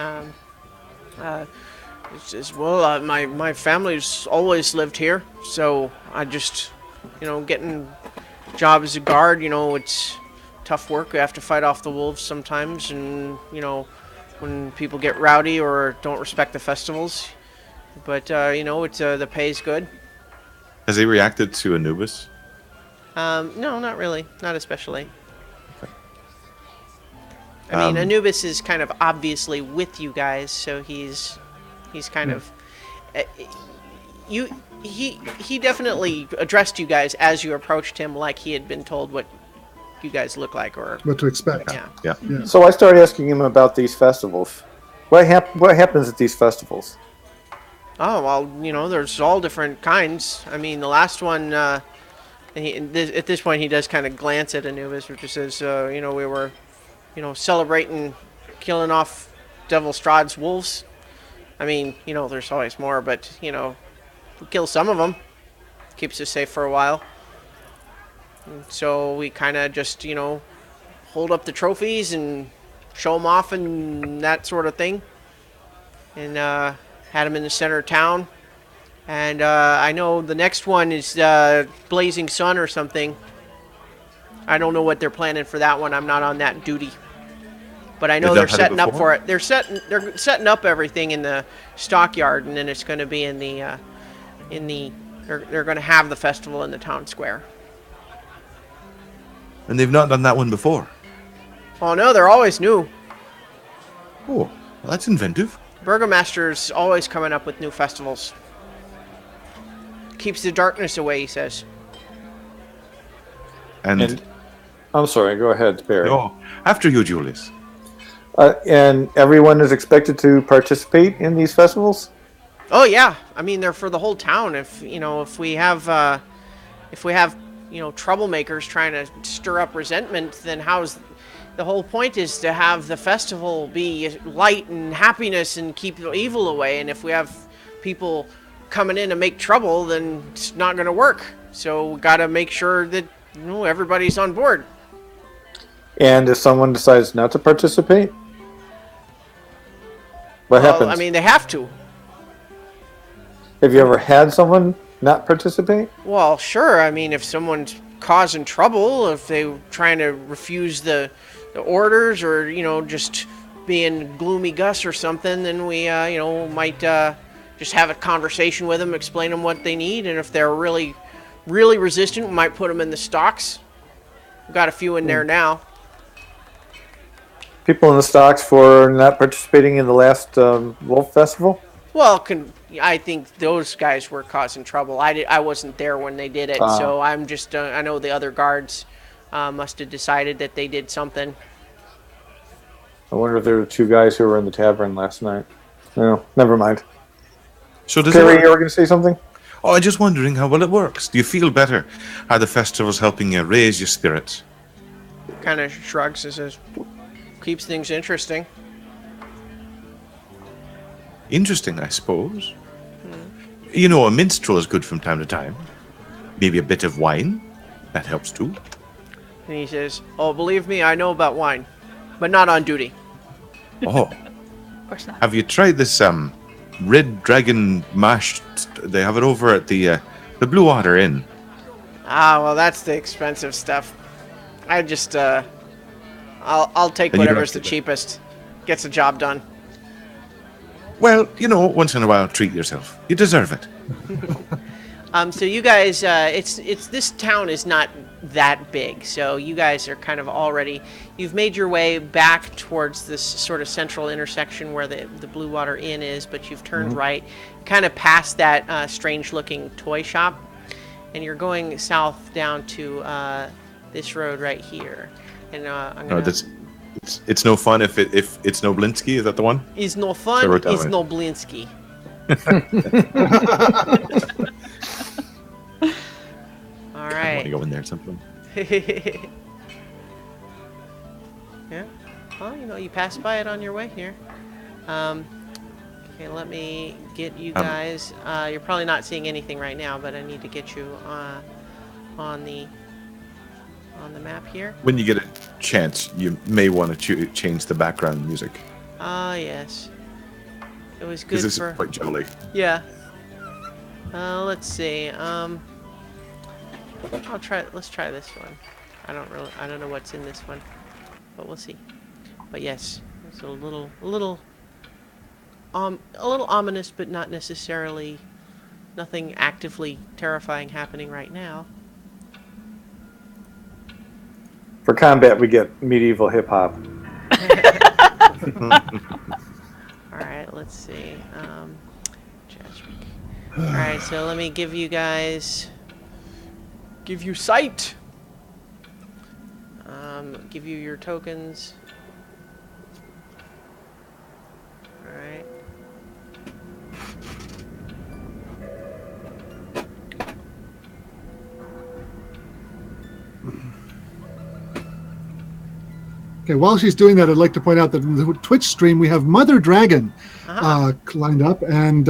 It's just, well, my family's always lived here, so I just, getting job as a guard. It's tough work. We have to fight off the wolves sometimes, and when people get rowdy or don't respect the festivals. But it's the pay's good. Has he reacted to Anubis? No, not really. Not especially. I mean, Anubis is kind of obviously with you guys, so he's kind of he definitely addressed you guys as you approached him, like he had been told what you guys look like or what to expect. Yeah. So I started asking him about these festivals. What happens at these festivals? Oh, well, there's all different kinds. I mean, the last one, at this point, he does kind of glance at Anubis, which says, we were, celebrating killing off Devil Strahd's wolves. I mean, there's always more, but, we kill some of them. Keeps us safe for a while. And so we kind of just, hold up the trophies and show them off and that sort of thing. And, had him in the center of town. And I know the next one is Blazing Sun or something. I don't know what they're planning for that one. I'm not on that duty. But I know they're setting up for it. They're setting up everything in the stockyard, and then it's going to be they're going to have the festival in the town square. And they've not done that one before. Oh no, they're always new. Oh, well, that's inventive. Burgomaster's always coming up with new festivals. Keeps the darkness away, he says. And I'm sorry, go ahead, Barry. no, after you, Julius. And everyone is expected to participate in these festivals? Oh yeah, I mean they're for the whole town. If we have troublemakers trying to stir up resentment, then the whole point is to have the festival be light and happiness and keep evil away. And if we have people coming in to make trouble, then it's not going to work. So we got to make sure that everybody's on board. And if someone decides not to participate, what happens? I mean, they have to. Have you ever had someone not participate? Well, sure. I mean, if someone's causing trouble, if they're trying to refuse the orders, or just being gloomy Gus or something, then we might just have a conversation with them, explain them what they need, and if they're really really resistant, we might put them in the stocks. We've got a few in there now. People in the stocks for not participating in the last Wolf Festival? Well, I think those guys were causing trouble. I wasn't there when they did it, so I'm just I know the other guards must have decided that they did something. I wonder if there were two guys who were in the tavern last night. No, never mind. So does Perry, you were going to say something? Oh, I'm just wondering how well it works. Do you feel better? Are the festivals helping you raise your spirits? Kind of shrugs and says, keeps things interesting. Interesting, I suppose. A minstrel is good from time to time. Maybe a bit of wine. That helps too. And he says, oh, believe me, I know about wine, but not on duty. Oh. Of course not. Have you tried this red dragon mash? They have it over at the Blue Water Inn. Ah, well, that's the expensive stuff. I just, I'll take whatever's the cheapest. Gets the job done. Well, once in a while, treat yourself. You deserve it. So you guys, it's this town is not that big. So you guys are kind of already, you've made your way back towards this sort of central intersection where the Blue Water Inn is, but you've turned right, kind of past that strange looking toy shop, and you're going south down to this road right here. And I'm gonna... It's no fun if it's no Blinsky. Is that the one? Is no fun, is no Blinsky. All right. I want to go in there at some point. Yeah. Well, you pass by it on your way here. Okay, let me get you guys. You're probably not seeing anything right now, but I need to get you on the map here. When you get a chance, you may want to change the background music. Yes. It was good Because this for... is quite jolly. Yeah. Let's see. Let's try this one. I don't know what's in this one, but we'll see. But yes, it's a little ominous, but not necessarily, nothing actively terrifying happening right now. For combat, we get medieval hip hop. All right, let's see. All right, so let me give you sight. Give you your tokens. All right. Okay, while she's doing that, I'd like to point out that in the Twitch stream we have Mother Dragon lined up, and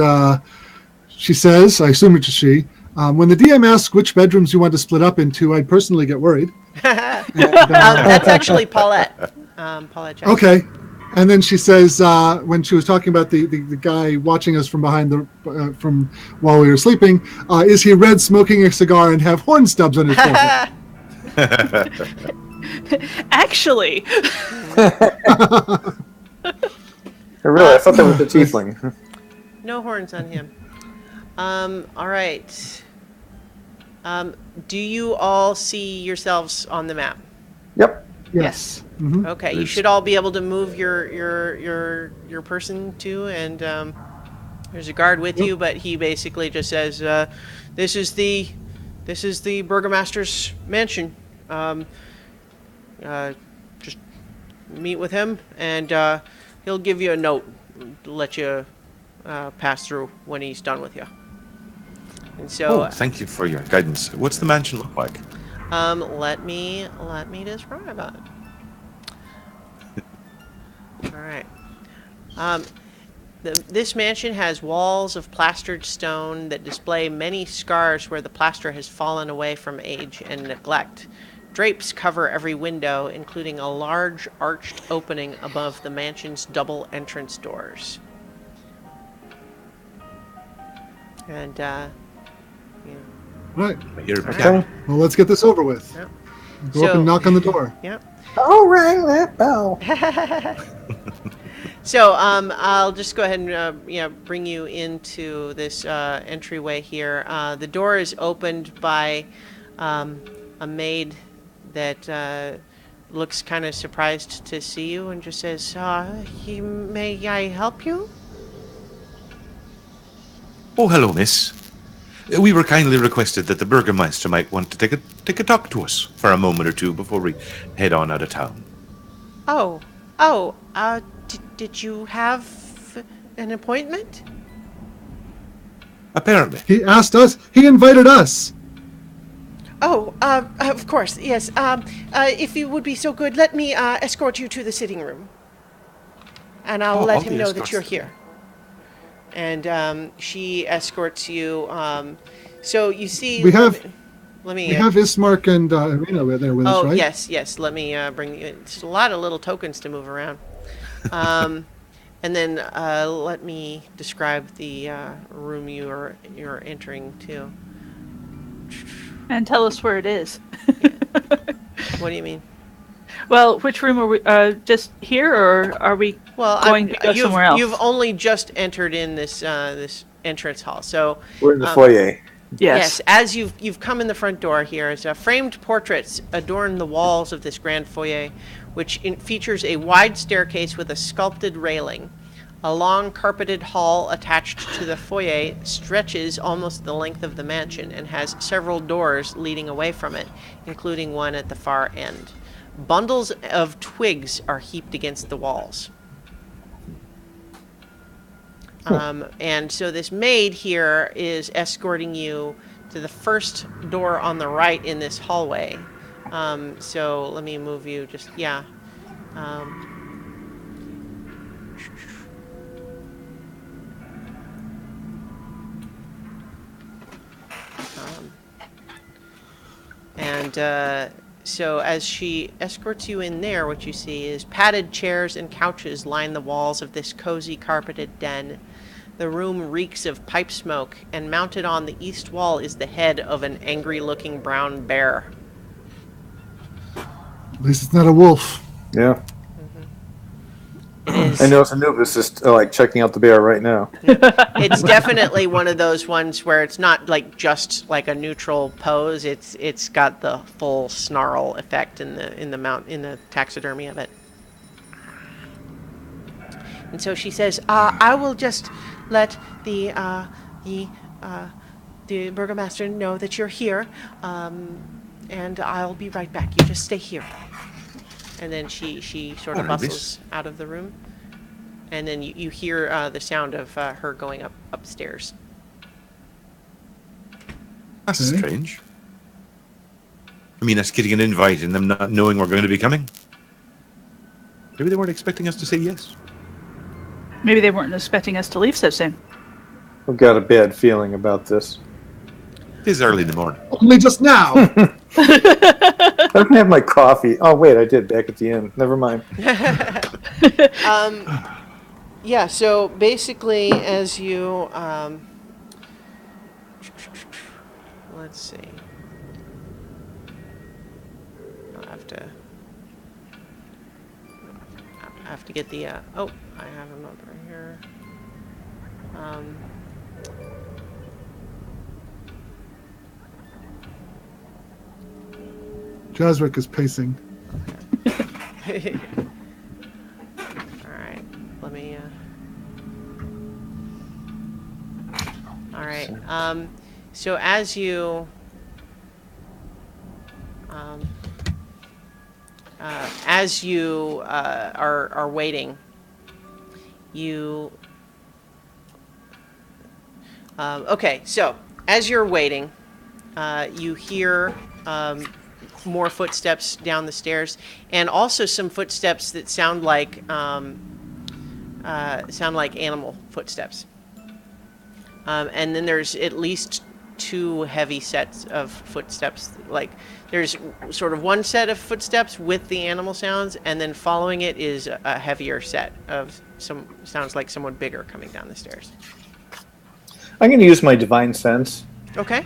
she says, I assume it's she, when the DM asks which bedrooms you want to split up into, I'd personally get worried. That's actually Paulette. Paulette Jackson. Okay. And then she says, when she was talking about the guy watching us from behind from while we were sleeping, is he red, smoking a cigar, and have horn stubs on his forehead? Actually. Really, I thought that was the tiefling. No horns on him. All right. Do you all see yourselves on the map? Yep. Yes. Mm-hmm. Okay, you should all be able to move your person too, and there's a guard with you, but he basically just says, "This is the Burgomaster's mansion. Just meet with him, and he'll give you a note to let you pass through when he's done with you." And so, thank you for your guidance. What's the mansion look like? let me describe it. All right. This mansion has walls of plastered stone that display many scars where the plaster has fallen away from age and neglect. Drapes cover every window, including a large arched opening above the mansion's double entrance doors. And, Right. Okay. Well, let's get this over with. Yep. Go up and knock on the door. Yep. Oh, ring that bell. So, I'll just go ahead and bring you into this entryway here. The door is opened by a maid that looks kind of surprised to see you and just says, "May I help you?" Oh, hello, miss. We were kindly requested that the Burgomaster might want to take a talk to us for a moment or two before we head on out of town. Did you have an appointment? Apparently. He asked us. He invited us. Of course, yes. If you would be so good, let me escort you to the sitting room. And I'll let him know that you're here. And she escorts you. So you see... We have Ismark and Irina there with us, right? Yes. Let me bring you... It's a lot of little tokens to move around. And then let me describe the room you're entering to. And tell us where it is. What do you mean? Well, which room are we? Just here, or are we going to go somewhere else? You've only just entered in this this entrance hall, so We're in the foyer. Yes. As you've come in the front door here, as framed portraits adorn the walls of this grand foyer, which features a wide staircase with a sculpted railing. A long carpeted hall attached to the foyer stretches almost the length of the mansion and has several doors leading away from it, including one at the far end. Bundles of twigs are heaped against the walls. And so this maid here is escorting you to the first door on the right in this hallway. So let me move you just, yeah. So as she escorts you in there, what you see is padded chairs and couches line the walls of this cozy carpeted den. The room reeks of pipe smoke, and mounted on the east wall is the head of an angry-looking brown bear. At least it's not a wolf. Yeah. It is. I know Anubis is like checking out the bear right now. It's definitely one of those ones where it's not like just like a neutral pose. It's got the full snarl effect in the taxidermy of it. And so she says, "I will just let the Burgomaster know that you're here, and I'll be right back. You just stay here." And then she sort of bustles out of the room. And then you hear the sound of her going upstairs. That's strange. I mean, us getting an invite and them not knowing we're going to be coming. Maybe they weren't expecting us to say yes. Maybe they weren't expecting us to leave so soon. I've got a bad feeling about this. It is early in the morning. Only just now. I don't have my coffee. Oh, wait, I did back at the end. Never mind. Yeah, so basically as you... let's see. I have to get the... oh, I have them up right here. Jasrick is pacing. Alright, let me, alright, so as you, are waiting, you, okay, so, as you're waiting, you hear, more footsteps down the stairs, and also some footsteps that sound like animal footsteps. And then there's at least two heavy sets of footsteps. Like there's sort of one set of footsteps with the animal sounds, and then following it is a heavier set of sounds like someone bigger coming down the stairs. I'm going to use my divine sense. Okay.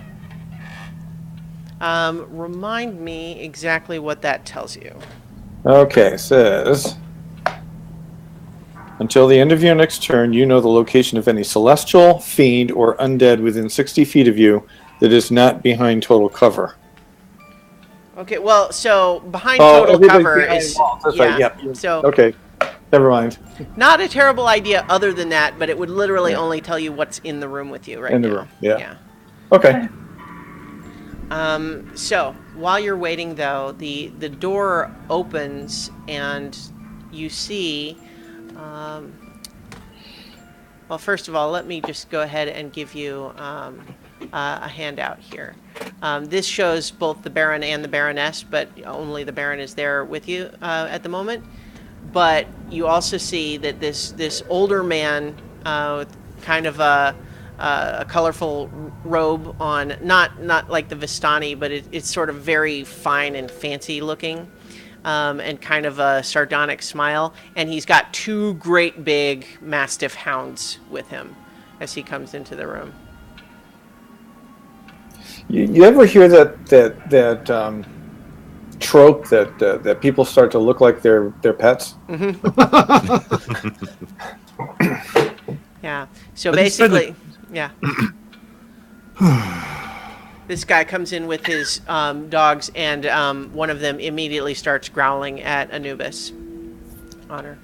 Remind me exactly what that tells you. Okay, it says, until the end of your next turn, you know the location of any celestial, fiend, or undead within 60 feet of you that is not behind total cover. Okay, well, so behind total cover is... Yeah, yeah, so okay, never mind. Not a terrible idea other than that, but it would literally only tell you what's in the room with you right now. In the room, yeah. Okay. So, while you're waiting, though, the door opens, and you see... well, first of all, let me just go ahead and give you a handout here. This shows both the Baron and the Baroness, but only the Baron is there with you at the moment. But you also see that this older man, kind of a colorful robe on, not like the Vistani, but it's sort of very fine and fancy looking, and kind of a sardonic smile. And he's got two great big Mastiff hounds with him as he comes into the room. You ever hear that trope that people start to look like their pets? Mm-hmm. Yeah. So basically, yeah. This guy comes in with his dogs, and one of them immediately starts growling at Anubis. Honor.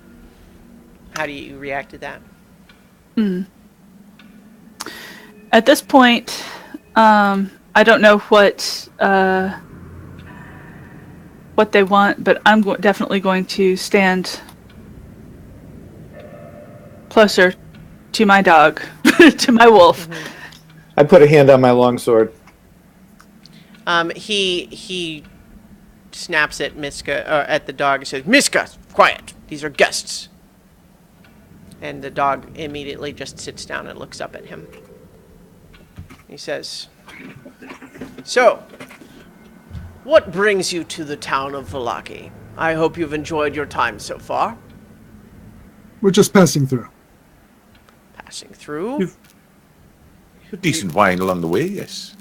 How do you react to that? At this point, I don't know what they want, but I'm definitely going to stand closer to my dog, to my wolf. I put a hand on my longsword. He snaps at Miska, or at the dog, and says, "Miska, quiet. These are guests." And the dog immediately just sits down and looks up at him. He says, "So, what brings you to the town of Vallaki? I hope you've enjoyed your time so far." We're just passing through. Passing through. A decent wine along the way, yes.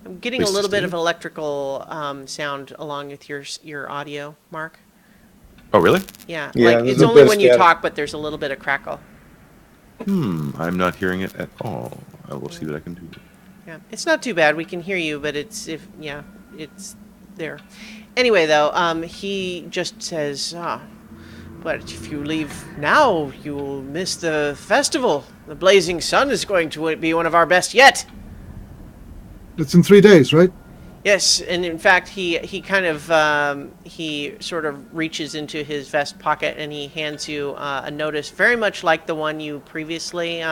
I'm getting a Place to little bit stay. of electrical sound along with your audio, Mark. Oh, really? Yeah, Yeah, like there's it's a only bit of when you static. talk, but there's a little bit of crackle. I'm not hearing it at all. I will see what I can do. Yeah, it's not too bad. We can hear you, but it's there. Anyway, though, he just says, but if you leave now, you'll miss the festival. The Blazing Sun is going to be one of our best yet." It's in 3 days, right? Yes, and in fact, he kind of he sort of reaches into his vest pocket and he hands you a notice, very much like the one you previously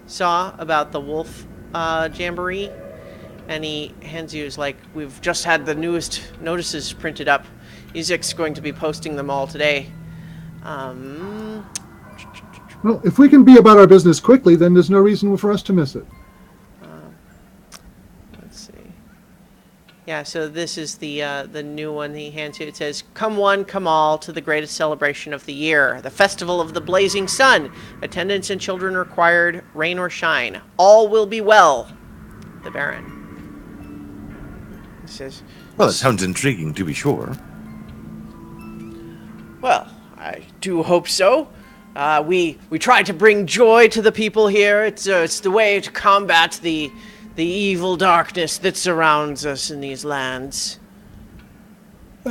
saw about the wolf jamboree. And he hands you, is like, "We've just had the newest notices printed up. Ezek's going to be posting them all today." Well, if we can be about our business quickly, then there's no reason for us to miss it. Let's see. Yeah, so this is the new one he hands you. It says, "Come one, come all to the greatest celebration of the year, the Festival of the Blazing Sun. Attendance and children required, rain or shine. All will be well. The Baron." He says, Well, it sounds intriguing, to be sure. "Well, I do hope so. We try to bring joy to the people here. It's the way to combat the evil darkness that surrounds us in these lands."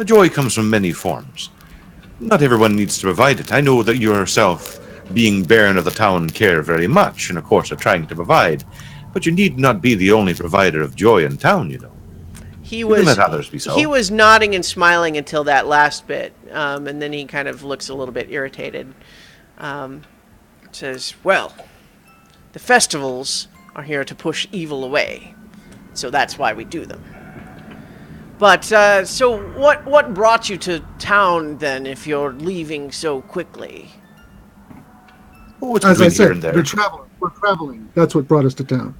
Joy comes from many forms. Not everyone needs to provide it. I know that you yourself, being Baron of the town, care very much, and of course are trying to provide. But you need not be the only provider of joy in town, you know. He You was can let others be so. he was nodding and smiling until that last bit, and then he kind of looks a little bit irritated. Says, "Well, the festivals are here to push evil away, so that's why we do them. But so what brought you to town then, if you're leaving so quickly?" Oh, it's As I between here and said, there. we're traveling. That's what brought us to town.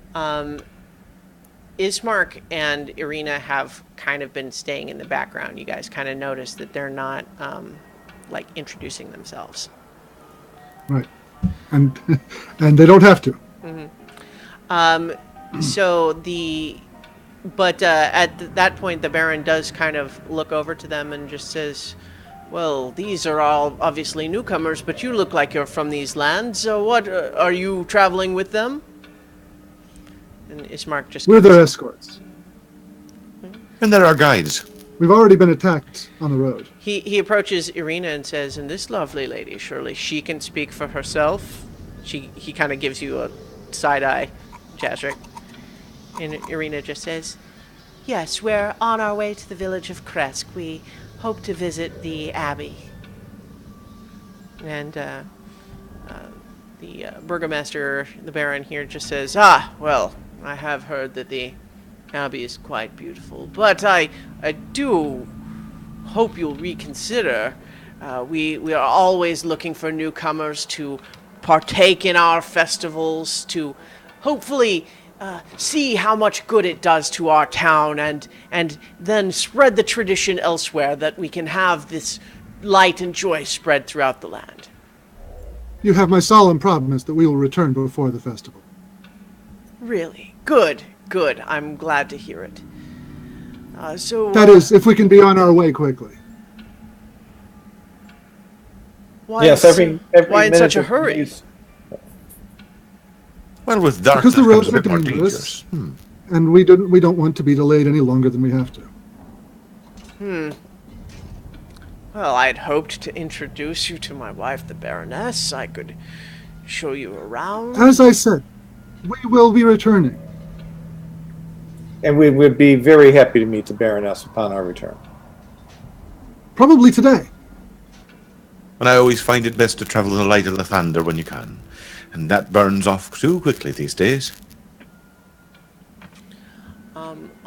Ismark and Irina have kind of been staying in the background. You guys kind of notice that they're not like introducing themselves. Right. And and they don't have to. But at that point, the Baron does kind of look over to them and just says, "Well, these are all obviously newcomers, but you look like you're from these lands. So what, are you traveling with them?" And Ismark just... We're their escorts. And there are guides. We've already been attacked on the road. He approaches Irina and says, "And this lovely lady, surely she can speak for herself?" He kind of gives you a side-eye, Jazric. And Irina just says, "Yes, we're on our way to the village of Kresk. We hope to visit the Abbey." And the Burgomaster, the Baron here, just says, "Well, I have heard that the Abbey is quite beautiful, but I do hope you'll reconsider. We are always looking for newcomers to partake in our festivals, to hopefully see how much good it does to our town, and then spread the tradition elsewhere, that we can have this light and joy spread throughout the land." You have my solemn promise that we will return before the festival. "Really? Good. I'm glad to hear it. That is, if we can be on our way quickly. Why Yes, every why in minute such a of hurry?" use- Well, with darkness Because the comes roads a are bit more dangerous. dangerous. and we don't want to be delayed any longer than we have to. Well, I'd hoped to introduce you to my wife, the Baroness. I could show you around. As I said, we will be returning. And we would be very happy to meet the Baroness upon our return. Probably today. And I always find it best to travel in the light of the thunder when you can. And that burns off too quickly these days.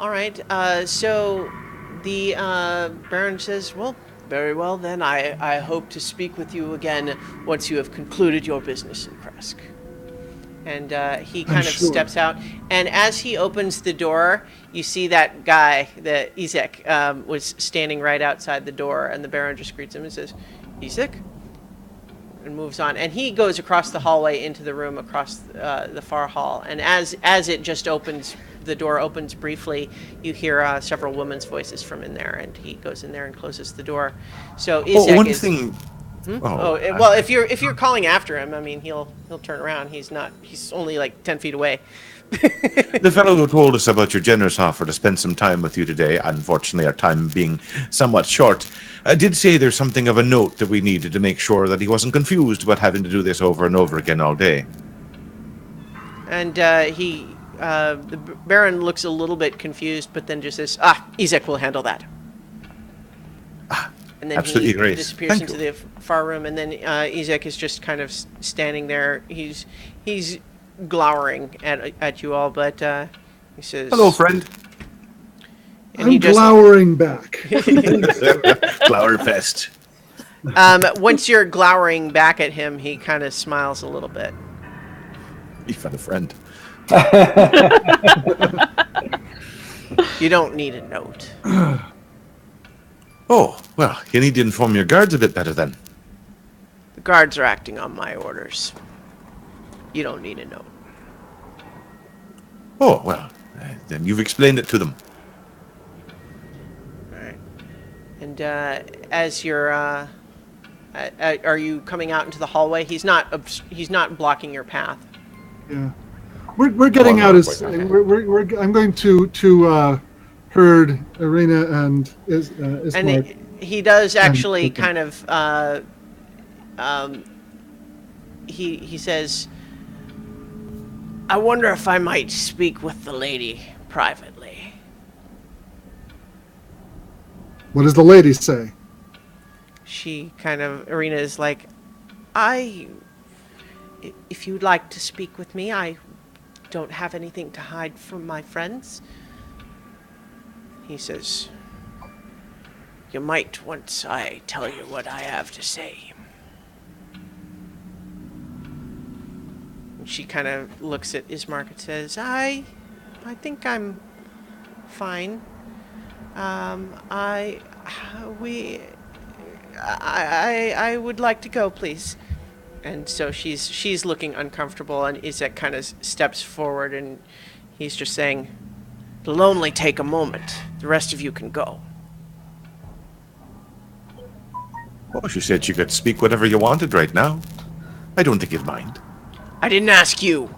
All right. So the Baron says, well, very well then. I hope to speak with you again once you have concluded your business in Kresk. And he kind of steps out. And as he opens the door, you see that guy, the Izek, was standing right outside the door. And the Baron just greets him and says, Izek? And moves on. And he goes across the hallway into the room across the far hall. And as it just opens, the door opens briefly, you hear several women's voices from in there. And he goes in there and closes the door. So Izek one is... thing... well, if you're calling after him, I mean, he'll turn around. He's only like 10 feet away. The fellow who told us about your generous offer to spend some time with you today, unfortunately our time being somewhat short, did say there's something of a note that we needed to make sure that he wasn't confused about having to do this over and over again all day. And the Baron looks a little bit confused, but then just says, Izek will handle that. And then absolutely he great. disappears Thank into you. the far room, and then Izek is just kind of standing there. He's glowering at you all, but he says, Hello, friend. And I'm glowering back. Glower fest. Once you're glowering back at him, he kind of smiles a little bit. You found a friend. You don't need a note. Oh, well, you need to inform your guards a bit better then. The guards are acting on my orders. You don't need a note. Oh, well, then you've explained it to them. All right. And as you're, are you coming out into the hallway? He's not blocking your path. Yeah, we're getting out as I'm going to herd Irina and Ismark. And he does actually kind of he says, I wonder if I might speak with the lady privately. What does the lady say? She kind of, Irina is like, if you'd like to speak with me, I don't have anything to hide from my friends. He says, you might once I tell you what I have to say. And she kind of looks at Ismark and says, I think I'm fine. I would like to go, please. And so she's looking uncomfortable, and Izek kind of steps forward, and he's just saying, it'll only take a moment. The rest of you can go. Oh, she said she could speak whatever you wanted right now. I don't think you'd mind. I didn't ask you.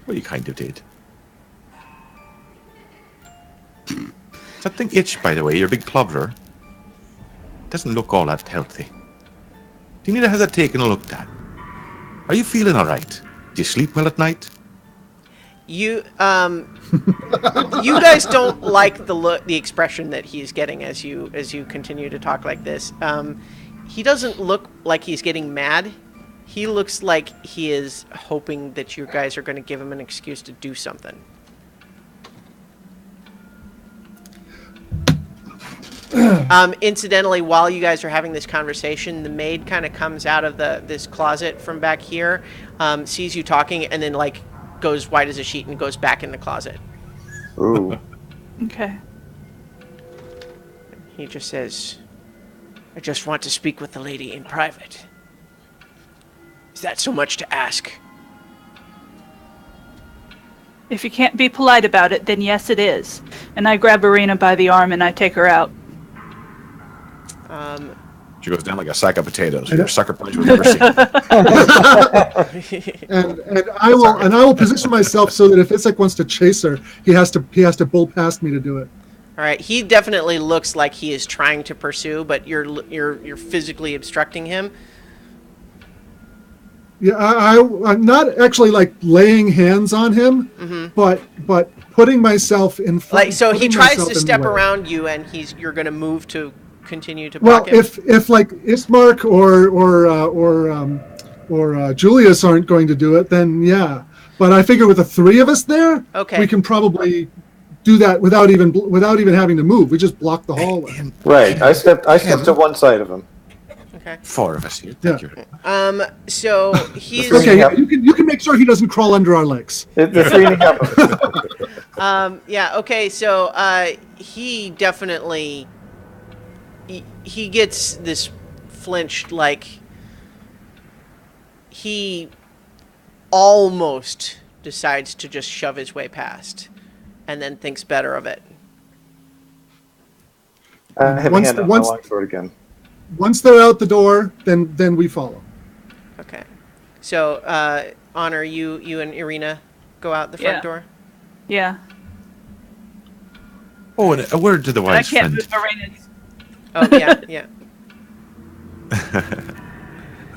Well, you kind of did. That thing itch, by the way, your big clobber. Doesn't look all that healthy. Do you need to have that taken and looked at? Are you feeling all right? Do you sleep well at night? You you guys don't like the expression that he's getting as you continue to talk like this. He doesn't look like he's getting mad. He looks like he is hoping that you guys are going to give him an excuse to do something. Incidentally, while you guys are having this conversation, the maid kind of comes out of this closet from back here, sees you talking, and then like goes white as a sheet and goes back in the closet. Ooh. Okay. He just says, I just want to speak with the lady in private. Is that so much to ask? If you can't be polite about it, then yes, it is. And I grab Irina by the arm and I take her out. She goes down like a sack of potatoes. Your sucker punch was never seen. and I will position myself so that if Isaac wants to chase her, he has to bull past me to do it. All right. He definitely looks like he is trying to pursue, but you're physically obstructing him. Yeah, I'm not actually like laying hands on him, but putting myself in front. Like, so he tries to step around you, and you're going to move to continue to block him. if like Ismark or Julius aren't going to do it, then yeah. But I figure with the three of us there, okay, we can probably do that without even having to move. We just block the hallway. Right. I stepped to one side of him. Okay. 4 of us here. Thank you. So he's okay. Yeah, you can make sure he doesn't crawl under our legs. The 3.5 of us. Yeah. Okay. So he definitely he gets this flinched, like he almost decides to just shove his way past, and then thinks better of it. I have a hand on my longsword again. Once they're out the door, then we follow. Okay. So, Honor, you and Irina go out the front door? Yeah. Oh, and a word to the wise I can't friend. move Irina's. Oh, yeah.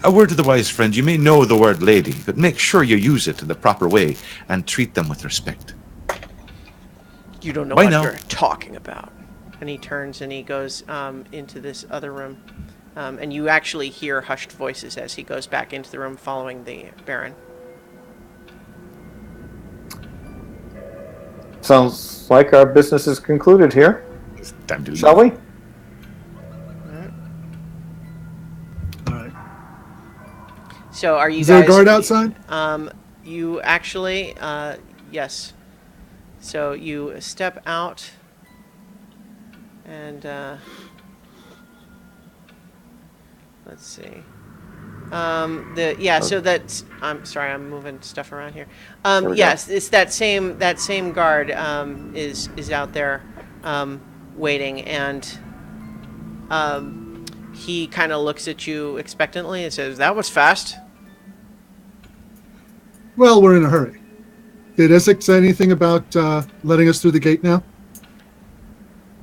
A word to the wise friend. You may know the word lady, but make sure you use it in the proper way and treat them with respect. You don't know Why what now? you're talking about. And he turns and he goes into this other room. And you actually hear hushed voices as he goes back into the room following the Baron. Sounds like our business is concluded here. It's time to leave. Shall we? All right. So are you Is guys... there a guard outside? You actually... yes. So you step out... And, let's see. So that's, I'm sorry, I'm moving stuff around here. Yes, it's that same guard, is out there, waiting, and, he kind of looks at you expectantly and says, "That was fast." Well, we're in a hurry. Did Isaac say anything about letting us through the gate now?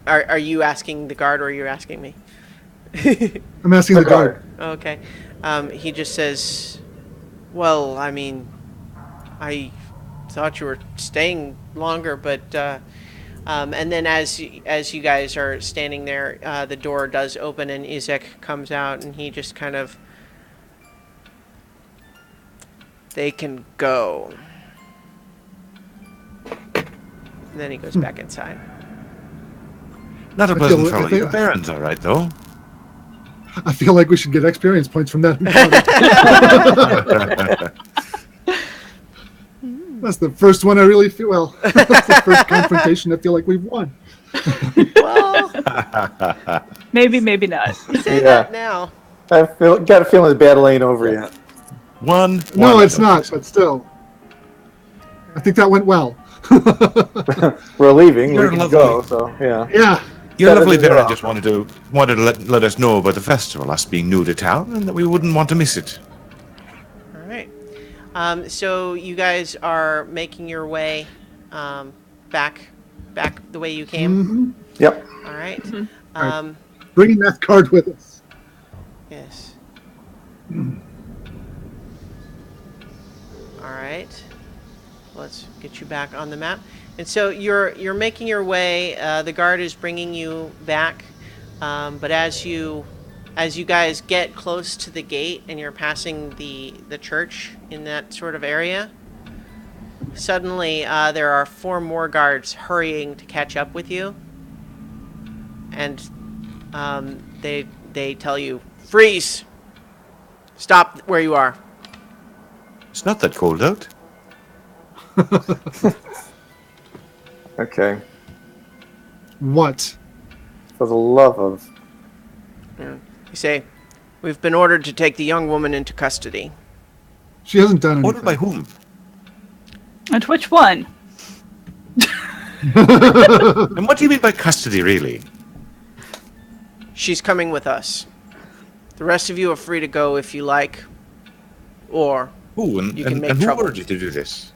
Are you asking the guard or are you asking me? I'm asking the guard. Okay. He just says, "Well, I mean, I thought you were staying longer, but..." and then as you guys are standing there, the door does open and Isaac comes out and he just kind of... "They can go." And then he goes back inside. Not a I pleasant feel- fellow. I think- Your Baron's all right, though. I feel like we should get experience points from that. That's the first one I really feel. Well, that's the first confrontation I feel like we've won. Well, Maybe not. say that now. Got a feeling the battle ain't over yet. One. No, it's not, but still. I think that went well. We're leaving. You're We can lovely. go. So yeah. Yeah. Your Better lovely than Baron well. just wanted to let us know about the festival, us being new to town, and that we wouldn't want to miss it. All right. So you guys are making your way back the way you came. Hmm. Yep. All right. Right. Bringing that card with us. Yes. All right. Let's get you back on the map. And so you're making your way. The guard is bringing you back, but as you guys get close to the gate and you're passing the church in that sort of area, suddenly there are 4 more guards hurrying to catch up with you, and they tell you, "Freeze! Stop where you are." It's not that cold out. Okay. What? For the love of... You say, "We've been ordered to take the young woman into custody." She hasn't done anything. Ordered by whom? And which one? And what do you mean by custody, really? She's coming with us. The rest of you are free to go if you like, or Ooh, and, you can and, make and who trouble. ordered you to do this?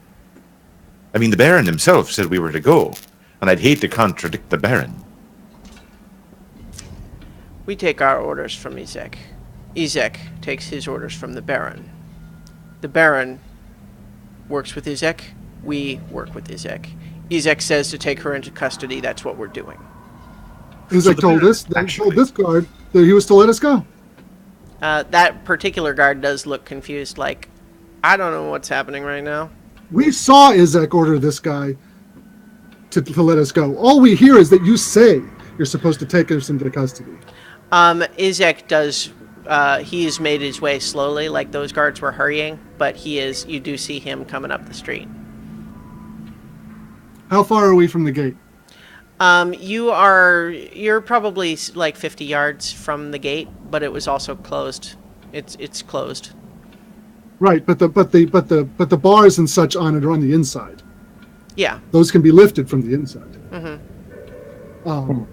I mean, the Baron himself said we were to go, and I'd hate to contradict the Baron. We take our orders from Izek. Izek takes his orders from the Baron. The Baron works with Izek. We work with Izek. Izek says to take her into custody. That's what we're doing. Izek told us, told this guard that he was to let us go. That particular guard does look confused, like, I don't know what's happening right now. We saw Izek order this guy to let us go. All we hear is that you say you're supposed to take us into custody. Izek does, he's made his way slowly, like those guards were hurrying, but you do see him coming up the street. How far are we from the gate? You're probably like 50 yards from the gate, but it was also closed. It's closed. Right, but the bars and such on it are on the inside. Yeah. Those can be lifted from the inside.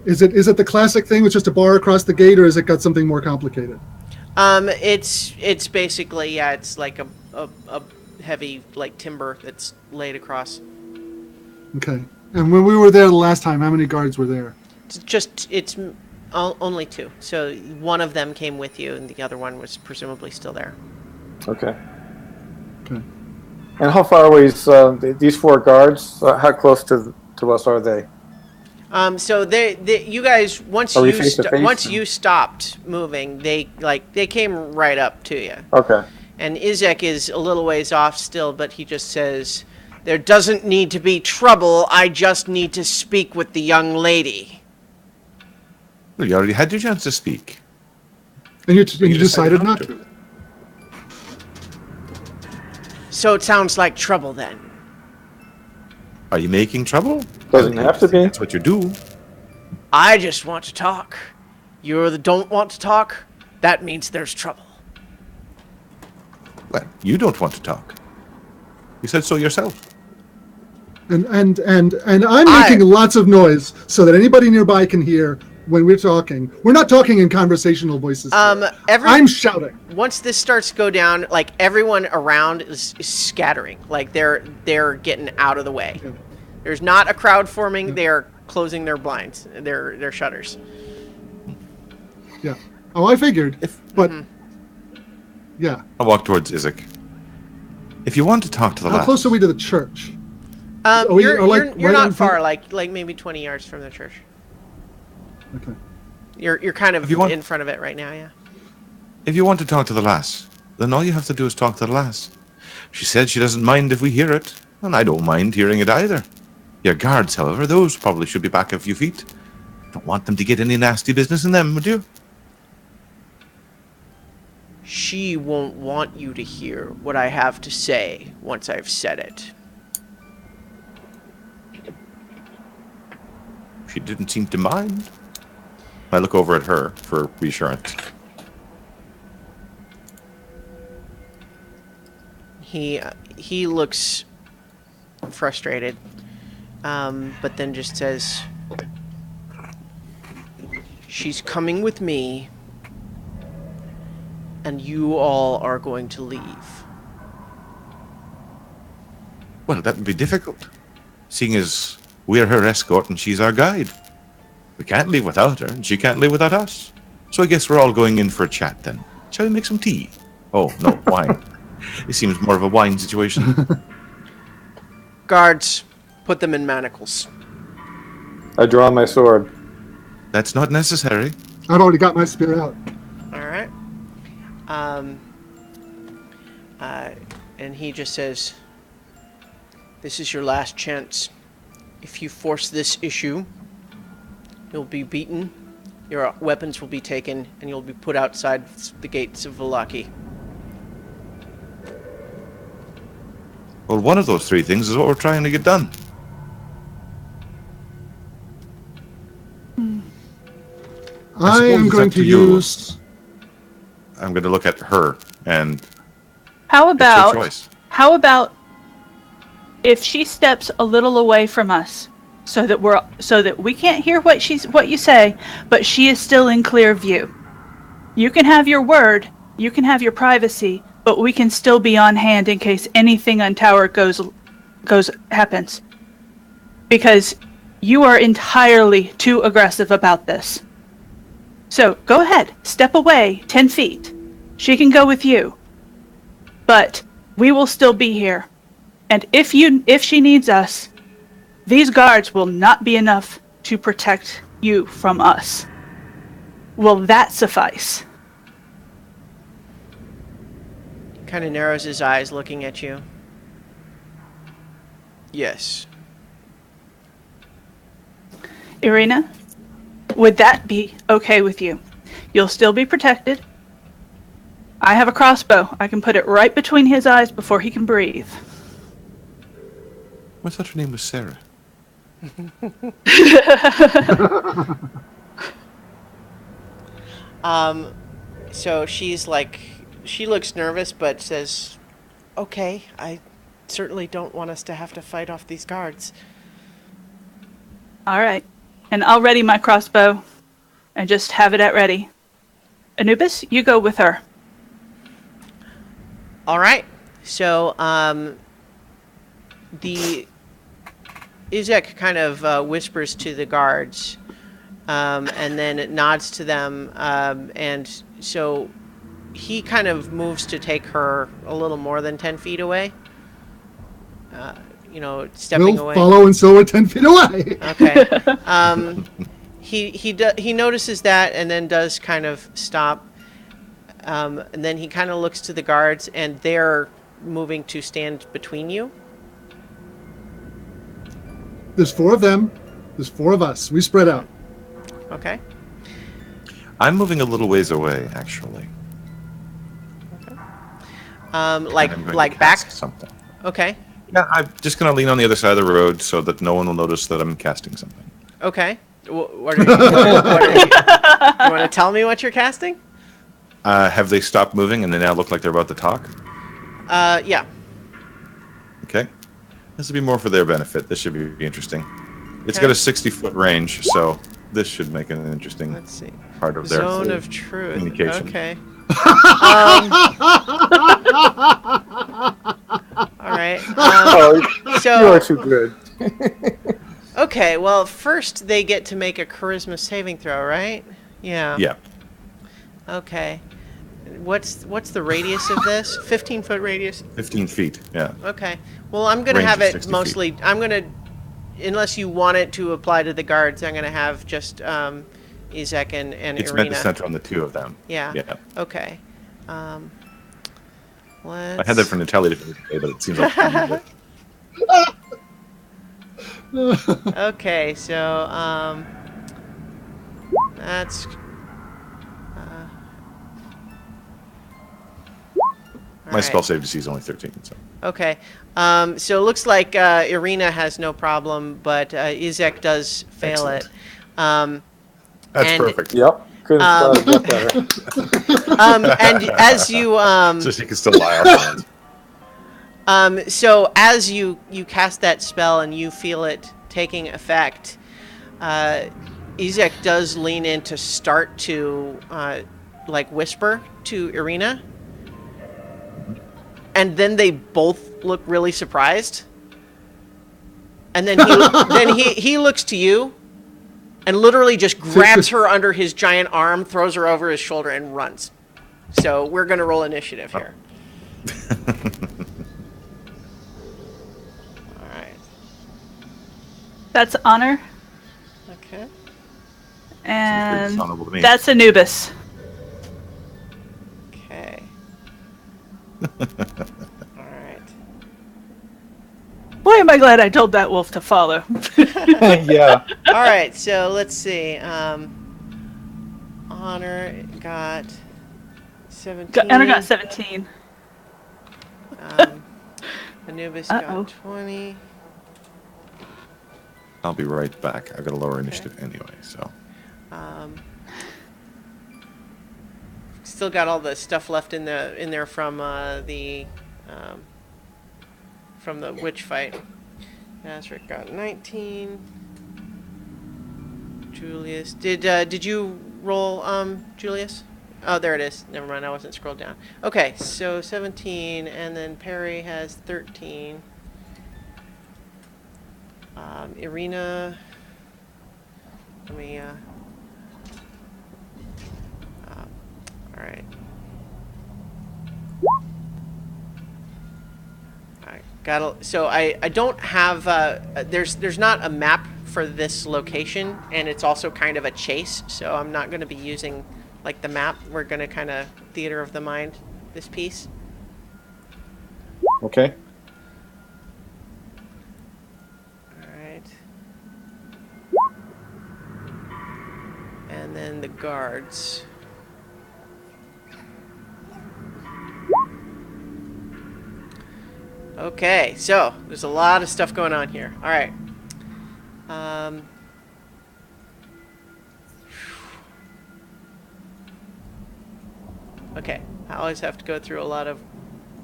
Is it the classic thing with just a bar across the gate, or has it got something more complicated? It's basically, it's like a heavy like timber that's laid across. Okay. And when we were there the last time, how many guards were there? It's only two. So one of them came with you, and the other one was presumably still there. Okay. Okay. And how far away is these four guards? How close to us are they? So you guys once Are we face to face? once you stopped moving, they came right up to you. Okay. And Izek is a little ways off still, but he just says, "There doesn't need to be trouble. I just need to speak with the young lady." Well, you already had your chance to speak. And you decided not to. So it sounds like trouble then. Are you making trouble? Doesn't have to be. That's what you do. I just want to talk. You're the don't want to talk. That means there's trouble. Well, you don't want to talk. You said so yourself. And I'm making lots of noise so that anybody nearby can hear when we're talking. We're not talking in conversational voices. I'm shouting. Once this starts to go down, like everyone around is scattering. Like they're getting out of the way. Yeah. There's not a crowd forming. They're closing their blinds, their shutters. Yeah. Oh, I figured. But yeah. I'll walk towards Izek. If you want to talk to the How last... close are we to the church? You're right not on far, front? like maybe 20 yards from the church. Okay. You're kind of in front of it right now, yeah. If you want to talk to the lass, then all you have to do is talk to the lass. She said she doesn't mind if we hear it, and I don't mind hearing it either. Your guards, however, those probably should be back a few feet. Don't want them to get any nasty business in them, would you? She won't want you to hear what I have to say once I've said it. She didn't seem to mind. I look over at her for reassurance. He looks frustrated, but then just says, "She's coming with me, and you all are going to leave." Well, that would be difficult, seeing as we're her escort and she's our guide. We can't leave without her, and she can't leave without us. So I guess we're all going in for a chat then. Shall we make some tea? Oh, no, wine. It seems more of a wine situation. Guards, put them in manacles. I draw my sword. That's not necessary. I've already got my spear out. All right. And he just says, "This is your last chance. If you force this issue, you'll be beaten, your weapons will be taken, and you'll be put outside the gates of Vallaki." Well, one of those three things is what we're trying to get done. I am it's going up to to you. use... I'm going to look at her, and How it's your about choice. if she steps a little away from us, so that we can't hear what you say, but she is still in clear view. You can have your word, you can have your privacy, but we can still be on hand in case anything on tower happens. Because you are entirely too aggressive about this. So go ahead, step away 10 feet. She can go with you. But we will still be here. And if she needs us, these guards will not be enough to protect you from us. Will that suffice? Kind of narrows his eyes looking at you. Yes. Irina, would that be okay with you? You'll still be protected. I have a crossbow. I can put it right between his eyes before he can breathe. I thought her name was Sarah. So she's like, she looks nervous, but says, okay, I certainly don't want us to have to fight off these guards. All right. And I'll ready my crossbow and just have it at ready. Anubis, you go with her. All right. So, the Izek kind of whispers to the guards, and then it nods to them, and so he kind of moves to take her a little more than 10 feet away. Stepping We'll away. follow until we're 10 feet away. Okay. He notices that and then does kind of stop. And then he kind of looks to the guards, and they're moving to stand between you. There's 4 of them. There's 4 of us. We spread out. Okay. I'm moving a little ways away, actually. Like I'm going like to back. cast something. Okay. Yeah, I'm just going to lean on the other side of the road so that no one will notice that I'm casting something. Okay. What are you, you want to tell me what you're casting? Have they stopped moving and they now look like they're about to talk? Yeah. Okay. This will be more for their benefit. This should be interesting. It's Okay. got a 60-foot range, so this should make it an interesting Let's see. part of their Zone of truth. communication. Okay. All right. So You are too good. okay. Well, first they get to make a charisma saving throw, right? Yeah. Yeah. Okay. What's the radius of this? 15-foot radius. 15 feet. Yeah. Okay. Well, I'm gonna Range have is it 60 mostly. I'm gonna, unless you want it to apply to the guards, I'm gonna have just Izek and It's Irina. meant to center on the 2 of them. Yeah. Yeah. Okay. I had that for Natalia today, but it seems like. Okay, so that's My spell save DC is only 13. So. okay. So it looks like Irina has no problem, but Izek does fail Excellent. it. That's And- perfect. Yep. Couldn't get better. And as you So she can still lie off hands. so as you cast that spell and you feel it taking effect, Izek does lean in to start to like whisper to Irina, and then they both look really surprised, and then he looks to you and literally just grabs her under his giant arm, throws her over his shoulder, and runs. So we're gonna roll initiative here. All right. That's Honor, Okay. and honorable to me. that's Anubis. Okay. All right. Boy, am I glad I told that wolf to follow. Yeah. All right. So let's see. Honor got 17. Honor got 17. Anubis Uh-oh. got 20. I'll be right back. I've got a lower initiative anyway, so. Still got all the stuff left in there from the witch fight. Nasric got 19. Julius, did you roll Julius? Oh, there it is. Never mind, I wasn't scrolled down. Okay, so 17, and then Perry has 13. Irina, let me, all right. So I don't have, there's not a map for this location, and it's also kind of a chase, so I'm not going to be using, like, the map. We're going to kind of theater of the mind this piece. Okay. All right. And then the guards. Okay, so there's a lot of stuff going on here. All right. Okay, I always have to go through a lot of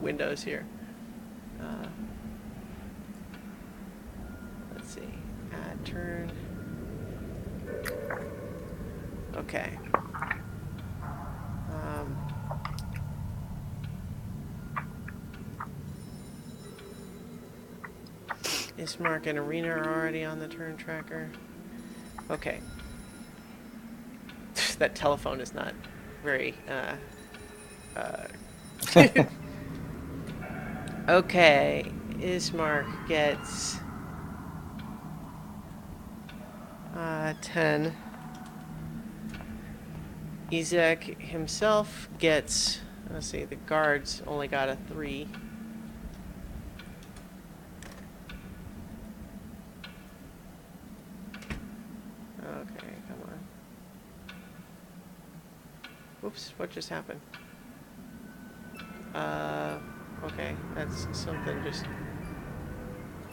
windows here. Let's see. Add turn. Okay. Ismark and Arena are already on the turn tracker. Okay. That telephone is not very, Okay, Ismark gets 10. Ezek himself gets, let's see, the guards only got a 3. Okay, come on. Oops, what just happened? Okay, that's something just...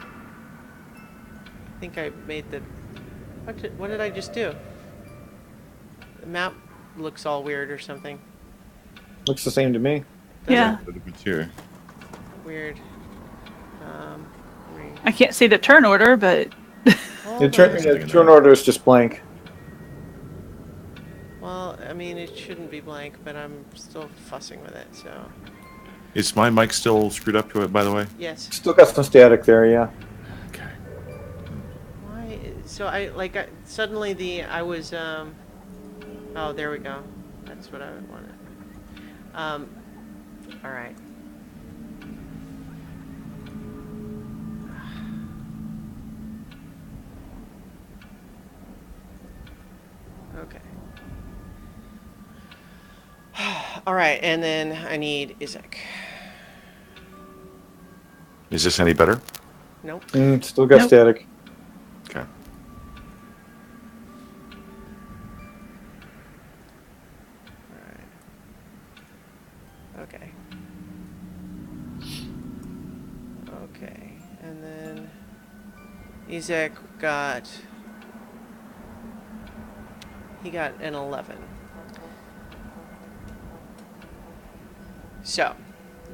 I think I made the... What did I just do? The map looks all weird or something. Looks the same to me. Yeah. Weird. I can't see the turn order, but The turn order is just blank. Well, I mean, it shouldn't be blank, but I'm still fussing with it, so... Is my mic still screwed up to it, by the way? Yes. Still got some static there, yeah. Okay. Why? So suddenly I was, oh, there we go. That's what I wanted. All right. Okay. All right, and then I need Izek. Is this any better? Nope. Still got Nope. static. Okay. Okay. Okay, and then Izek he got an 11. So,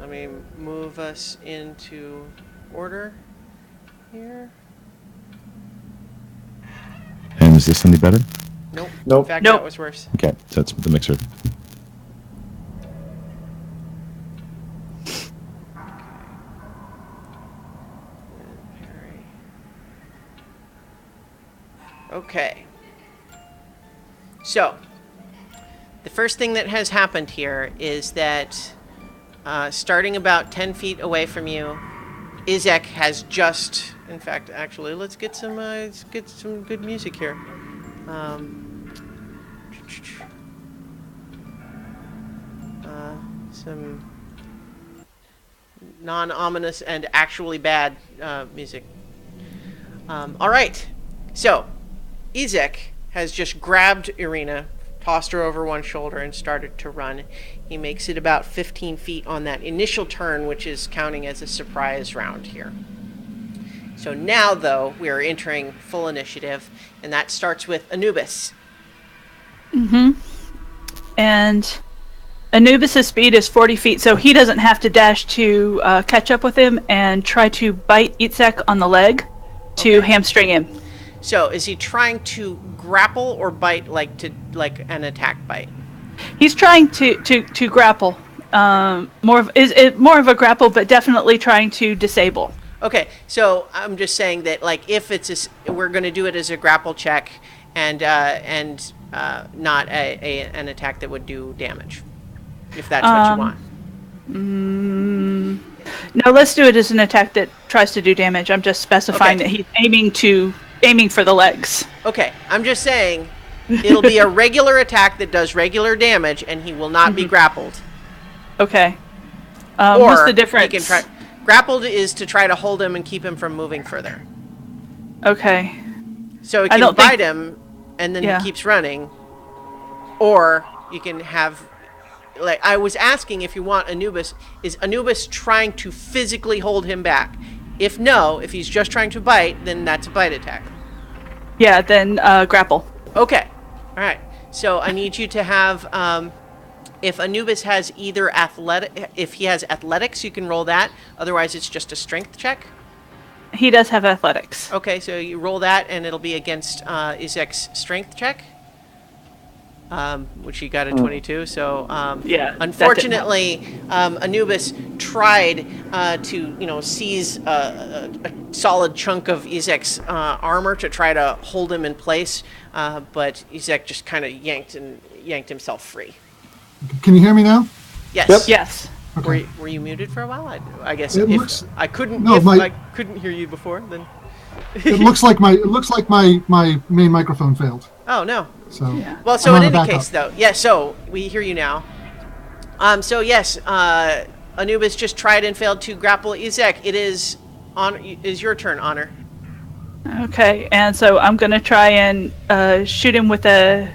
let me move us into order here. And is this any better? Nope. Nope. In fact, Nope. that was worse. Okay, so that's the mixer. Okay. So, the first thing that has happened here is that starting about 10 feet away from you, Izek has just, in fact, actually, let's get some good music here. Some non-ominous and actually bad music. All right. So, Izek has just grabbed Irina, tossed her over one shoulder, and started to run. He makes it about 15 feet on that initial turn, which is counting as a surprise round here. So now, though, we are entering full initiative, and that starts with Anubis. and Anubis' speed is 40 feet, so he doesn't have to dash to catch up with him and try to bite Itzek on the leg to hamstring him. So is he trying to grapple or bite, like an attack bite? He's trying to grapple. More of a grapple, but definitely trying to disable. Okay, so I'm just saying that, like, if we're going to do it as a grapple check, and not an attack that would do damage, if that's what you want. No, let's do it as an attack that tries to do damage. I'm just specifying that he's aiming for the legs. Okay, I'm just saying it'll be a regular attack that does regular damage, and he will not be grappled. Okay. Or what's the difference? He can grappled is to try to hold him and keep him from moving further. Okay. So he can bite him, and then he keeps running. Or you can have, like, I was asking if you want Anubis. Is Anubis trying to physically hold him back? If no, if he's just trying to bite, then that's a bite attack. Yeah, then grapple. Okay. All right. So I need you to have, if Anubis has either if he has athletics, you can roll that. Otherwise, it's just a strength check. He does have athletics. Okay, so you roll that, and it'll be against Izek's strength check, which he got a 22. So, unfortunately, Anubis tried to, seize a solid chunk of Izek's armor to try to hold him in place, but Izek just kind of yanked himself free. Can you hear me now? Yes. Yep. Yes. Okay. Were you muted for a while? I guess It if looks- I couldn't No, I couldn't hear you before, then. It looks like my main microphone failed. Oh no. So Well, so I'm in on a any case, backup. though, so we hear you now. So yes, Anubis just tried and failed to grapple Izek. It is your turn, Honor. Okay, and so I'm going to try and shoot him with a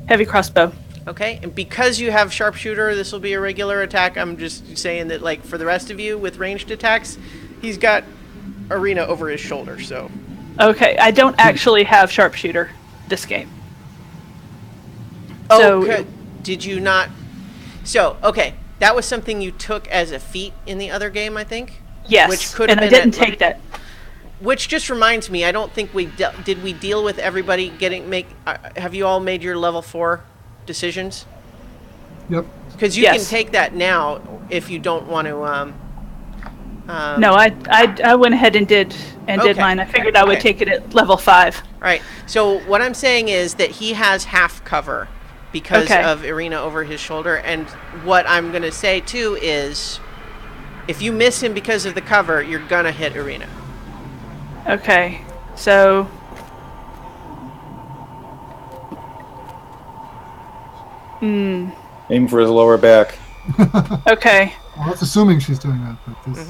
heavy crossbow. Okay, and because you have sharpshooter, this will be a regular attack. I'm just saying that, like, for the rest of you with ranged attacks, he's got Arena over his shoulder. So. Okay, I don't actually have sharpshooter this game. Oh, So- did you not? So, okay, that was something you took as a feat in the other game, I think. Yes, Which could and have I been didn't take that. Which just reminds me, I don't think did we deal with everybody have you all made your level 4 decisions? Yep. Because you Yes. can take that now if you don't want to. No, I went ahead and did Okay. mine. I figured I would Okay. take it at level 5. Right. So what I'm saying is that he has half cover because Okay. of Arena over his shoulder, and what I'm going to say too is, if you miss him because of the cover, you're gonna hit Arena. Okay, so Aim for his lower back. okay. Well, that's assuming she's doing that. But this,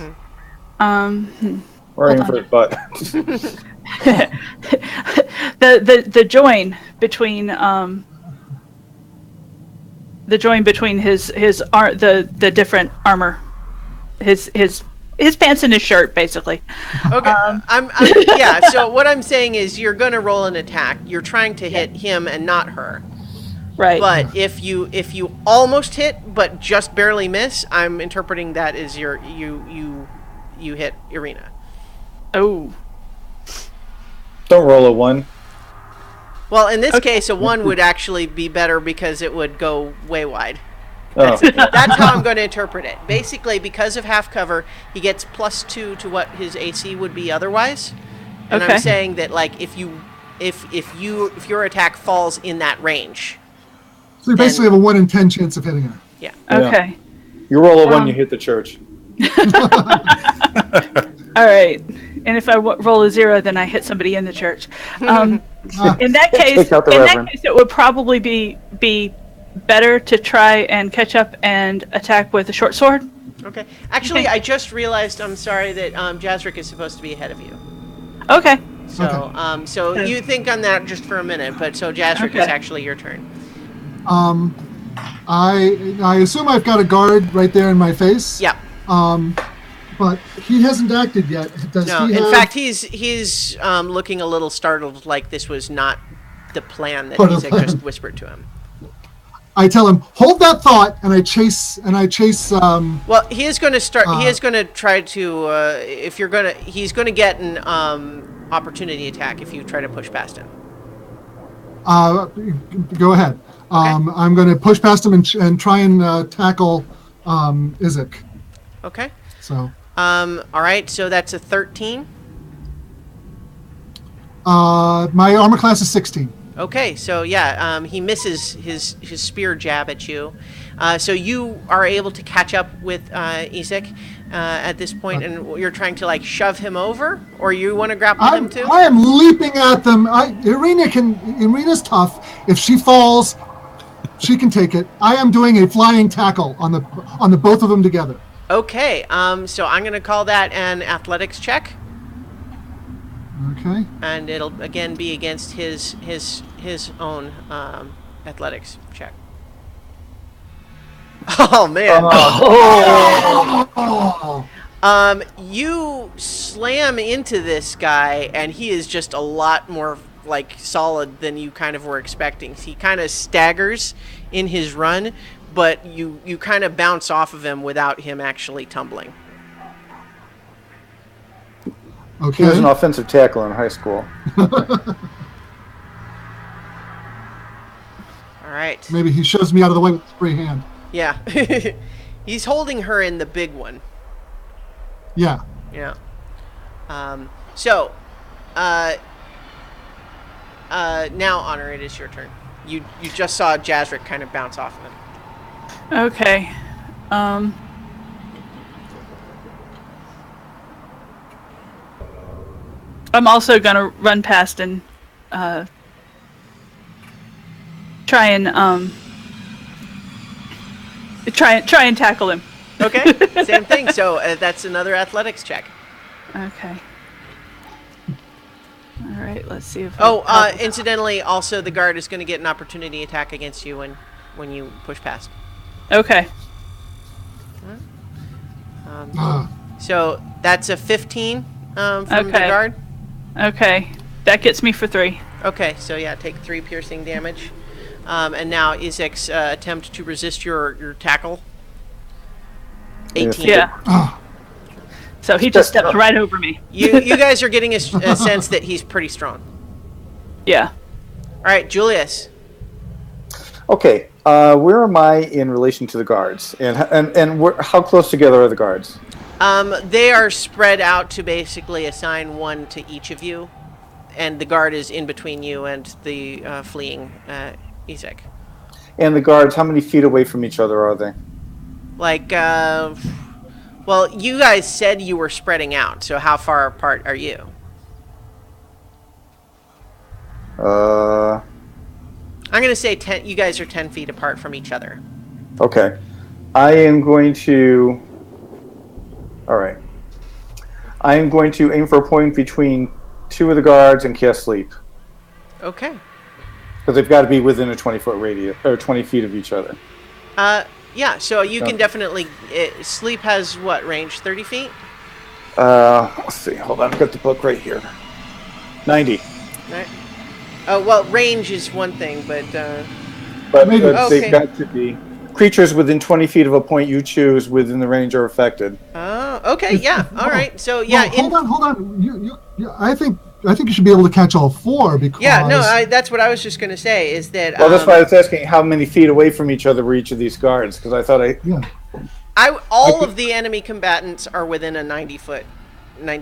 Or aim for his butt. the join between the different armor, his pants and his shirt, basically. Okay. Yeah. So what I'm saying is, you're gonna roll an attack. You're trying to hit him and not her. Right. But if you almost hit but just barely miss, I'm interpreting that as you hit Arena. Oh. Don't roll a 1. Well, in this case, a 1 would actually be better because it would go way wide. Oh. That's how I'm going to interpret it. Basically, because of half cover, he gets +2 to what his AC would be otherwise. And Okay. I'm saying that, like, if your attack falls in that range, so you basically have a 1 in 10 chance of hitting her. yeah. Okay. You roll a 1, you hit the church. All right. And if I roll a 0, then I hit somebody in the church. In that case, Take out the reverend. it would probably be better to try and catch up and attack with a short sword. Okay. Actually, I just realized, I'm sorry, that Jazric is supposed to be ahead of you. Okay. So, so you think on that just for a minute, but so Jazric is Okay. actually your turn. I assume I've got a guard right there in my face. Yeah. But he hasn't acted yet. Does No, he in have... fact, he's looking a little startled, like this was not the plan that Part of Izek the plan. just whispered to him. I tell him, hold that thought, and I chase. Well, he is going to start. He is going to try to. If you're going to, he's going to get an opportunity attack if you try to push past him. Go ahead. I'm going to push past him and try and tackle Izek. Okay. So. All right. So that's a 13. My armor class is 16. Okay. So yeah, he misses his spear jab at you. So you are able to catch up with Ezek at this point, and you're trying to like shove him over, or you want to grapple him too? I am leaping at them. Irina's tough. If she falls, she can take it. I am doing a flying tackle on the both of them together. Okay. So I'm going to call that an athletics check. Okay. And it'll again be against his own athletics check. Oh man! You slam into this guy, and he is just a lot more like solid than you kind of were expecting. He kind of staggers in his run, but you kind of bounce off of him without him actually tumbling. He was an offensive tackle in high school. All right. Maybe he shoves me out of the way with his free hand. Yeah. He's holding her in the big one. Yeah. Yeah. Now, Honor, it is your turn. You just saw Jazric kind of bounce off of him. Okay. I'm also gonna run past and try and tackle him. Okay, same thing. So that's another athletics check. Okay. All right. Let's see if. Incidentally, also the guard is going to get an opportunity attack against you when you push past. Okay. So that's a 15 from the guard. Okay, that gets me for 3. Okay, so yeah, take 3 piercing damage. And now Ezek's attempt to resist your tackle. 18. Yeah. So he just stepped right over me. You guys are getting a sense that he's pretty strong. Yeah. All right, Julius. Okay, where am I in relation to the guards, and how close together are the guards? They are spread out to basically assign one to each of you, and the guard is in between you and the fleeing Ezek. And the guards, how many feet away from each other are they? Like, well, you guys said you were spreading out, so how far apart are you? I'm going to say 10. You guys are 10 feet apart from each other. Okay. I am going to... All right. I am going to aim for a point between 2 of the guards and cast sleep. Okay. Because they've got to be within a 20-foot radius, or 20 feet of each other. Yeah, so you can definitely... sleep has what, range? 30 feet? Let's see. Hold on. I've got the book right here. 90. Right. Oh, well, range is one thing, but they've got to be... Creatures within 20 feet of a point you choose within the range are affected. Oh, okay, yeah. All right. So, yeah. Well, hold on. You, I think you should be able to catch all 4 because... Yeah, no, that's what I was just going to say, is that... Well, that's why I was asking how many feet away from each other were each of these guards, because I thought all of the enemy combatants are within a 90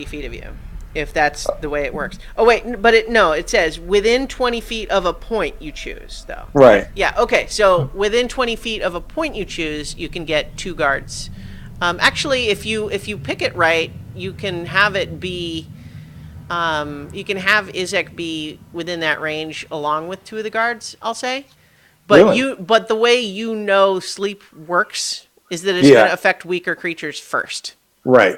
feet of you, if that's the way it works. Oh, wait, but it says within 20 feet of a point you choose, though. Right. Yeah, okay, so within 20 feet of a point you choose, you can get 2 guards. Actually, if you pick it right, you can have it be... you can have Izek be within that range along with 2 of the guards, I'll say. But really? But the way sleep works is that it's going to affect weaker creatures first. Right.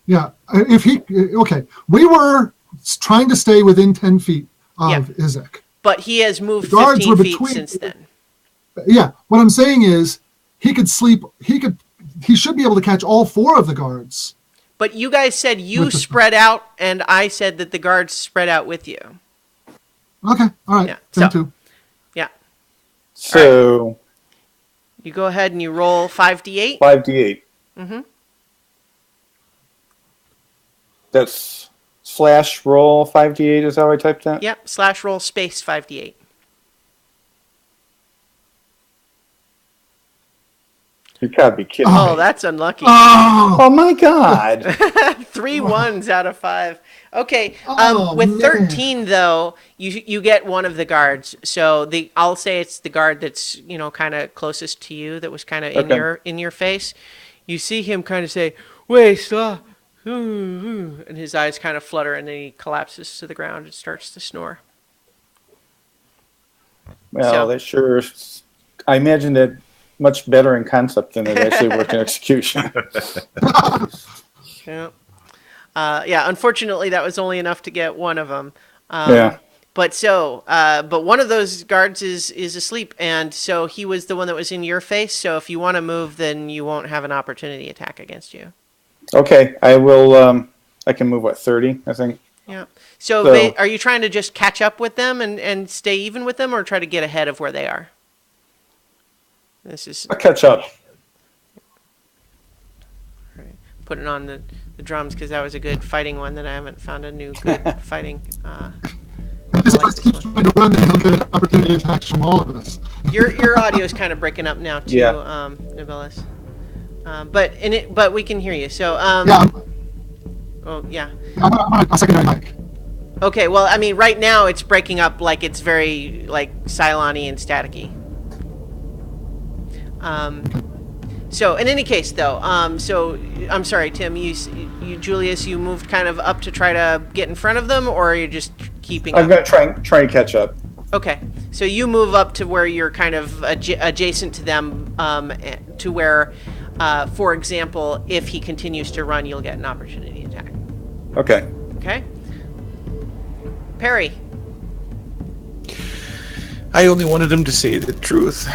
Yeah. We were trying to stay within 10 feet of Izek. But he has moved 15 feet since then. Yeah. What I'm saying is he could sleep. He should be able to catch all 4 of the guards. But you guys said you spread out, and I said that the guards spread out with you. Okay, all right. Yeah. Them too. Yeah. So... Right. You go ahead and you roll 5d8. 5d8. Mm-hmm. That's /roll 5d8, is how I typed that? Yep, /roll space 5d8. You gotta be kidding Oh, me. that's unlucky. Oh, Oh my god. 3 ones out of 5. Okay. Oh, With man. 13 though, you get one of the guards. So I'll say it's the guard that's kind of closest to you, that was kind of in your face. You see him kind of say, "Wait, and his eyes kind of flutter, and then he collapses to the ground and starts to snore. Well, So- that sure. I imagine that much better in concept than it actually worked in execution. Yeah. Unfortunately, that was only enough to get one of them. Yeah. But one of those guards is asleep, and so he was the one that was in your face. So if you want to move, then you won't have an opportunity attack against you. Okay, I will. I can move 30, I think. Yeah. So So- are you trying to just catch up with them and stay even with them, or try to get ahead of where they are? This is I'll catch up. putting on the drums because that was a good fighting one that I haven't found a new good fighting. This keeps trying to run, and he'll get opportunity attacks from all of us. Your audio is kind of breaking up now too, Yeah. Novellis. But we can hear you. So Yeah, oh yeah. I'm on a secondary mic. Okay, well, I mean, right now it's breaking up like it's very Cylon-y and staticky. So in any case, though, so I'm sorry, Tim. You Julius, you moved kind of up to try to get in front of them, or are you just keeping I'm up? gonna try and catch up. Okay, so you move up to where you're kind of adjacent to them, to where, for example, if he continues to run, you'll get an opportunity attack. Okay. Okay. Perry. I only wanted him to say the truth.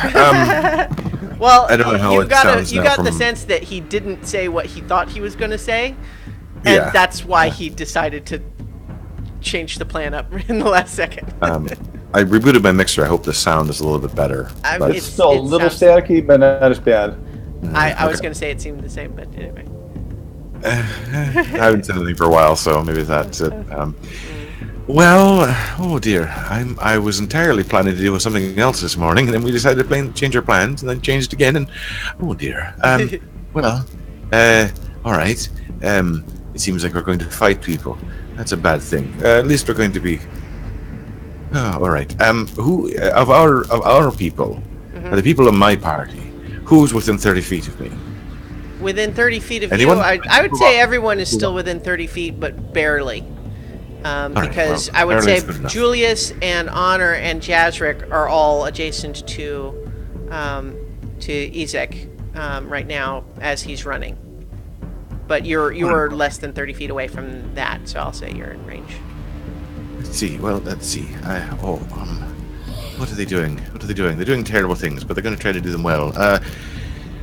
Well, I don't know how you it got sounds you now got the from- sense that he didn't say what he thought he was going to say, and Yeah. that's why he decided to change the plan up in the last second. I rebooted my mixer. I hope the sound is a little bit better. It's- It's still a it little sounds- staticky, but not as bad. I was okay. going to say it seemed the same, but anyway. I haven't said anything for a while, so maybe that's it. Well, oh dear, I was entirely planning to do something else this morning, and then we decided to change our plans, and then changed again, and oh dear. Well, all right. It seems like we're going to fight people. That's a bad thing. At least we're going to be. Oh, all right. Who of our people, the people of my party, who's within 30 feet of me? Within 30 feet of Anyone? you, I would say everyone is still within 30 feet, but barely. Because well, I would barely say is good enough. Julius and Honor and Jazric are all adjacent to Ezek right now as he's running. But you're less than 30 feet away from that, so I'll say you're in range. Let's see. Well, let's see. What are they doing? What are they doing? They're doing terrible things, but they're going to try to do them well.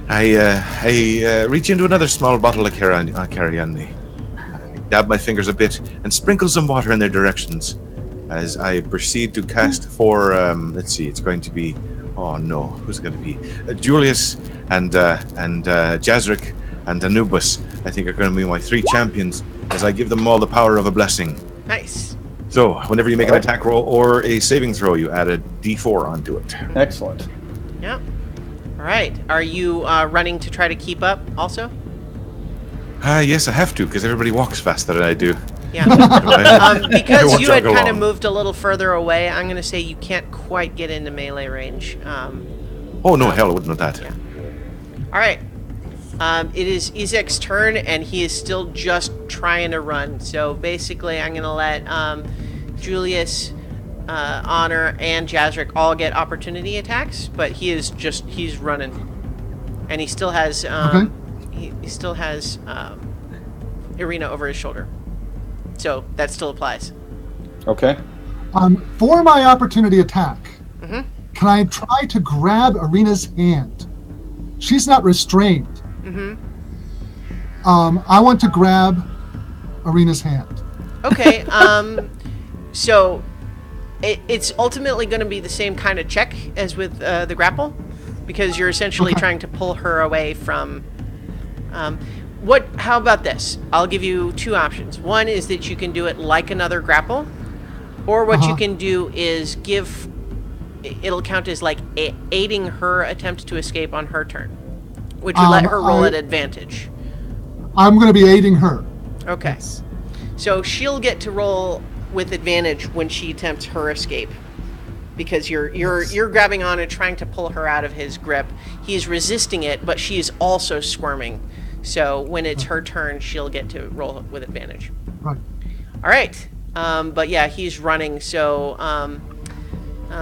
I reach into another small bottle of Cariani, dab my fingers a bit, and sprinkle some water in their directions as I proceed to cast for, let's see, it's going to be, oh no, who's it going to be? Julius and Jazric and Anubis, I think, are going to be my 3 champions as I give them all the power of a blessing. Nice. So, whenever you make an attack roll or a saving throw, you add a d4 onto it. Excellent. Yeah. All right. Are you running to try to keep up also? Yes, I have to, because everybody walks faster than I do. Yeah. I Because won't you had jog kind of along. moved a little further away, I'm going to say you can't quite get into melee range. Oh, no, hell, I wouldn't have that. Yeah. All right. It is Ezek's turn, and he is still just trying to run. So basically, I'm going to let Julius, Honor, and Jazric all get opportunity attacks, but he's running, and he still has he still has Irina over his shoulder, so that still applies. Okay. For my opportunity attack, can I try to grab Irina's hand? She's not restrained. I want to grab Irina's hand. Okay. So it's ultimately going to be the same kind of check as with the grapple, because you're essentially trying to pull her away from. How about this? I'll give you 2 options. One is that you can do it like another grapple, or what you can do is it'll count as like aiding her attempt to escape on her turn. Would you let her roll at advantage? I'm going to be aiding her. Okay. So she'll get to roll with advantage when she attempts her escape, because you're grabbing on and trying to pull her out of his grip. He's resisting it, but she is also squirming. So when it's her turn, she'll get to roll with advantage. Right. All right. But yeah, he's running. So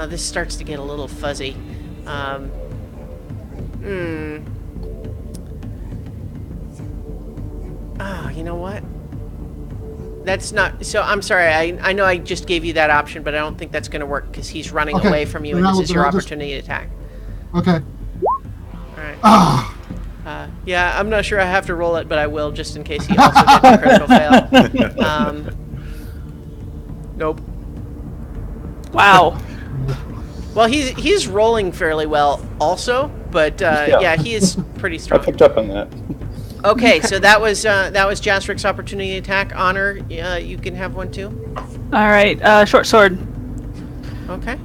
this starts to get a little fuzzy. You know what? That's not... So, I'm sorry. I know I just gave you that option, but I don't think that's going to work because he's running away from you, and this is your opportunity to attack. Okay. All right. Yeah, I'm not sure I have to roll it, but I will just in case he also gets a critical fail. Nope. Wow. Well, he's rolling fairly well also, but yeah, he is pretty I strong. picked up on that. Okay, so that was Jasric's opportunity attack. Honor, you can have one too. All right. Short sword. Okay.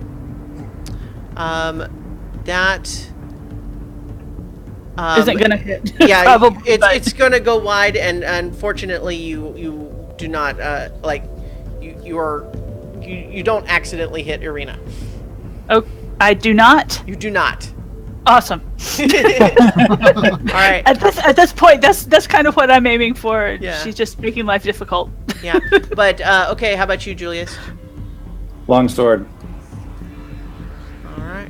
That Isn't gonna hit. yeah, Probably, but- it's gonna go wide, and unfortunately, you do not you don't accidentally hit Irina. Oh, I do not. You do not. Awesome. All right. At this point, that's kind of what I'm aiming for. Yeah. She's just making life difficult. Yeah, but okay. How about you, Julius? Long sword. All right.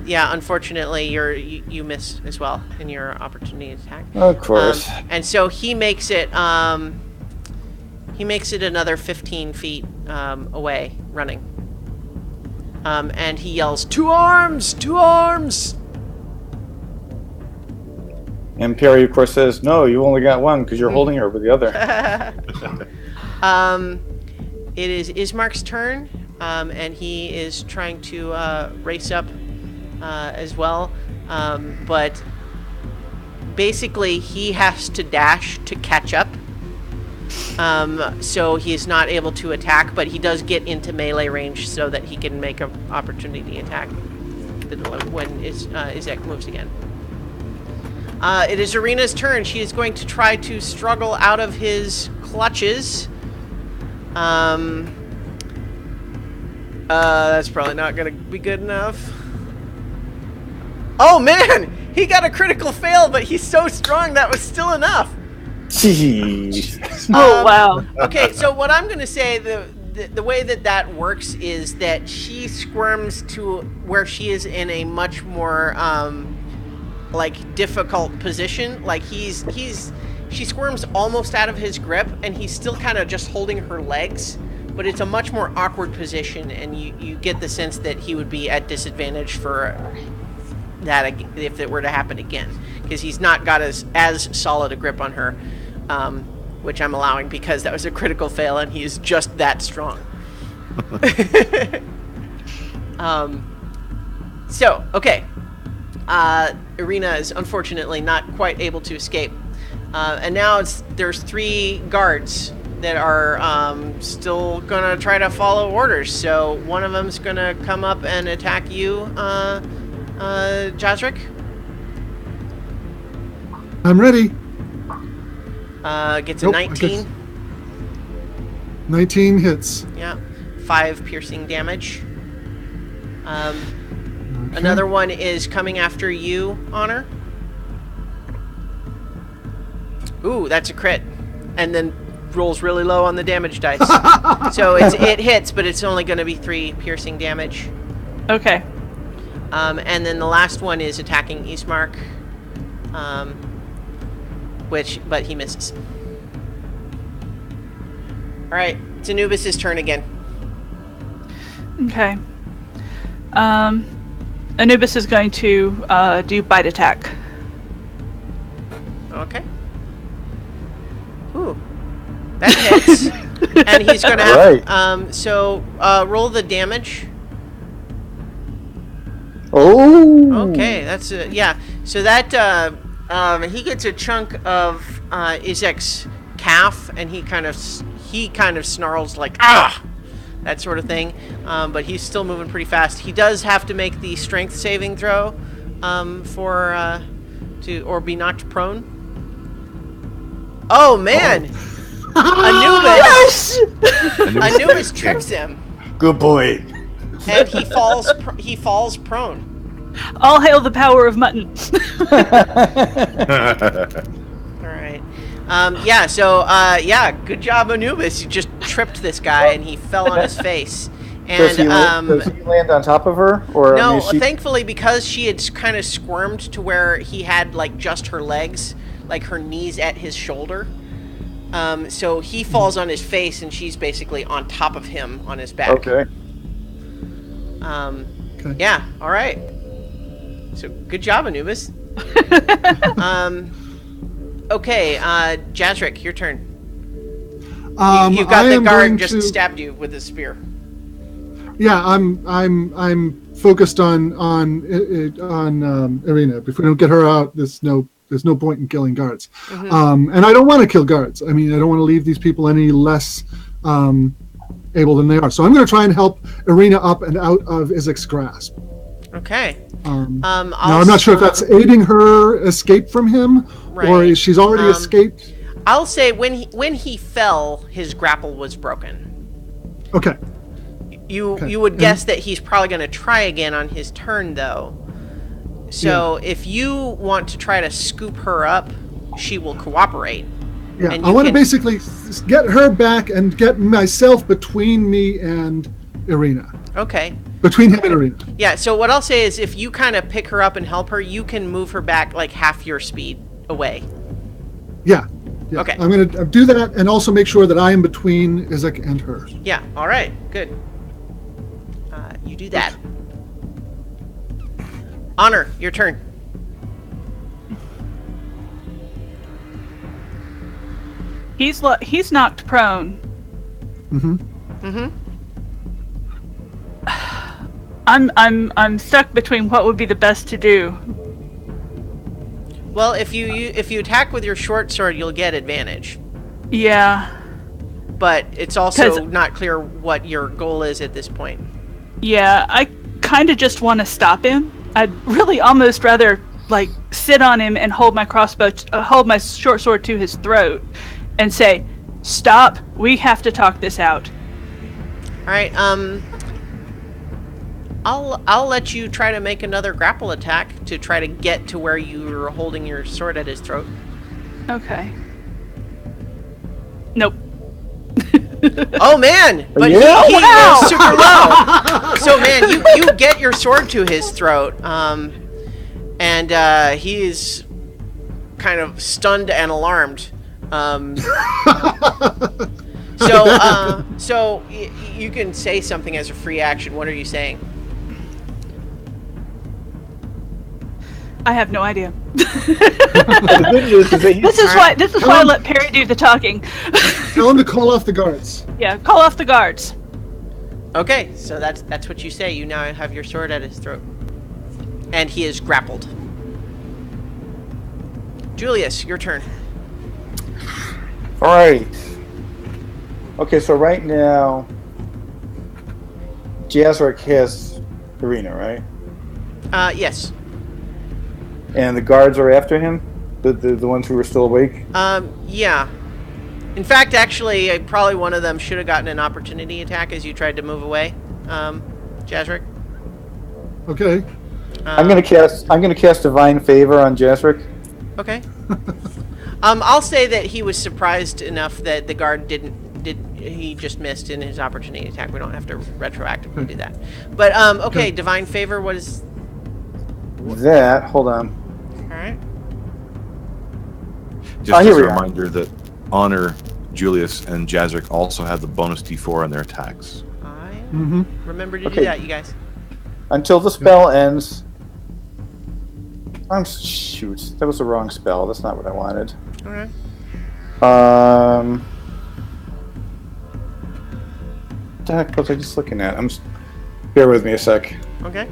Yeah, unfortunately, you missed as well in your opportunity attack. Of course. And so he makes it another 15 feet away, running. And he yells, "Two arms! Two arms!" And Perry, of course, says, "No, you only got one because you're holding her with the other." It is Ismark's turn, and he is trying to race up as well. But basically, he has to dash to catch up. So he is not able to attack, but he does get into melee range so that he can make an opportunity attack when Izek moves again. It is Irina's turn. She is going to try to struggle out of his clutches. That's probably not going to be good enough. Oh man! He got a critical fail, but he's so strong that was still enough. Jeez. Oh wow. Okay, so what I'm going to say, the way that works is that she squirms to where she is in a much more difficult position. Like she squirms almost out of his grip, and he's still kind of just holding her legs, but it's a much more awkward position, and you get the sense that he would be at disadvantage for that if it were to happen again, because he's not got as solid a grip on her. Which I'm allowing because that was a critical fail and he is just that strong. So, okay. Irina is unfortunately not quite able to escape. And now there's 3 guards that are still going to try to follow orders. So one of them's going to come up and attack you, Jasric. I'm ready. Gets a 19. 19 hits. Yeah. 5 piercing damage. Okay. Another one is coming after you, Honor. Ooh, that's a crit. And then rolls really low on the damage dice. So it hits, but it's only going to be 3 piercing damage. Okay. And then the last one is attacking Ismark. But he misses. All right, it's Anubis' turn again. Okay. Anubis is going to do bite attack. Okay. Ooh, that hits. And he's going to have. Right. Roll the damage. Oh. Okay, that's yeah. So that he gets a chunk of Izek's calf, and he kind of snarls like that sort of thing. But he's still moving pretty fast. He does have to make the strength saving throw or be knocked prone. Oh man! Anubis! Anubis trips him, Good boy. and he falls prone. All hail the power of mutton. All right. Good job, Anubis. You just tripped this guy, and he fell on his face. Does And he land on top of her? Or no, I mean, thankfully, because she had kind of squirmed to where he had like just her legs, like her knees at his shoulder. So he falls on his face, and she's basically on top of him on his back. Okay. Okay. Yeah. All right. So good job, Anubis. Okay, Jazric, your turn. You got the guard just stabbed you with his spear. Yeah, I'm focused on Irina. If we don't get her out, there's no point in killing guards. And I don't want to kill guards. I mean, I don't want to leave these people any less able than they are. So I'm going to try and help Irina up and out of Isaac's grasp. Okay. Now I'm not sure if that's aiding her escape from him, Right. or she's already escaped. I'll say when he fell, his grapple was broken. Okay. You would guess that he's probably going to try again on his turn, though. So if you want to try to scoop her up, she will cooperate. Yeah, And I you want to can- basically get her back and get myself between me and Irina. Okay. Between him and Irina. Yeah, so what I'll say is if you kind of pick her up and help her, you can move her back like half your speed away. Yeah. Okay. I'm going to do that and also make sure that I am between Isaac and her. Yeah, all right, good. You do that. Honor, your turn. He's knocked prone. I'm stuck between what would be the best to do. Well, if you attack with your short sword, you'll get advantage. Yeah. But it's also 'Cause- not clear what your goal is at this point. Yeah, I kind of just want to stop him. I'd really almost rather like sit on him and hold my hold my short sword to his throat, and say, "Stop! We have to talk this out." All right. I'll let you try to make another grapple attack to try to get to where you were holding your sword at his throat. Okay. Nope. Oh man! But Yeah? he was super low. So man, you get your sword to his throat, and he is kind of stunned and alarmed. So you can say something as a free action. What are you saying? I have no idea. The good news is that This is why I let Perry do the talking. Tell him to call off the guards. Yeah, call off the guards. Okay, so that's what you say. You now have your sword at his throat, and he is grappled. Julius, your turn. All right. Okay, so right now, Jazric has Irina, right? Yes. And the guards are after him? The ones who were still awake? Yeah. In fact, actually, probably one of them should have gotten an opportunity attack as you tried to move away, Jazric. Okay. I'm gonna cast Divine Favor on Jazric. Okay. I'll say that he was surprised enough that the guard he just missed in his opportunity attack. We don't have to retroactively do that. But, okay, Divine Favor, what is... That, hold on. Alright. Just here as a we are. reminder that Honor, Julius, and Jazric also have the bonus D4 on their attacks. I Mm-hmm. remember to do Okay. that, you guys. Until the spell ends. Shoot, that was the wrong spell. That's not what I wanted. Alright. What the heck was I just looking at? Bear with me a sec. Okay.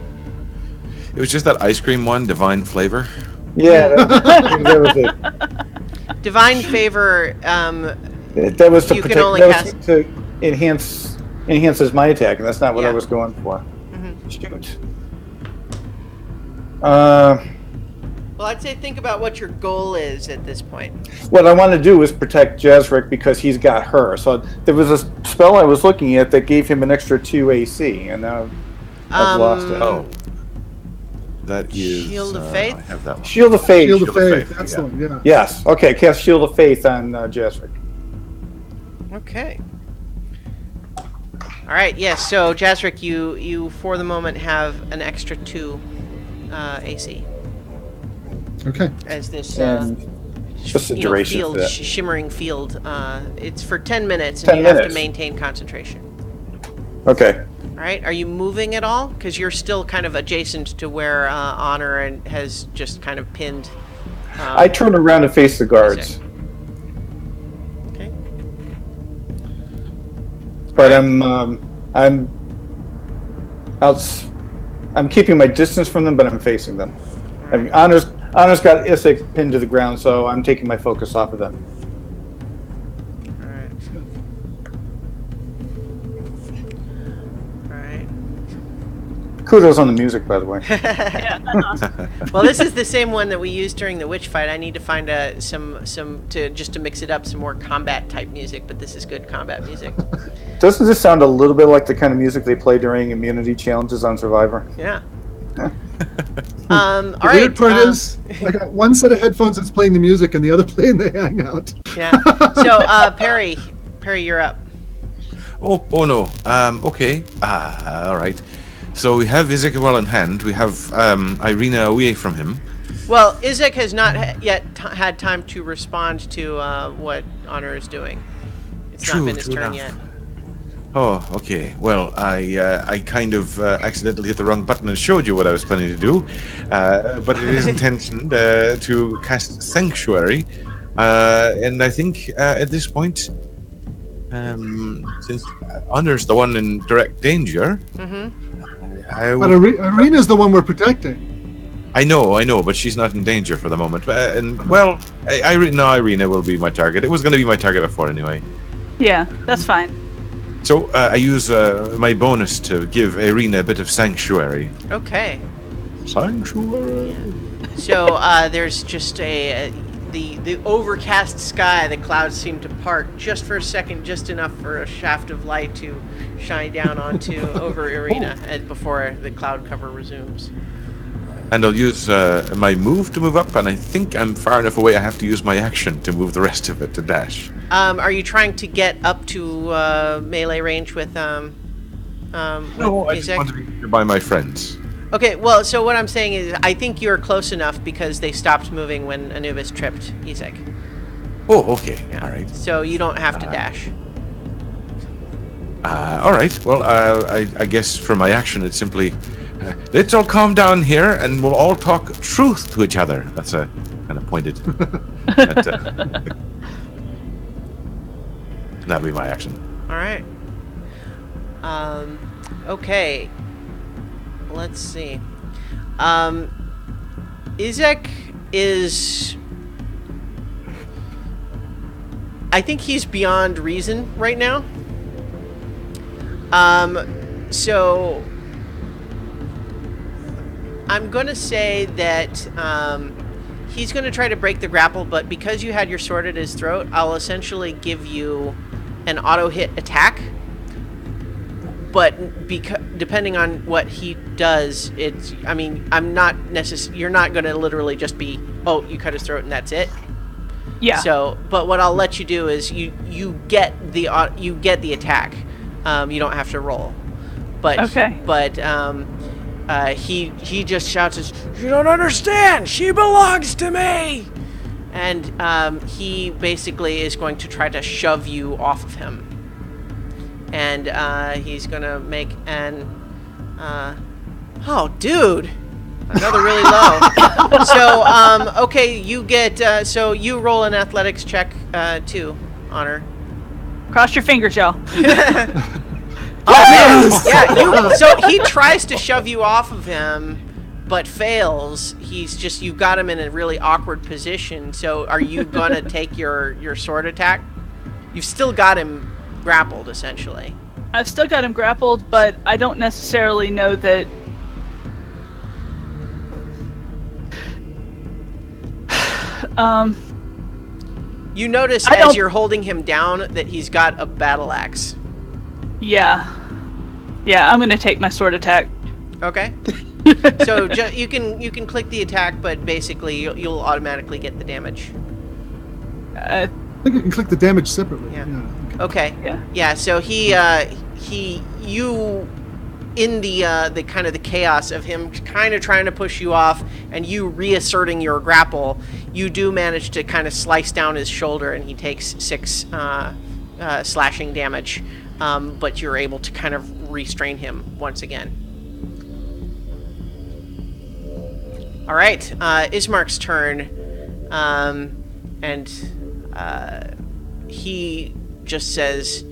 It was just that ice cream one, Divine Flavor. Yeah, that was it. Divine Favor, That was to You can protect. only That was cast- to enhances my attack, and that's not what I Yeah. was going for. Mhm. Shoot. Well, I'd say think about what your goal is at this point. What I want to do is protect Jazric because he's got her. So there was a spell I was looking at that gave him an extra 2 AC, and now I've lost it. Oh. That is... Shield of Faith? I have that one. Shield of Faith. Shield of Shield of Faith. Faith, That's yeah. the one. Yeah. Yes. Okay. Cast Shield of Faith on Jazric. Okay. All right. Yes. So Jazric, you for the moment have an extra 2 AC Okay. as this And just the duration field, for that. shimmering field. It's for 10 minutes, and 10 you have to minutes. maintain concentration. Okay. All right. Are you moving at all? Because you're still kind of adjacent to where Honor and has just kind of pinned. I turn around and face the guards, Okay. but I'm keeping my distance from them, but I'm facing them. I mean, Honor's got Isaac pinned to the ground, so I'm taking my focus off of them. All right. All right. Kudos on the music, by the way. Well, this is the same one that we used during the witch fight. I need to find some to mix it up, some more combat type music. But this is good combat music. Doesn't this sound a little bit like the kind of music they play during immunity challenges on Survivor? Yeah. The All right. weird part is, I got one set of headphones that's playing the music and the other playing the Hangout. Yeah. So Perry, you're up. Oh no. Okay. All right. So we have Ezekiel in hand. We have Irina away from him. Well, Izek has not yet had time to respond to what Honor is doing. It's not been his turn yet. Oh, okay. Well, I kind of accidentally hit the wrong button and showed you what I was planning to do, but it is intentioned to cast Sanctuary, and I think at this point, since Honor's the one in direct danger, But Irina's the one we're protecting. I know, but she's not in danger for the moment. Irina will be my target. It was going to be my target before anyway. Yeah, that's fine. So I use my bonus to give Irina a bit of sanctuary. Okay. Sanctuary. So there's just the overcast sky. The clouds seem to part just for a second, just enough for a shaft of light to shine down onto over Irina before the cloud cover resumes. And I'll use my move to move up, and I think I'm far enough away I have to use my action to move the rest of it to dash. Are you trying to get up to melee range with No, I just Izek? want to be here by my friends. Okay, well, so what I'm saying is I think you're close enough because they stopped moving when Anubis tripped Izek. Oh, okay. Yeah. All right. So you don't have to dash. All right. Well, I guess for my action, it's simply let's all calm down here, and we'll all talk truth to each other. That's a kind of pointed. That'll be my action. All right. Okay. Let's see. Izek is... I think he's beyond reason right now. So... I'm going to say that he's going to try to break the grapple, but because you had your sword at his throat, I'll essentially give you an auto-hit attack. But depending on what he does, it's... I mean, I'm not you're not going to literally just be, oh, you cut his throat and that's it. Yeah. So, but what I'll let you do is you get the attack. You don't have to roll. But Okay. But he just shouts, "You don't understand! She belongs to me!" And he basically is going to try to shove you off of him. And he's gonna make an oh, dude, another really low. So okay, you get so you roll an athletics check too, Honor. Cross your fingers, y'all. Yeah. So he tries to shove you off of him, but fails. You've got him in a really awkward position. So are you gonna take your sword attack? You've still got him grappled, essentially. I've still got him grappled, but I don't necessarily know that... You notice I as don't- you're holding him down that he's got a battle axe. Yeah. Yeah, I'm gonna take my sword attack. Okay. So you can click the attack, but basically you'll automatically get the damage. Uh, I think you can click the damage separately. Yeah. Yeah. Okay. Yeah. Yeah. So you, in the kind of the chaos of him kind of trying to push you off, and you reasserting your grapple, you do manage to kind of slice down his shoulder, and he takes 6 slashing damage. But you're able to kind of restrain him once again. All right, Ismark's turn, and he just says,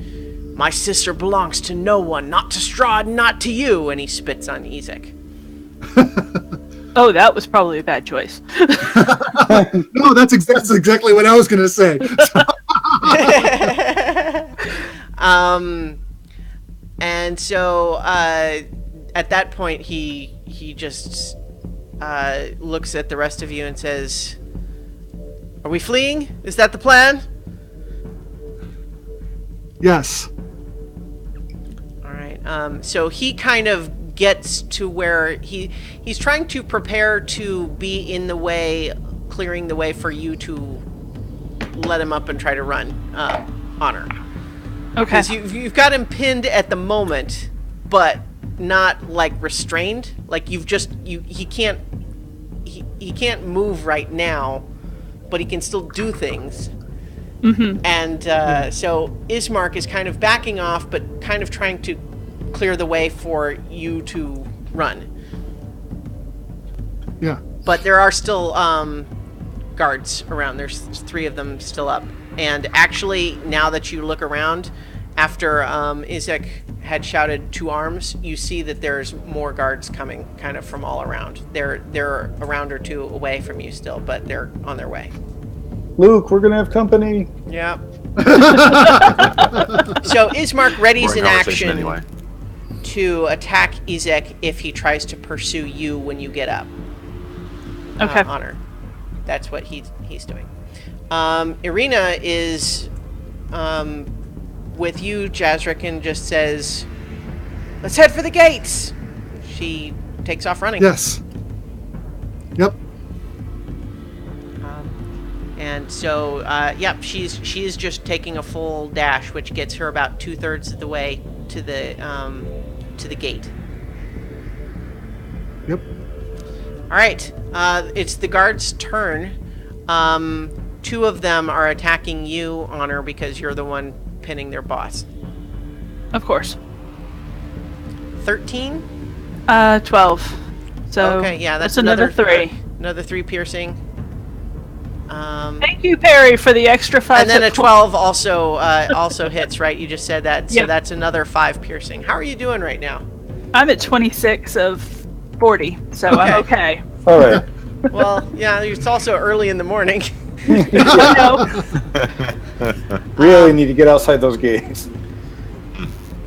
"My sister belongs to no one, not to Strahd, not to you," and he spits on Ezek. oh, that was probably a bad choice. No, that's exactly what I was going to say. And so at that point, he just looks at the rest of you and says, "Are we fleeing? Is that the plan?" Yes. All right. So he kind of gets to where he's trying to prepare to be in the way, clearing the way for you to let him up and try to run, Honor. Okay. Because you've got him pinned at the moment, but not like restrained. Like he can't move right now, but he can still do things. Mm-hmm. And so Ismark is kind of backing off, but kind of trying to clear the way for you to run. Yeah. But there are still guards around. There's 3 of them still up. And actually, now that you look around, after Izek had shouted 2 arms, you see that there's more guards coming kind of from all around. They're a round or 2 away from you still, but they're on their way. Luke, we're gonna have company. Yeah. So Ismark readies Boring an conversation action anyway. to attack Ezek if he tries to pursue you when you get up. Okay. Honor. That's what he's doing. Irina is with you, Jazrick, and just says, "Let's head for the gates." She takes off running. Yes. Yep. And so, she is just taking a full dash, which gets her about 2/3 of the way to the gate. Yep. All right, it's the guard's turn. 2 of them are attacking you, Honor, because you're the one pinning their boss. Of course. 13? 12. So Okay, yeah, that's another 3. Another 3 piercing. Thank you, Perry, for the extra 5. And then a 12 also hits, right? You just said that, so Yep. that's another 5 piercing. How are you doing right now? I'm at 26 of 40, so I'm okay. All right. Well, yeah, it's also early in the morning. No. Really need to get outside those gates.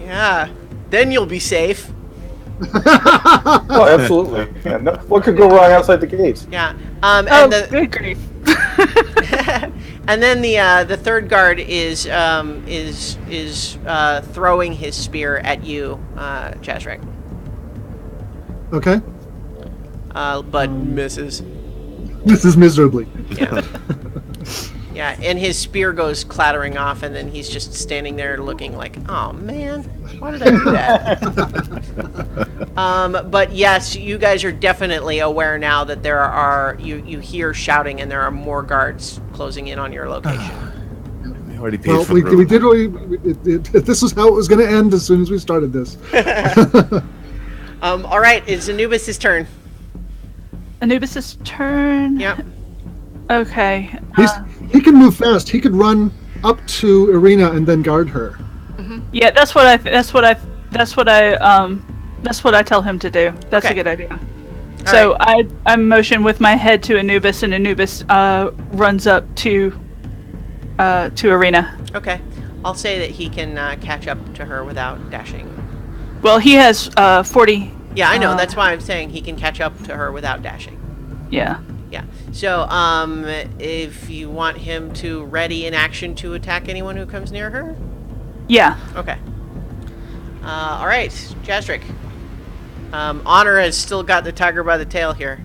Yeah, then you'll be safe. Oh, absolutely. Yeah, no, what could go wrong outside the gates? Yeah. Oh, And the good grief. and then the third guard is throwing his spear at you, Jazrick. Okay. But misses. This is miserably. Yeah. Yeah, and his spear goes clattering off, and then he's just standing there looking like, "Oh man, why did I do that?" But yes, you guys are definitely aware now that there are you hear shouting, and there are more guards closing in on your location. We already paid Well, for we the did. This is how it was going to end as soon as we started this. All right, it's Anubis' turn. Anubis' turn. Yep. Okay. He can move fast. He could run up to Irina and then guard her. Yeah, that's what I tell him to do. That's Okay. a good idea. So right. I motion with my head to Anubis, and Anubis runs up to Irina. Okay. I'll say that he can catch up to her without dashing. Well, he has 40. Yeah, I know. That's why I'm saying he can catch up to her without dashing. Yeah. Yeah. So, if you want him to ready in action to attack anyone who comes near her? Yeah. Okay. All right, Jastrick. Honor has still got the tiger by the tail here.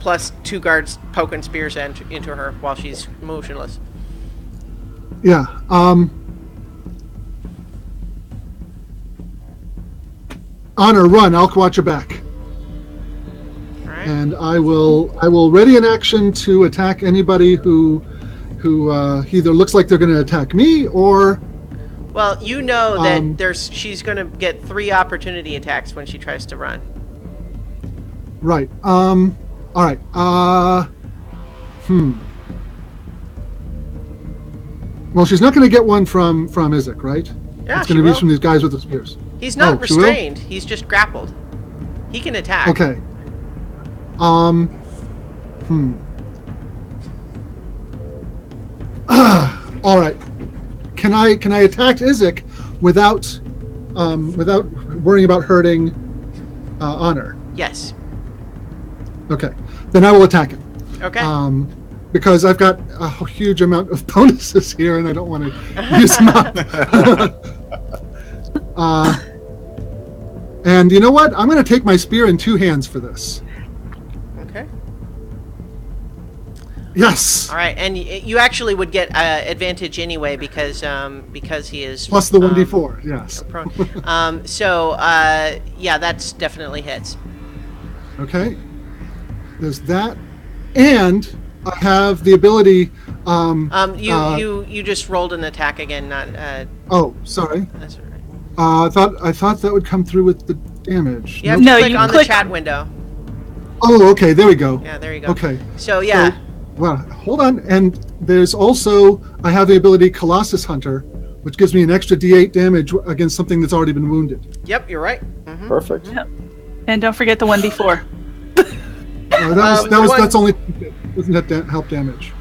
Plus 2 guards poking spears into her while she's motionless. Yeah. Honor, run. I'll watch your back. All right. And I will ready an action to attack anybody who either looks like they're going to attack me or. Well, you know that she's going to get 3 opportunity attacks when she tries to run. Right. All right. Well, she's not going to get one from Izek, right? Yeah, it's she going to will. be from these guys with the spears. He's not she will? restrained. He's just grappled. He can attack. Okay. All right. Can I attack Izek without worrying about hurting Honor? Yes. Okay. Then I will attack him. Okay. Because I've got a huge amount of bonuses here, and I don't want to use them up. And you know what? I'm going to take my spear in 2 hands for this. Okay. Yes. All right, and you actually would get advantage anyway because he is Plus the 1d4. Yes. prone. Yeah, that's definitely hits. Okay. There's that, and I have the ability. You just rolled an attack again, not. Oh, sorry. That's all right. I thought that would come through with the damage. You have Nope. to No, click you on the click- chat window. Oh, okay. There we go. Yeah, there you go. Okay. So yeah. Well, hold on. And there's also I have the ability Colossus Hunter, which gives me an extra D8 damage against something that's already been wounded. Yep, you're right. Mm-hmm. Perfect. Yep. And don't forget the 1d4. That's only doesn't that help damage.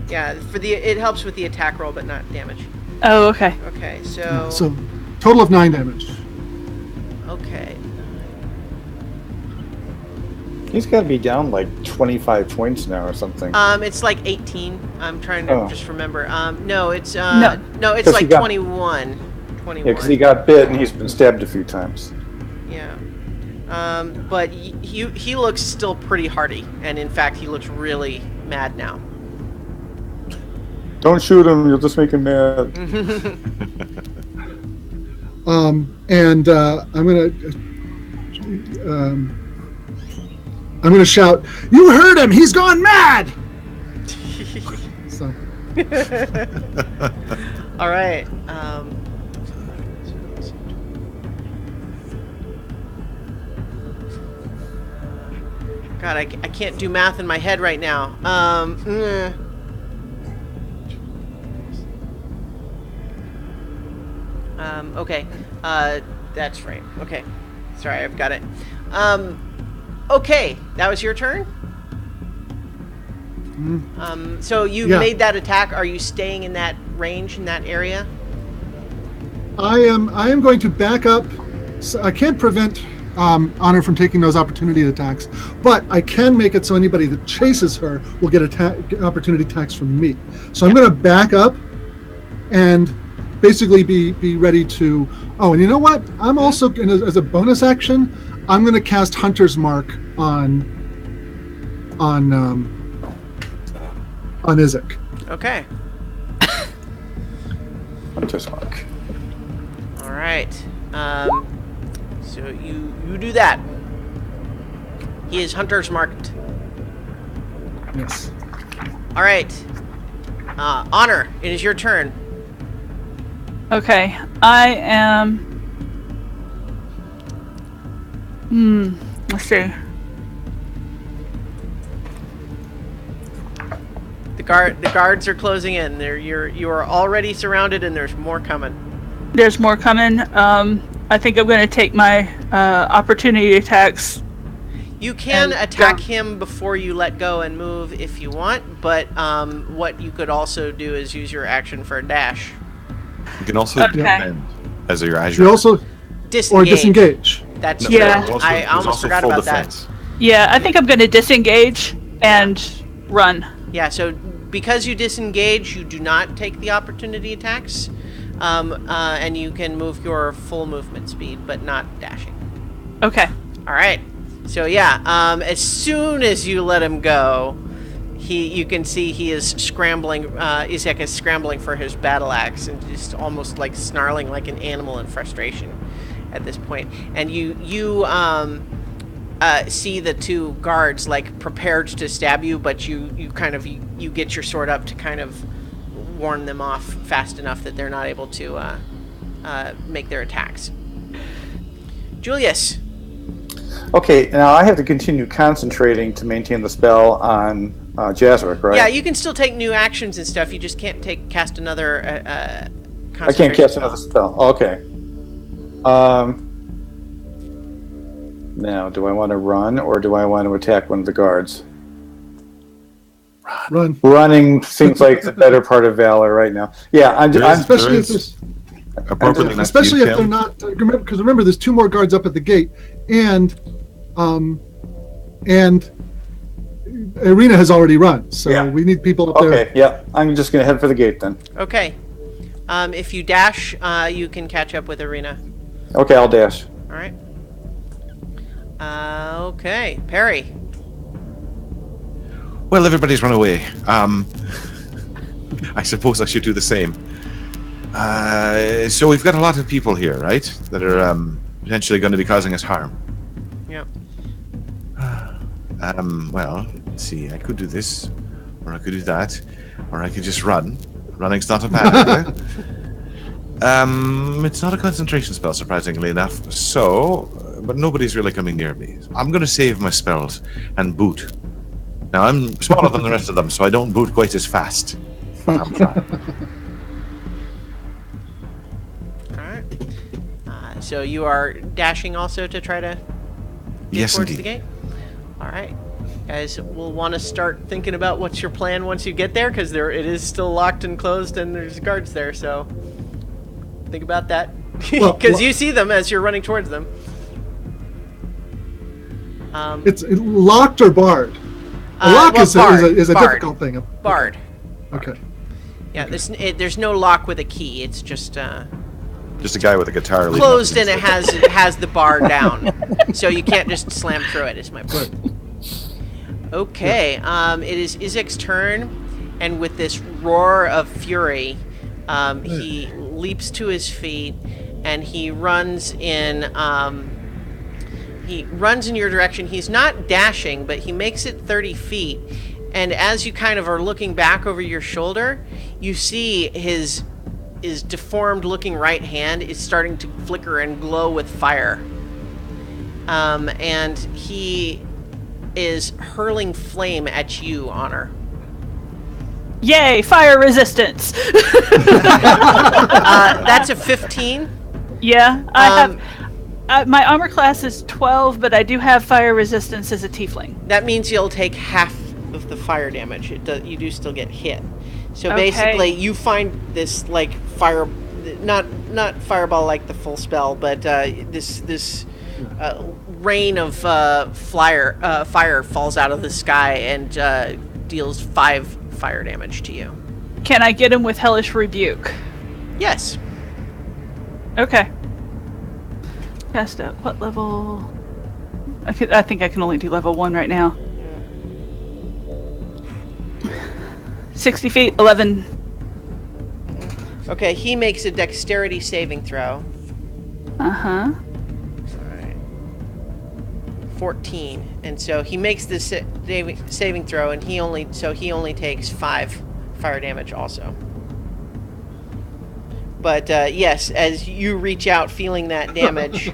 Yeah, it helps with the attack roll, but not damage. Oh, okay. Okay, so. So total of 9 damage. Okay. He's got to be down like 25 points now or something. It's like 18. I'm trying to just remember. No, it's it's 'Cause like he got- 21. 21. Yeah, because he got bit and he's been stabbed a few times. Yeah. But he looks still pretty hardy, and in fact, he looks really mad now. Don't shoot him, you'll just make him mad. And I'm gonna shout, "You heard him! He's gone mad!" So. All right. God, I can't do math in my head right now. Okay. That's right. Okay. Sorry, I've got it. Okay, that was your turn? So you made that attack. Are you staying in that range, in that area? I am going to back up. So I can't prevent Honor from taking those opportunity attacks, but I can make it so anybody that chases her will get opportunity attacks from me. So I'm going to back up and basically be ready to. Oh, and you know what? I'm also gonna, as a bonus action, I'm going to cast Hunter's Mark on Izek. Okay. Hunter's Mark. All right. So you do that. He is Hunter's marked. Yes. All right. Honor, it is your turn. Okay. I am. Let's see. The guards are closing in. You are already surrounded, and there's more coming. There's more coming. I think I'm going to take my opportunity attacks. You can And attack go. him before you let go and move if you want, but what you could also do is use your action for a dash. You can also defend as your You also Disengage. or disengage. That's Yeah. true. I almost forgot about that. Yeah, I think I'm going to disengage and run. Yeah, so because you disengage, you do not take the opportunity attacks, and you can move your full movement speed, but not dashing. Okay. All right. So yeah, as soon as you let him go, you can see he is scrambling. Izek is scrambling for his battle axe and just almost like snarling like an animal in frustration at this point. And you see the two guards like prepared to stab you, but you get your sword up to kind of warn them off fast enough that they're not able to make their attacks. Julius. Okay, now I have to continue concentrating to maintain the spell on Jazric, right? Yeah, you can still take new actions and stuff. You just can't cast another concentration I can't cast another spell. Okay. Now, do I want to run or do I want to attack one of the guards? Run. Running seems like the better part of valor right now. Yeah, Especially if there's... Appropriately, Especially if they're not... Because remember, there's two more guards up at the gate, and Irina has already run, so we need people up there. Okay, yeah. I'm just going to head for the gate then. Okay. If you dash, you can catch up with Irina. Okay, I'll dash. All right. Okay, Perry. Well, everybody's run away. I suppose I should do the same. So we've got a lot of people here, right? That are potentially going to be causing us harm. Yep. Well, let's see. I could do this, or I could do that, or I could just run. Running's not a bad idea. It's not a concentration spell, surprisingly enough. So, but nobody's really coming near me. I'm going to save my spells and boot. Now, I'm smaller than the rest of them, so I don't boot quite as fast. But I'm trying. So you are dashing also to try to get towards the gate? All right. Guys will want to start thinking about what's your plan once you get there, because it is still locked and closed and there's guards there, so think about that. Because you see them as you're running towards them. It's locked or barred? A lock is a difficult thing. Barred. Okay. Yeah, there's no lock with a key. It's just... Just a guy with a guitar. Closed, and it has the bar down, so you can't just slam through it. Is my point. Okay, it is Izek's turn, and with this roar of fury, he leaps to his feet, and he runs in. He runs in your direction. He's not dashing, but he makes it 30 feet, and as you kind of are looking back over your shoulder, you see his deformed-looking right hand is starting to flicker and glow with fire. And he is hurling flame at you, Honor. Yay, fire resistance! That's a 15. Yeah, I have... my armor class is 12, but I do have fire resistance as a tiefling. That means you'll take half of the fire damage. You do still get hit. So basically, you find this like fire, not fireball like the full spell, but this rain of fire falls out of the sky and deals 5 fire damage to you. Can I get him with Hellish Rebuke? Yes. Okay. Cast at what level? I think I can only do level 1 right now. 60 feet, 11. Okay, he makes a dexterity saving throw. Uh-huh. Alright. 14. And so he makes this saving throw, and he only takes 5 fire damage also. But yes, as you reach out feeling that damage,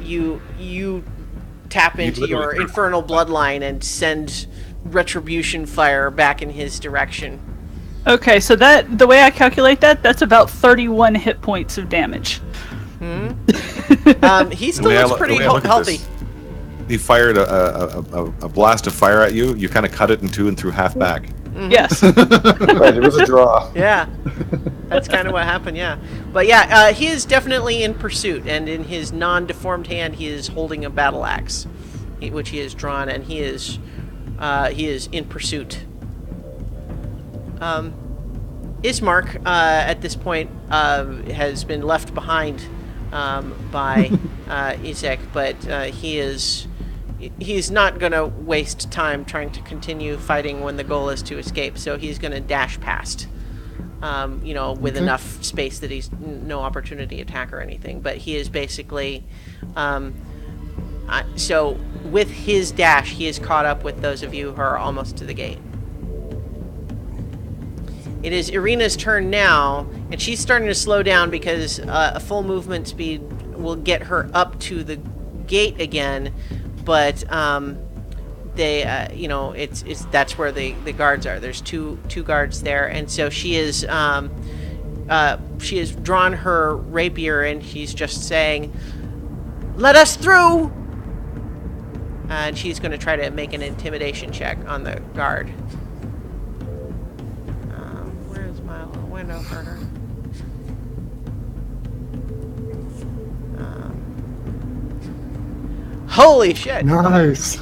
you tap into your infernal bloodline and send retribution fire back in his direction. Okay, so the way I calculate that's about 31 hit points of damage. He still looks pretty healthy. He fired a blast of fire at you. You kind of cut it in two and threw half back. Mm-hmm. Yes. Right, it was a draw. Yeah, that's kind of what happened. Yeah, but yeah, he is definitely in pursuit, and in his non-deformed hand, he is holding a battle axe. which he has drawn, and he is in pursuit. Ismark, at this point, has been left behind by Izek, but he's not going to waste time trying to continue fighting when the goal is to escape, so he's going to dash past, with enough space that he's no opportunity attack or anything. But he is basically... so with his dash, he is caught up with those of you who are almost to the gate. It is Irina's turn now, and she's starting to slow down because a full movement speed will get her up to the gate again, but they, that's where the guards are. There's two guards there, and so she has drawn her rapier, and she's just saying, "Let us through!" And she's going to try to make an intimidation check on the guard. Where's my little window for her? Holy shit! Nice.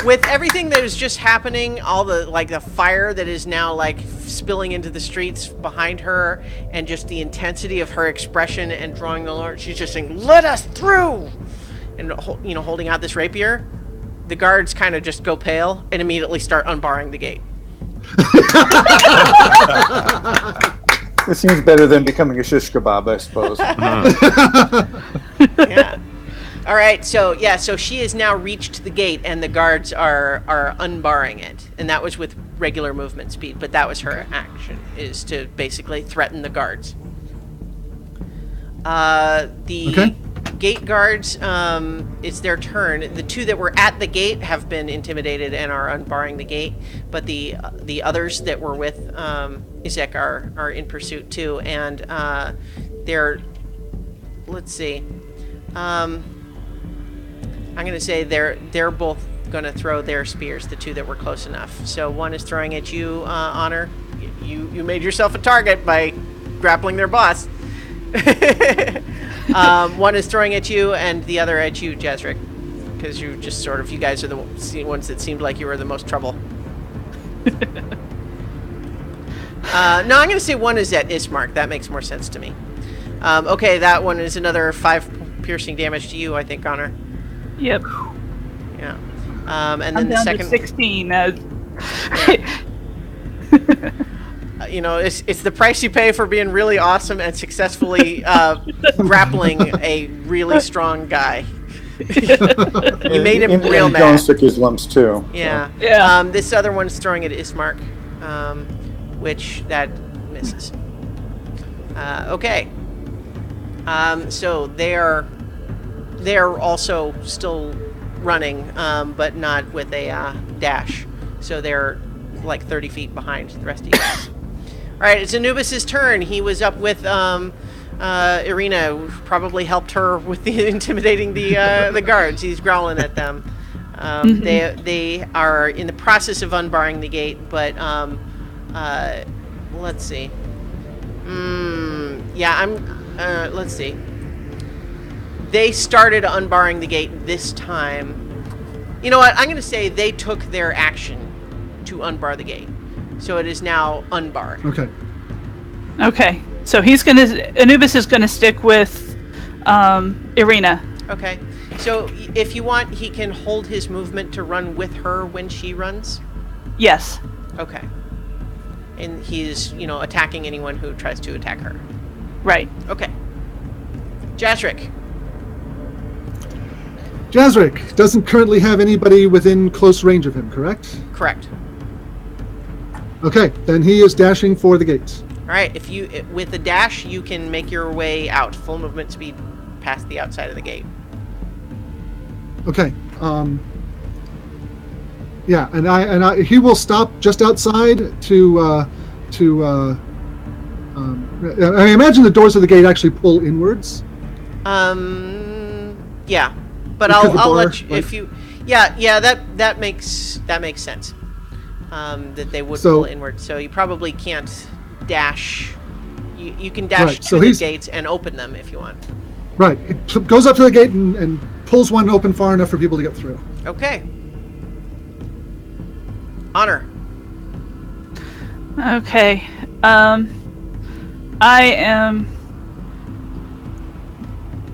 With everything that is just happening, all the fire that is now spilling into the streets behind her, and just the intensity of her expression and drawing the Lord, she's just saying, "Let us through!" And holding out this rapier. The guards kind of just go pale and immediately start unbarring the gate. This seems better than becoming a shish kebab, I suppose. Yeah. All right. So she has now reached the gate, and the guards are unbarring it, and that was with regular movement speed. But that was her action, is to basically threaten the guards. The gate guards, it's their turn. The two that were at the gate have been intimidated and are unbarring the gate, but the others that were with Izek are in pursuit too, and they're, let's see, I'm gonna say they're both gonna throw their spears, the two that were close enough. So one is throwing at you, Honor. You made yourself a target by grappling their boss. One is throwing at you, and the other at you, Jezric, because you just you guys are the ones that seemed like you were the most trouble. No, I'm going to say one is at Ismark. That makes more sense to me. Okay, that one is another 5 piercing damage to you, I think, Honor. Yep. Yeah. And then I'm the down second... to 16. It's the price you pay for being really awesome and successfully grappling a really strong guy. You made him real mad. Don't stick his lumps too. Yeah. So. Yeah. This other one's throwing at Ismark, which that misses. Okay. So they're also still running, but not with a dash. So they're like 30 feet behind the rest of you guys. All right, it's Anubis's turn. He was up with Irina, who probably helped her with the intimidating the guards. He's growling at them. They are in the process of unbarring the gate, but let's see. Let's see. They started unbarring the gate this time. You know what? I'm going to say they took their action to unbar the gate. So it is now unbarred. Okay. So Anubis is gonna stick with Irina. Okay. So if you want, he can hold his movement to run with her when she runs? Yes. Okay. And he's, attacking anyone who tries to attack her. Right. Okay. Jazric. Jazric doesn't currently have anybody within close range of him, correct? Correct. Okay, then he is dashing for the gates. All right, with the dash, you can make your way out, full movement speed, past the outside of the gate. Okay. Yeah, and he will stop just outside to. I imagine the doors of the gate actually pull inwards. Yeah, but I'll let you, if you. Yeah, that makes sense. That they would pull inward, so you probably can't dash. You can dash to the gates and open them if you want. Right, he goes up to the gate and pulls one open far enough for people to get through. Okay. Honor. Okay. I am.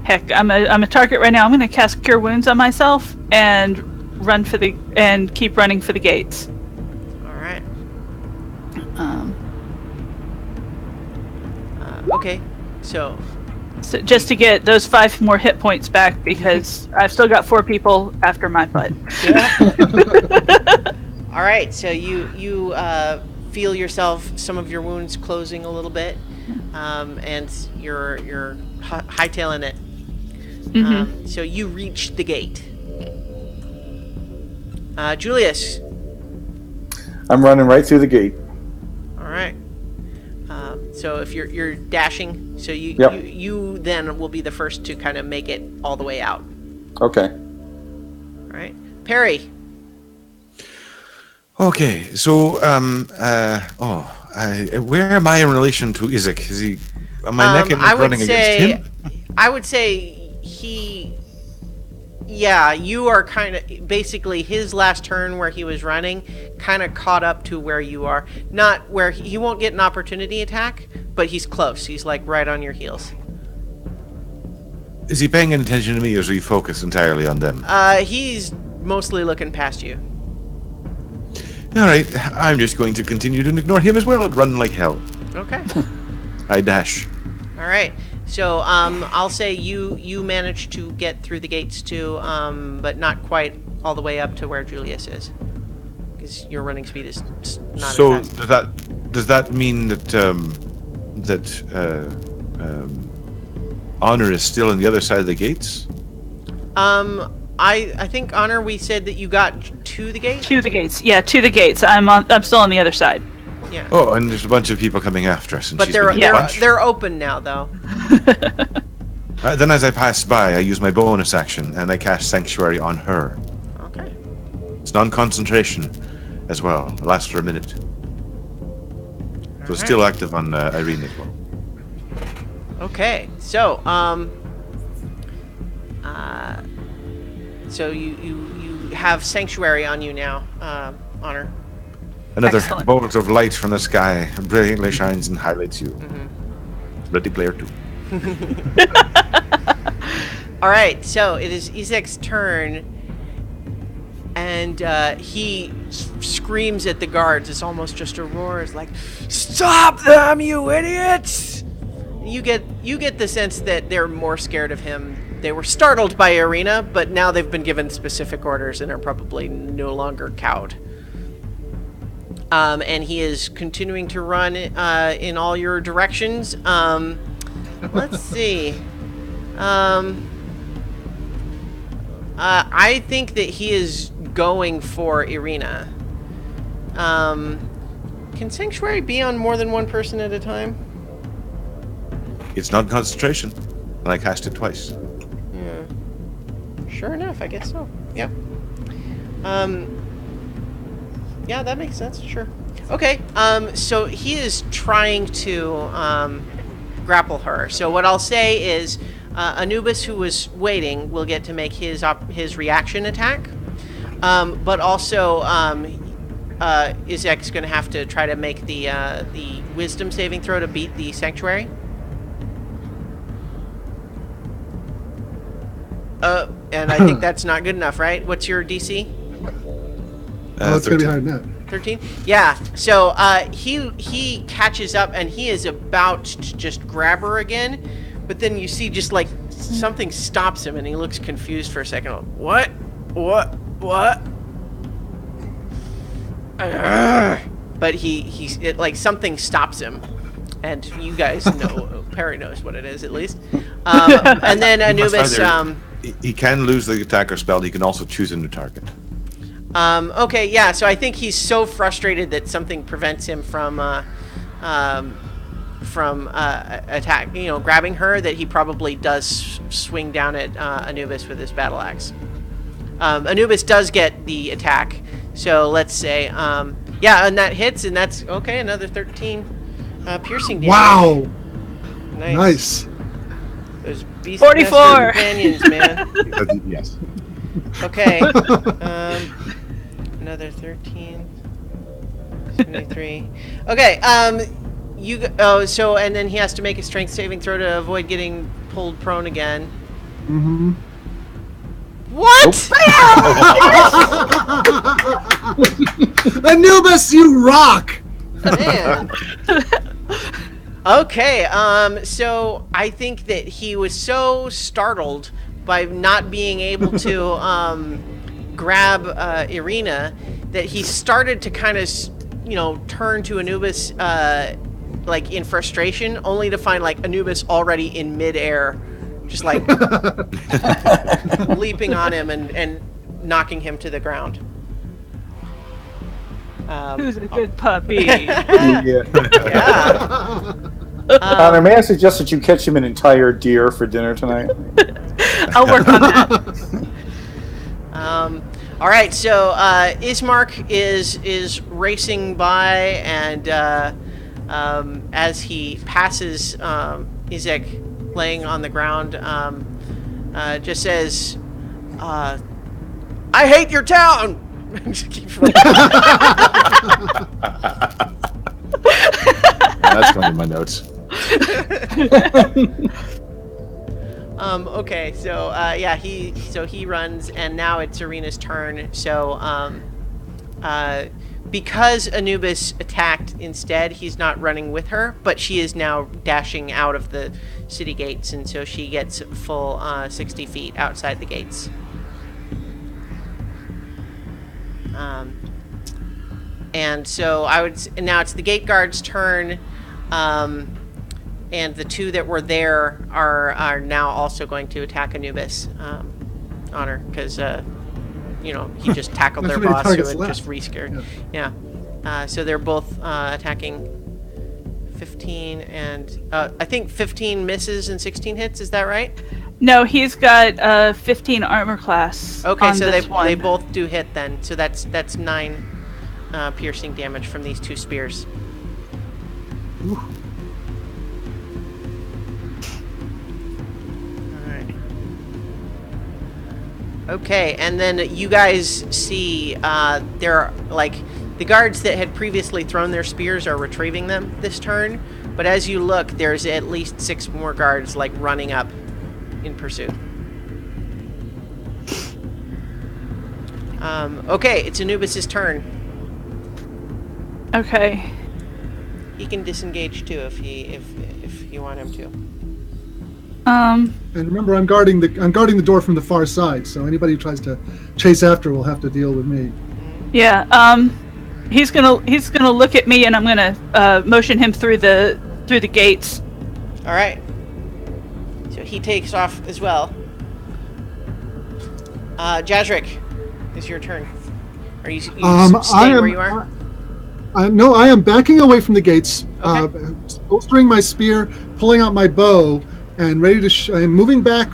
Heck, I'm a target right now. I'm going to cast Cure Wounds on myself and keep running for the gates. All right. Um, Okay. So just to get those 5 more hit points back because I've still got 4 people after my butt. all right. So you feel yourself, some of your wounds closing a little bit, and you're hightailing it. So you reach the gate. Julius. I'm running right through the gate. All right. So if you're dashing, so you then will be the first to kind of make it all the way out. Okay. All right. Perry. Okay, so where am I in relation to Isaac? Is he on my neck and running against him? I would say you are kind of basically his last turn where he was running, kind of caught up to where you are. Not where he won't get an opportunity attack, but he's close. He's like right on your heels. Is he paying any attention to me, or is he focused entirely on them? He's mostly looking past you. All right, I'm just going to continue to ignore him as well and run like hell. Okay. I dash. All right. So I'll say you managed to get through the gates too, but not quite all the way up to where Julius is, because your running speed is not. So as fast. does that mean that Honor is still on the other side of the gates? I think, Honor, we said that you got to the gate. To the gates, yeah, to the gates. I'm still on the other side. Yeah. Oh, and there's a bunch of people coming after us, and But she's they're being punched. they're open now, though. Then as I pass by, I use my bonus action, and I cast Sanctuary on her. Okay. It's non-concentration as well. It lasts for a minute. So it's still active on Irene as well. Okay. So so you have Sanctuary on you now, Honor. Another Excellent. bolt of light from the sky brilliantly shines and highlights you. Ready Player 2. All right, so it is Isaac's turn, and he screams at the guards. It's almost just a roar. It's like, "Stop them, you idiots!" You get the sense that they're more scared of him. They were startled by Irina, but now they've been given specific orders and are probably no longer cowed. And he is continuing to run in all your directions. Let's see. I think that he is going for Irina. Can Sanctuary be on more than one person at a time? It's not concentration, and I cast it twice. Yeah. Sure enough, I guess so. Yep. Yeah, that makes sense. Sure. Okay. So he is trying to grapple her. So what I'll say is, Anubis, who was waiting, will get to make his reaction attack. But also, Isaac's going to have to try to make the Wisdom saving throw to beat the Sanctuary. And I think that's not good enough, right? What's your DC? Oh, it's going to be higher than that. 13? Yeah. So he catches up and he is about to just grab her again, but then you see just like something stops him and he looks confused for a second. What? But it like something stops him, and you guys know. Perry knows what it is at least. And then Anubis. He can lose the attacker spell. He can also choose a new target. Okay, yeah. So I think he's so frustrated that something prevents him from attack, grabbing her, that he probably does swing down at Anubis with his battle axe. Anubis does get the attack, so let's say, yeah, and that hits, and that's okay. Another 13 piercing damage. Wow! Nice. Nice. Those beast 44. companions, man. Yes. Okay. Another 13. 73. Okay. So and then he has to make a strength saving throw to avoid getting pulled prone again. Mm-hmm. What? Anubis, you rock! Man. Okay, so I think that he was so startled by not being able to grab Irina that he started to kind of, turn to Anubis like in frustration, only to find like Anubis already in midair, just like leaping on him and knocking him to the ground. Who's a good puppy? Yeah. Yeah. Connor, may I suggest that you catch him an entire deer for dinner tonight? I'll work on that. All right, so Ismark is racing by, and as he passes Izek laying on the ground, just says, "I hate your town." That's going in my notes. Okay, so he runs, and now it's Serena's turn. So because Anubis attacked instead, he's not running with her, but she is now dashing out of the city gates, and so she gets full 60 feet outside the gates. And so now it's the gate guard's turn, and the two that were there are now also going to attack Anubis on her, because he just tackled their boss who had just re-scared. Yeah. So they're both attacking 15 and I think 15 misses and 16 hits. Is that right? No, he's got 15 armor class. Okay, on so this they one. both do hit then. So that's 9 piercing damage from these two spears. Ooh. Alright. Okay, and then you guys see there are, like, the guards that had previously thrown their spears are retrieving them this turn, but as you look, there's at least 6 more guards, like, running up in pursuit. Okay, it's Anubis' turn. Okay. He can disengage too if you want him to. And remember, I'm guarding the door from the far side, so anybody who tries to chase after will have to deal with me. Yeah. He's gonna look at me, and I'm gonna motion him through the gates. All right. So he takes off as well. Jazrik, it's your turn. Are you staying where you are? No, I am backing away from the gates, Okay. holstering my spear, pulling out my bow, and ready to. I'm moving back,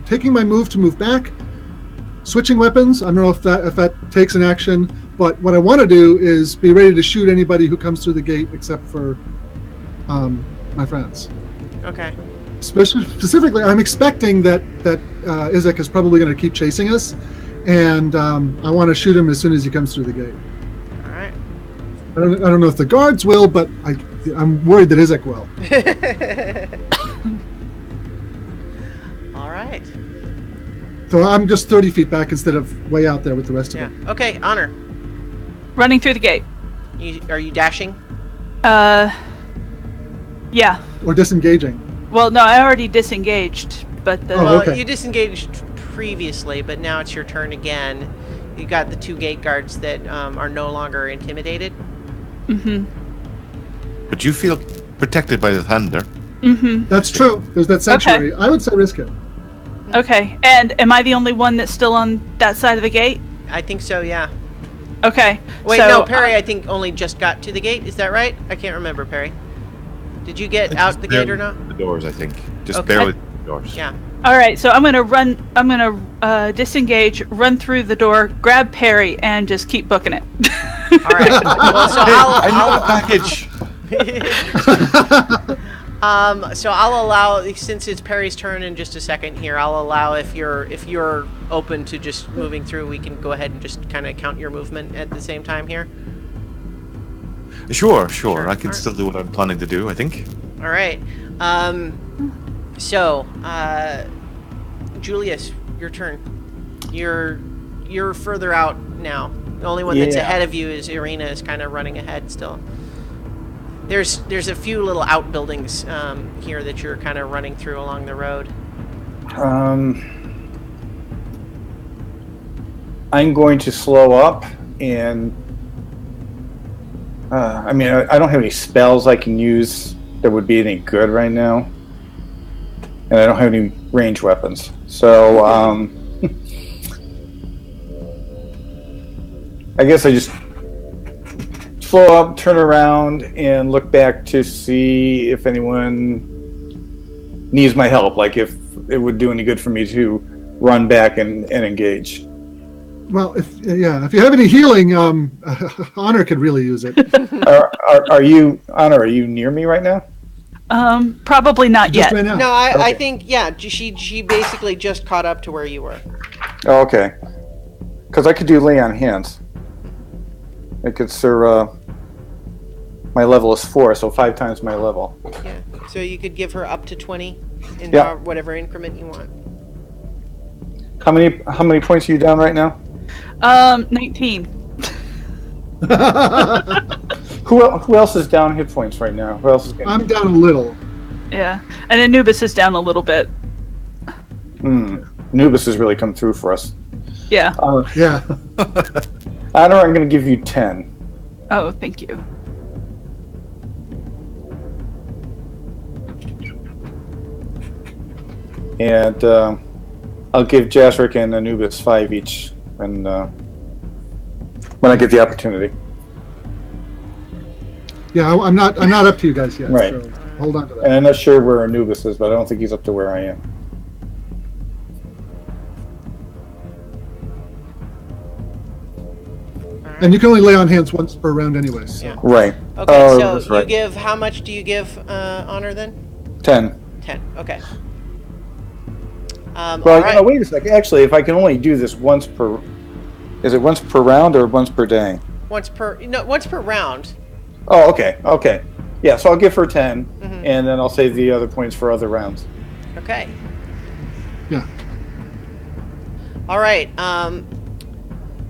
taking my move to move back, switching weapons. I don't know if that takes an action, but what I want to do is be ready to shoot anybody who comes through the gate, except for my friends. Okay. Specifically, I'm expecting that Izek is probably going to keep chasing us, and I want to shoot him as soon as he comes through the gate. All right. I don't know if the guards will, but I'm worried that Izek will. All right. So I'm just 30 feet back instead of way out there with the rest of Yeah. them. Okay, Honor. Running through the gate. Are you dashing? Yeah. Or disengaging. Well, no, I already disengaged, but the... Oh, Well, okay. you disengaged previously, but now it's your turn again. You got the 2 gate guards that are no longer intimidated. Mm-hmm. But you feel protected by the thunder. Mm-hmm. That's true. There's that sanctuary. I would say risk it. Okay. And am I the only one that's still on that side of the gate? I think so, yeah. Okay. Wait, so, no, Perry, I think only just got to the gate. Is that right? I can't remember, Perry. Did you get out the gate or not? The doors, I think. Just Okay. barely the doors. Yeah. All right. So I'm gonna disengage, run through the door, grab Perry, and just keep booking it. All right. Well, so I know the package. So I'll allow, since it's Perry's turn in just a second here, I'll allow if you're open to just moving through, we can go ahead and just kind of count your movement at the same time here. Sure. I can still do what I'm planning to do, I think. All right. So, Julius, your turn. You're further out now. The only one that's ahead of you is Irina, is kind of running ahead still. There's a few little outbuildings here that you're kind of running through along the road. I'm going to slow up and I mean, I don't have any spells I can use that would be any good right now, and I don't have any range weapons. So I guess I just slow up, turn around, and look back to see if anyone needs my help. Like if it would do any good for me to run back and engage. Well, if you have any healing, Honor could really use it. Are you, Honor? Are you near me right now? Probably not Just yet. right now. No, I Okay. think, yeah, she basically just caught up to where you were. Oh, okay. Because I could do lay on hands. I could, sir. My level is 4, so 5 times my level. Yeah. So you could give her up to 20 in Yeah. whatever increment you want. How many points are you down right now? 19. Who else is down hit points right now? Who else is getting? I'm down a little. Yeah. And Anubis is down a little bit. Anubis has really come through for us. Yeah. Yeah. Honor, I'm going to give you 10. Oh, thank you. And I'll give Jasric and Anubis 5 each when I get the opportunity. Yeah, I'm not up to you guys yet. Right. So hold on to that. And I'm not sure where Anubis is, but I don't think he's up to where I am. And you can only lay on hands once per round anyways. So. Yeah. Right. Okay, Oh, so that's you right. give, how much do you give Honor then? 10. 10, okay. Well, all right. wait a second. Actually, if I can only do this once per... Is it once per round or once per day? Once per round. Oh, okay. Okay. Yeah, so I'll give her 10, and then I'll save the other points for other rounds. Okay. Yeah. All right.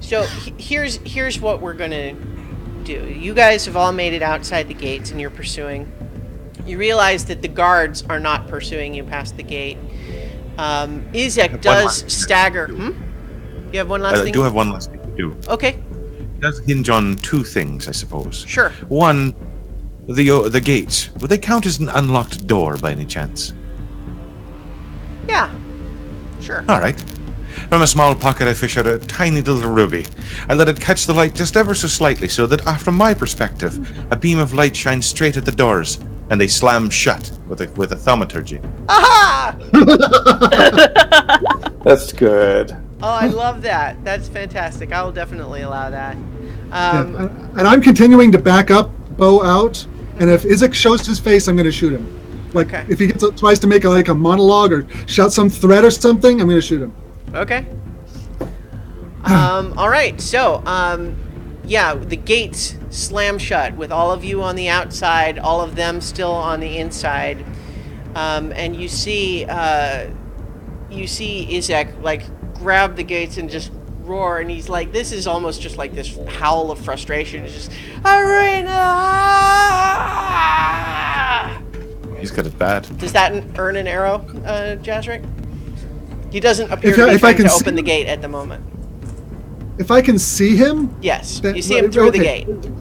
So here's what we're gonna do. You guys have all made it outside the gates, and you're pursuing. You realize that the guards are not pursuing you past the gate. Izek does stagger. You have one last I thing? do have one last thing to do. Okay, It does hinge on 2 things, I suppose. sure. One, the gates. Would they count as an unlocked door by any chance? Yeah, sure. All right. From a small pocket, I fish out a tiny little ruby. I let it catch the light just ever so slightly, so that, from my perspective, a beam of light shines straight at the doors, and they slam shut with a thaumaturgy. Aha! That's good. Oh, I love that. That's fantastic. I will definitely allow that. Yeah. And I'm continuing to back up, bow out, and if Izek shows his face, I'm going to shoot him. Like, Okay. if he tries to make a monologue or shout some threat or something, I'm going to shoot him. Okay. All right. So, yeah, the gates slam shut with all of you on the outside, all of them still on the inside, and you see Izek like grab the gates and just roar, and he's like, this is almost just like this howl of frustration. It's just, Arena! He's got it bad. Does that earn an arrow, Jasric? He doesn't appear to be if I trying can to see- open the gate at the moment. If I can see him, Yes, That- you see him through the okay. gate.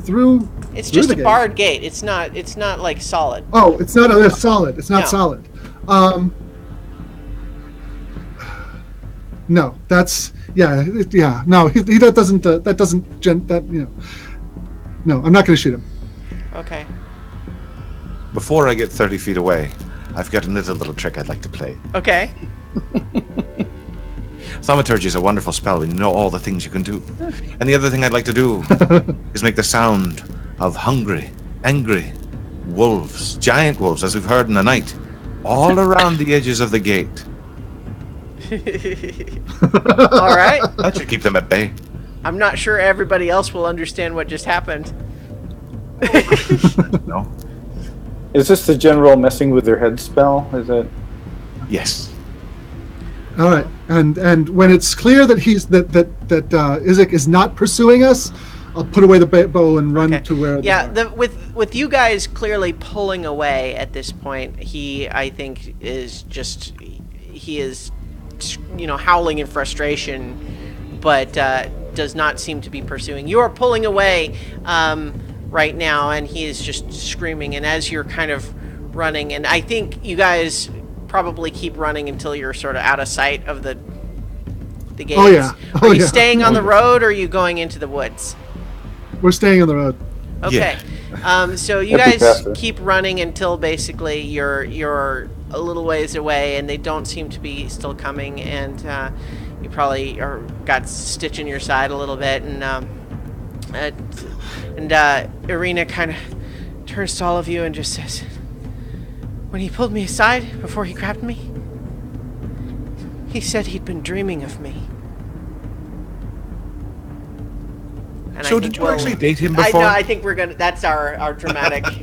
through... It's through just the a gate. barred gate. It's not like solid. Oh, it's not solid. It's not No. solid. No, that's yeah. No, he that doesn't No, I'm not going to shoot him. Okay. Before I get 30 feet away, I've got a little trick I'd like to play. Okay. Thaumaturgy is a wonderful spell when you know all the things you can do. And the other thing I'd like to do is make the sound of hungry, angry, wolves, giant wolves, as we've heard in the night, all around the edges of the gate. All right. That should keep them at bay. I'm not sure everybody else will understand what just happened. No? Is this the general messing with their head spell? Is it? Yes. All right, and when it's clear that Izek is not pursuing us, I'll put away the bow and run Okay. to where. Yeah, they are. with you guys clearly pulling away at this point, I think is howling in frustration, but does not seem to be pursuing. You are pulling away right now, and he is just screaming. And as you're kind of running, and I think you guys probably keep running until you're sort of out of sight of the gates. Oh, yeah. Are Oh, you yeah. staying on the road, or are you going into the woods? We're staying on the road. Okay. So you That'd be guys faster. keep running until basically you're a little ways away, and they don't seem to be still coming, and you probably got stitch in your side a little bit, and Irina kind of turns to all of you and just says, "When he pulled me aside before he grabbed me, he said he'd been dreaming of me." And So I did think you actually date him I before? know. I think we're gonna. That's our dramatic. This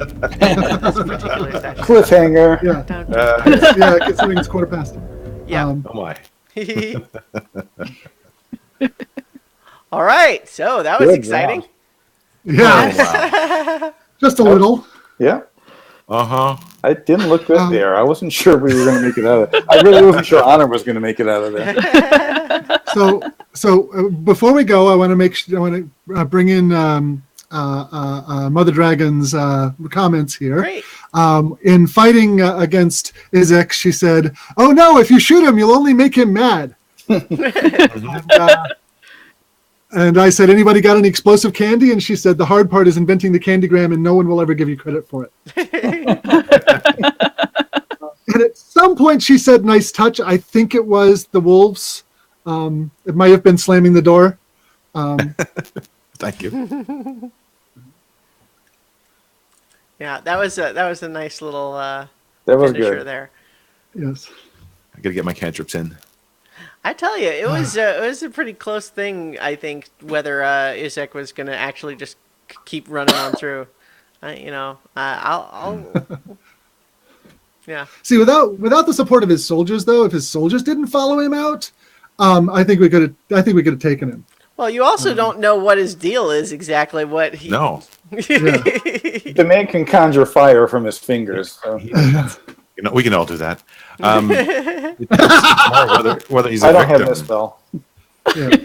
particular session. Cliffhanger. Yeah, Don't- yeah. Considering it's 1:15. Yeah. Oh my. All right. So that was Good exciting. job. Yeah, just a little. Yeah. Uh-huh. I didn't look good there. I wasn't sure we were going to make it out of there. I really wasn't sure Honor was going to make it out of there. So before we go, I want to bring in Mother Dragon's comments here. Great. In fighting against Izek, she said, "Oh no! If you shoot him, you'll only make him mad." And I said, "Anybody got any explosive candy?" And she said, "The hard part is inventing the candygram, and no one will ever give you credit for it." And at some point, she said, "Nice touch." I think it was the wolves. It might have been slamming the door. Thank you. Yeah, that was a nice little That was finisher good. there. Yes. I gotta get my cantrips in. I tell you, it was a pretty close thing. I think whether Izek was going to actually just keep running on through. I'll yeah. See, without the support of his soldiers, though, if his soldiers didn't follow him out, I think we could have taken him. Well, you also don't know what his deal is exactly. What he No. The man can conjure fire from his fingers. So. You know, we can all do that. It's more whether he's a I don't have victim. this spell. Yeah.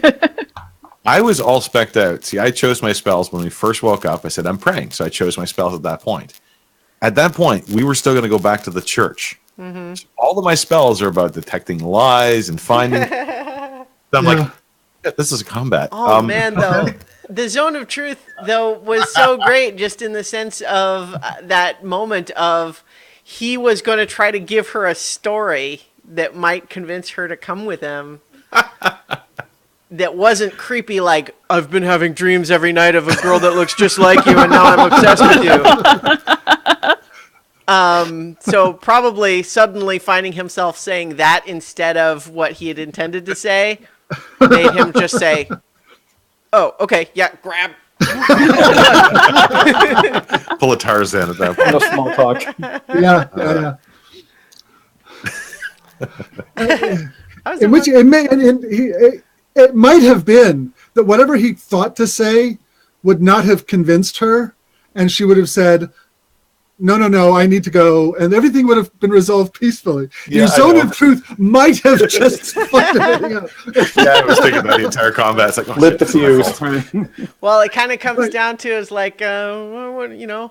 I was all specced out. See, I chose my spells when we first woke up. I said, I'm praying. So I chose my spells at that point. At that point, we were still going to go back to the church. Mm-hmm. So all of my spells are about detecting lies and finding. So I'm like, yeah, this is a combat. Oh man, though, the zone of truth though was so great, just in the sense of that moment of he was going to try to give her a story that might convince her to come with him. That wasn't creepy, like, I've been having dreams every night of a girl that looks just like you, and now I'm obsessed with you. So probably suddenly finding himself saying that instead of what he had intended to say made him just say, "Oh, okay, yeah, grab." Pull a Tarzan at that point. No small talk. Yeah. I was In which it might have been that whatever he thought to say would not have convinced her, and she would have said, No, I need to go, and everything would have been resolved peacefully. Yeah, Your I zone know. of truth might have just fucked everything up. Yeah, I was thinking that the entire combat. It's like, oh, Lit shit, the this is my fuse. fault. Well, it kind of comes down to is like, what, Yeah.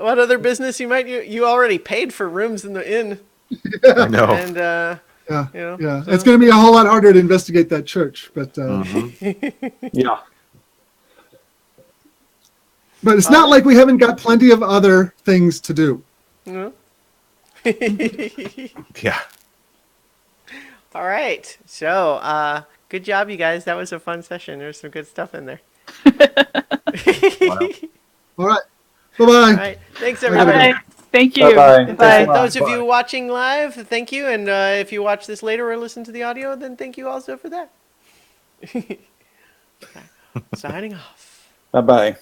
what other business you already paid for rooms in the inn, I know. and Yeah, you know, yeah. It's going to be a whole lot harder to investigate that church, but Yeah. but it's not like we haven't got plenty of other things to do. no. Yeah. All right, so good job, you guys. That was a fun session. There's some good stuff in there. Wow. All right, bye bye. All right, Thanks, everybody. Okay. Thank you. Bye-bye. Bye. Thanks a lot. Those of you watching live, thank you. And if you watch this later or listen to the audio, then thank you also for that. Signing off. Bye bye.